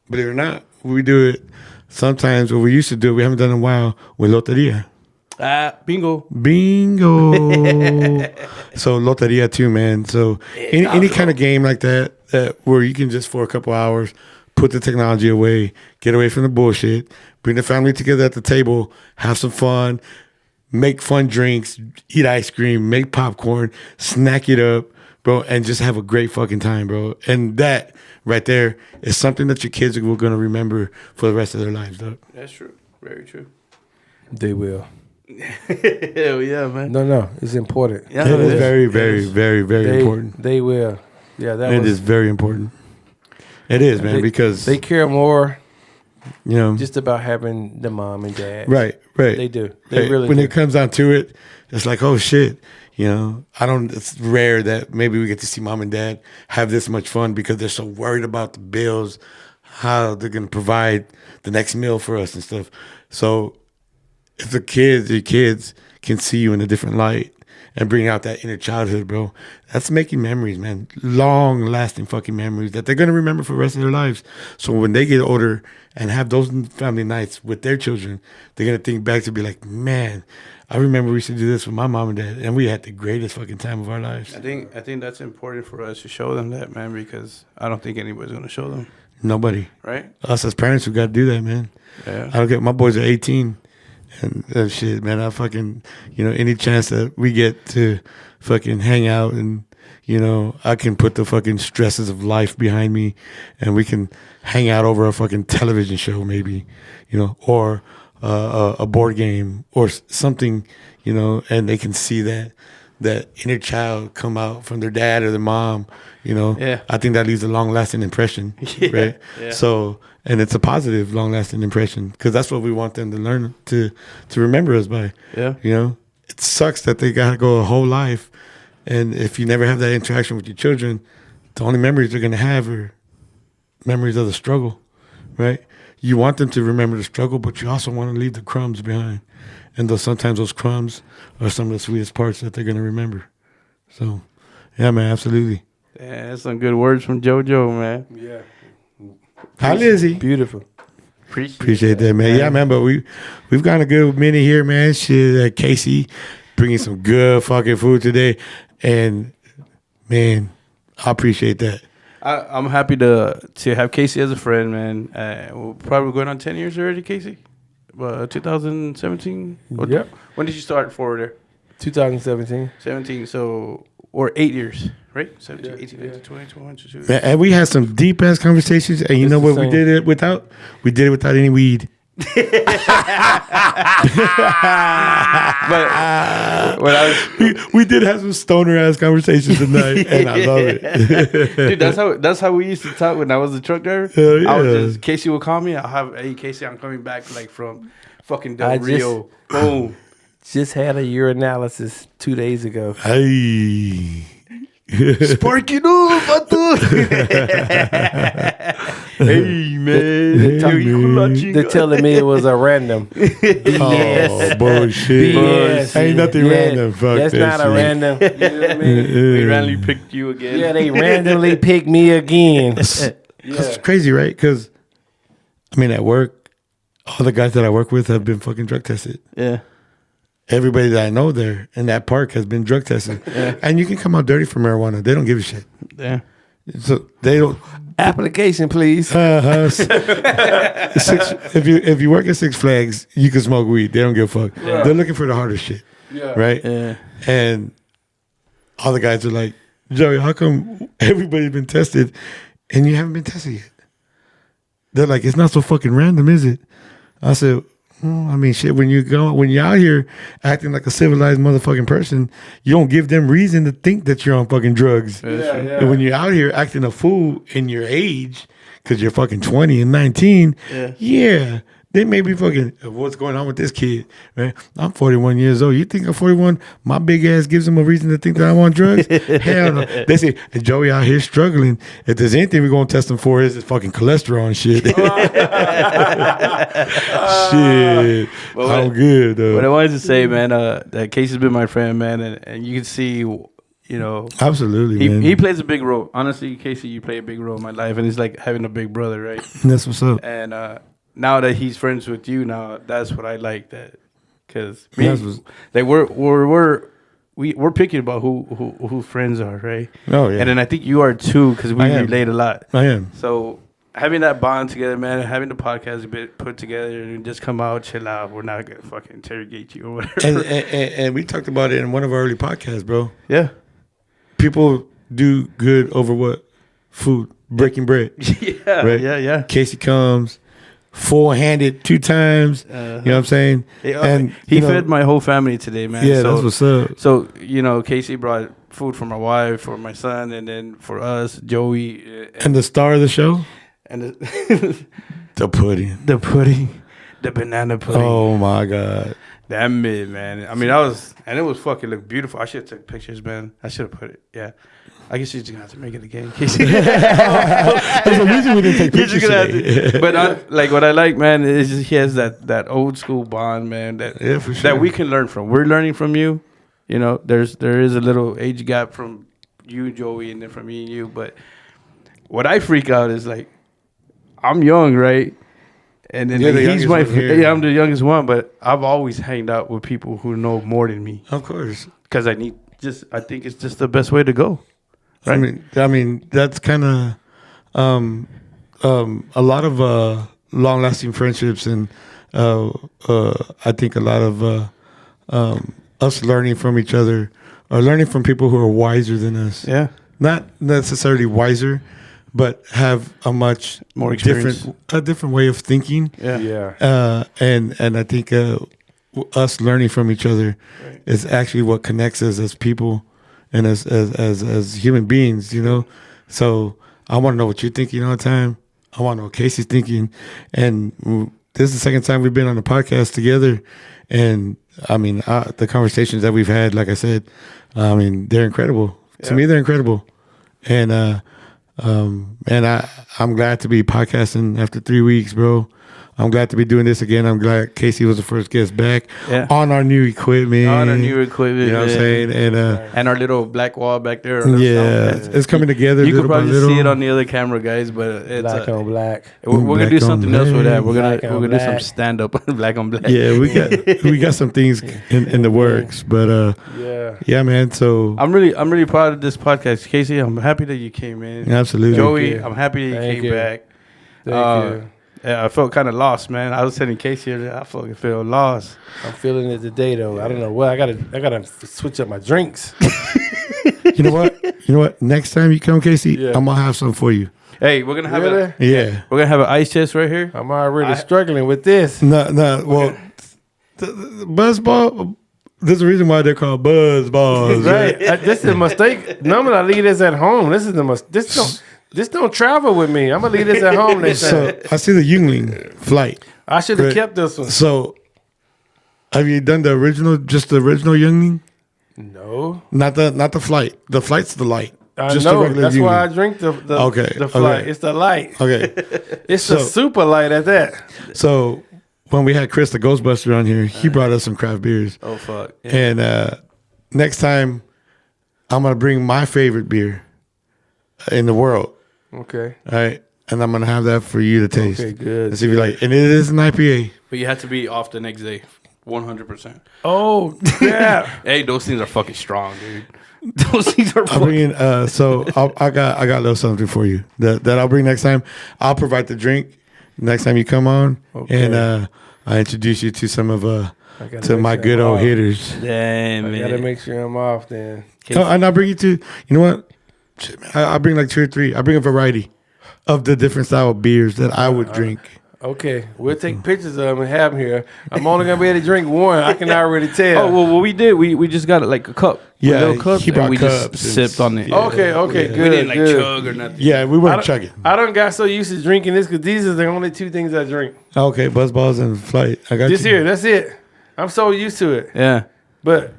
Believe it or not, we do it sometimes. What we used to do, we haven't done in a while with loteria. Bingo. So loteria too, man. So any kind of game like that where you can just for a couple hours put the technology away, get away from the bullshit, bring the family together at the table, have some fun, make fun drinks, eat ice cream, make popcorn, snack it up, bro, and just have a great fucking time, bro. And that right there is something that your kids are going to remember for the rest of their lives, dog. That's true. Very true. They will. Hell yeah, man. No, it's important. Yeah, It is very, very, very, very important. They will. Yeah, It is very important. It is, man, because they care more you know just about having the mom and dad. Right. They do. They really when do. it comes down to it, it's like, oh shit. It's rare that maybe we get to see mom and dad have this much fun because they're so worried about the bills, how they're gonna provide the next meal for us and stuff. So if your kids can see you in a different light and bring out that inner childhood, bro, that's making memories, man. Long lasting fucking memories that they're going to remember for the rest of their lives. So when they get older and have those family nights with their children, they're going to think back to be like, man, I remember we used to do this with my mom and dad, and we had the greatest fucking time of our lives. I think that's important for us to show them that, man, because I don't think anybody's going to show them. Nobody. Right? Us as parents, we got to do that, man. Yeah. I don't get, my boys are 18. And shit, man, I fucking, any chance that we get to fucking hang out and, I can put the fucking stresses of life behind me and we can hang out over a fucking television show maybe, or a board game or something, and they can see that inner child come out from their dad or their mom, Yeah. I think that leaves a long-lasting impression, Yeah. right? Yeah. So, and it's a positive, long-lasting impression because that's what we want them to learn to remember us by. Yeah. It sucks that they got to go a whole life, and if you never have that interaction with your children, the only memories they're going to have are memories of the struggle, right? You want them to remember the struggle, but you also want to leave the crumbs behind. And sometimes those crumbs are some of the sweetest parts that they're going to remember. So, yeah, man, absolutely. Yeah, that's some good words from JoJo, man. Yeah. Hi, Lizzie. Beautiful. Appreciate that, man. Yeah, man, but we've got a good minute here, man. Shit, Casey bringing some good fucking food today. And, man, I appreciate that. I'm happy to have Casey as a friend, man. We're probably going on 10 years already, Casey. 2017? Yep. When did you start forward there? 2017. 17, so, or 8 years, right? 17, 18, 19, 20, 21, 22. And we had some deep ass conversations. And you know what we did it without? We did it without any weed. But when I was, we did have some stoner ass conversations tonight, and I love it. dude, that's how we used to talk when I was the truck driver. Hell yeah. I was just, Casey would call me. I'll have, hey Casey, I'm coming back like from fucking Del Rio. Boom. Just had a urinalysis 2 days ago. Hey. Sparky no, vato. Hey man, They're telling me it was a random. Oh, bullshit. BS. Ain't nothing random. Fuck That's that not shit. a random. You know what I mean? We randomly picked you again. Yeah, they randomly picked me again. That's crazy, right? Because, at work, all the guys that I work with have been fucking drug tested. Yeah. Everybody that I know there in that park has been drug tested. Yeah. And you can come out dirty for marijuana. They don't give a shit. Yeah. So they don't. Application, please. If you work at Six Flags, you can smoke weed. They don't give a fuck. Yeah. They're looking for the hardest shit. Yeah. Right? Yeah. And all the guys are like, Joey, how come everybody's been tested and you haven't been tested yet? They're like, it's not so fucking random, is it? I said, shit, when you're out here acting like a civilized motherfucking person, you don't give them reason to think that you're on fucking drugs. Yeah. And when you're out here acting a fool in your age, because you're fucking 20 and 19, yeah, they may be fucking, what's going on with this kid, right? I'm 41 years old. You think I'm 41? My big ass gives them a reason to think that I'm on drugs? Hell no. They say, hey, Joey out here struggling. If there's anything we're going to test him for is fucking cholesterol and shit. Shit. I'm good, though. What I wanted to say, man, that Casey's been my friend, man, and you can see, Absolutely, man. he plays a big role. Honestly, Casey, you play a big role in my life, and it's like having a big brother, right? That's what's up. And now that he's friends with you, now that's what I like. That because we're picky about who friends are, right? Oh yeah. And then I think you are too, because we relate a lot. I am. So having that bond together, man, having the podcast a bit put together and just come out, chill out. We're not gonna fucking interrogate you or whatever. And we talked about it in one of our early podcasts, bro. Yeah. People do good over what? Food. Breaking bread. Yeah, Right? yeah. Casey comes full-handed 2 times. You know what I'm saying? And he fed my whole family today, man. Yeah, that's what's up. So, Casey brought food for my wife, for my son, and then for us, Joey. And the star of the show? And The pudding. the pudding. The banana pudding. Oh, my God. That mid, man. I mean, it was fucking look beautiful. I should have took pictures, man. I should have put it. Yeah. I guess you're just gonna have to make it again. There's a reason we didn't take pictures today. But what I like, man, is just he has that old school bond, man. For sure. That we can learn from. We're learning from you. There is a little age gap from you, Joey, and then from me and you. But what I freak out is like, I'm young, right? And then he's my I'm the youngest one, but I've always hanged out with people who know more than me. Of course, because I think it's just the best way to go. Right? I mean that's kind of a lot of long-lasting friendships, and I think a lot of us learning from each other, or learning from people who are wiser than us. Yeah, not necessarily wiser, but have a much more experience, different way of thinking. Yeah. And I think us learning from each other is actually what connects us as people and as human beings. So I want to know what you're thinking all the time. I want to know what Casey's thinking, and this is the second time we've been on the podcast together. And I mean, the conversations that we've had, like I said, I mean, they're incredible. To me, they're incredible. And I'm glad to be podcasting after 3 weeks, bro. I'm glad to be doing this again. I'm glad Casey was the first guest back on our new equipment. You know what I'm saying? And our little black wall back there. It's coming together. You can probably see it on the other camera, guys, but it's black on black. We're gonna do something else with that. We're Black gonna on do some black. stand up black on black. Yeah, we got some things in the works, but yeah, man. So I'm really proud of this podcast, Casey. I'm happy that you came in. Absolutely, Joey. I'm happy that you came back. Thank you. Yeah, I felt kind of lost, man. I was telling Casey, I fucking feel lost. I'm feeling it today, though. I don't know what. I gotta switch up my drinks. You know what? Next time you come, Casey, I'm gonna have some for you. Hey, we're gonna have we're gonna have an ice chest right here. I'm already struggling with this. No. Well, the buzz ball. There's a reason why they're called buzz balls, Right. This is a mistake. Normally I leave this at home. This is the mistake. This don't travel with me. I'm gonna leave this at home next time. So I see the Yuengling flight. I should have kept this one. So, have you done the original Yuengling? No. Not the flight. The flight's the light. I Just know. the regular That's why I Yuengling. drink the flight. Okay. It's the light. Okay. It's the super light at that. So when we had Chris the Ghostbuster on here, he brought us some craft beers. Oh fuck! Yeah. And next time, I'm gonna bring my favorite beer in the world. Okay. All right. And I'm gonna have that for you to taste. Okay, good. And see if you like. And it is an IPA. But you have to be off the next day, 100%. Oh, yeah. Hey, those things are fucking strong, dude. Those things are I'll fucking. bring in. So I got a little something for you that I'll bring next time. I'll provide the drink next time you come on, and I introduce you to some of to my good old hitters. Damn, I man. gotta make sure I'm off then. Oh, and I'll bring you to. You know what? Shit, man, I'll bring like 2 or 3. I'll bring a variety of the different style of beers that I would drink. Okay, we'll take pictures of them and have them here. I'm only gonna be able to drink one. I can already tell. Oh, well, what we did, we just got like a cup. Yeah, a little cup, he brought and we cups just and- sipped on it. Yeah. Okay, We good. didn't like good. chug or nothing. Yeah, we weren't chugging. I don't got so used to drinking this because these are the only 2 things I drink. Okay, Buzzballs and Flight. I got This you. here, that's it. I'm so used to it. Yeah. But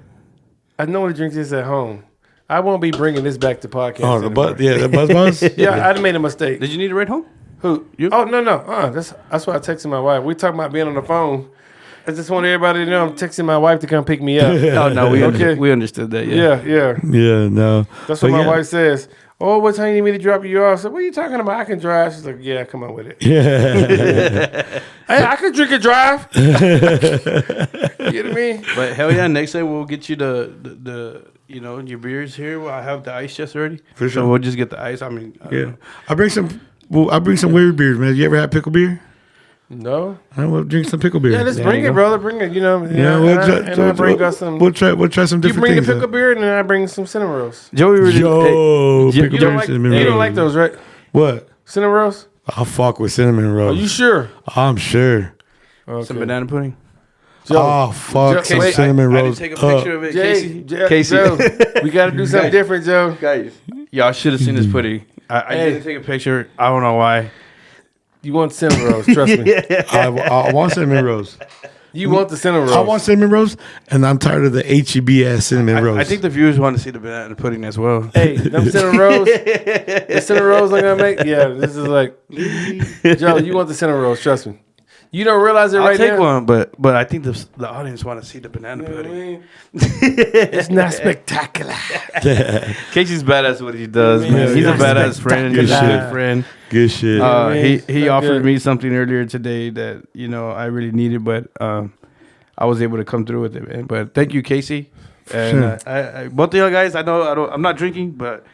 I normally drink this at home. I won't be bringing this back to podcast. Oh, the anymore. the Buzzballs. Yeah, I made a mistake. Did you need a ride home? Who? You? Oh no. That's why I texted my wife. We talking about being on the phone. I just want everybody to know I'm texting my wife to come pick me up. Oh, no, Okay. we understood that. Yeah. Yeah. Yeah, no. That's But what my yeah. wife says. Oh, what time you need me to drop you off? I said, what are you talking about? I can drive. She's like, yeah, come on with it. Yeah. Hey, I can drink and drive. You know what I mean? But hell yeah, next time we'll get you the your beers here. Well, I have the ice chest already. For sure. So we'll just get the ice. I mean, I don't Yeah. know. I bring some weird beers, man. You ever had pickle beer? No. I will drink some pickle beer. Yeah, let's bring it, brother. Bring it. You know. Yeah, I bring us some. We'll try some You different bring the things. pickle beer, and then I bring some cinnamon rolls. Joey really. Pickle You beer don't and like cinnamon you don't rolls. like those, right? What? Cinnamon rolls? I'll fuck with cinnamon Are rolls. you sure? I'm sure. Okay. Some banana pudding. Oh, fuck some wait, cinnamon I rolls. didn't take a picture of it, Casey. Casey. Joe, we got to do something Guys. different, Joe. Guys, y'all should have seen this pudding. I Hey. didn't take a picture. I don't know why. You want cinnamon rolls? Trust me. I want cinnamon rolls. You want the cinnamon rolls? I want cinnamon rolls, and I'm tired of the HEB ass cinnamon rolls. I think the viewers want to see the banana pudding as well. Hey, them cinnamon rolls. The cinnamon rolls I'm gonna make. Yeah, this is like Joe. You want the cinnamon rolls? Trust me. You don't realize it I'll right take now. one, but I think the audience want to see the banana You know what I pudding. mean? It's not spectacular. Casey's badass at what he does, Yeah, man. He's yeah. a badass friend. He's a Spectacular. good friend. Good shit. He Not offered good. me something earlier today that I really needed, but I was able to come through with it, man. But thank you, Casey. And I both of y'all guys. I'm not drinking, but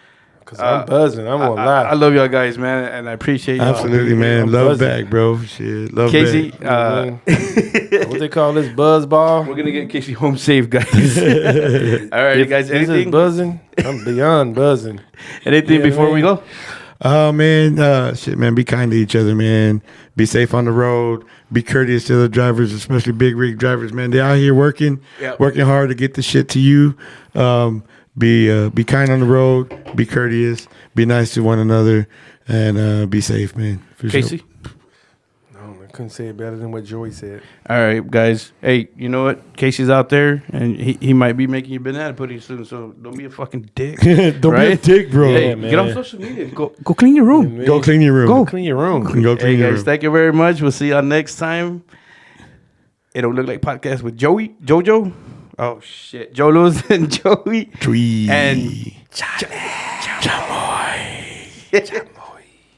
Cause I'm buzzing. I'm gonna I lie. love y'all guys, man, and I appreciate y'all. Absolutely, man. I'm Love buzzing. back, bro. Shit. Love Casey, back. What they call this buzz ball? we're gonna get Casey home safe, guys. All right, you guys. This is Anything? buzzing. I'm beyond buzzing. Anything Yeah, before man. we go? Oh, man. Shit, man. Be kind to each other, man. Be safe on the road. Be courteous to the drivers, especially big rig drivers, man. They're out here working hard to get the shit to you. Be kind on the road. Be courteous. Be nice to one another. And be safe, man. For Casey. sure. No, I couldn't say it better than what Joey said. All right, guys. Hey, you know what? Casey's out there, and he might be making you banana pudding soon. So don't be a fucking dick. Don't be a Right? dick, bro. Hey, man. get on social media. Go clean your room. Go clean your room. Go. Clean your room. Go clean Hey your guys, room. thank you very much. We'll see y'all next time. It don't look like podcast with Jojo. Oh shit, Jolos and Joey Tree. and Chamoy.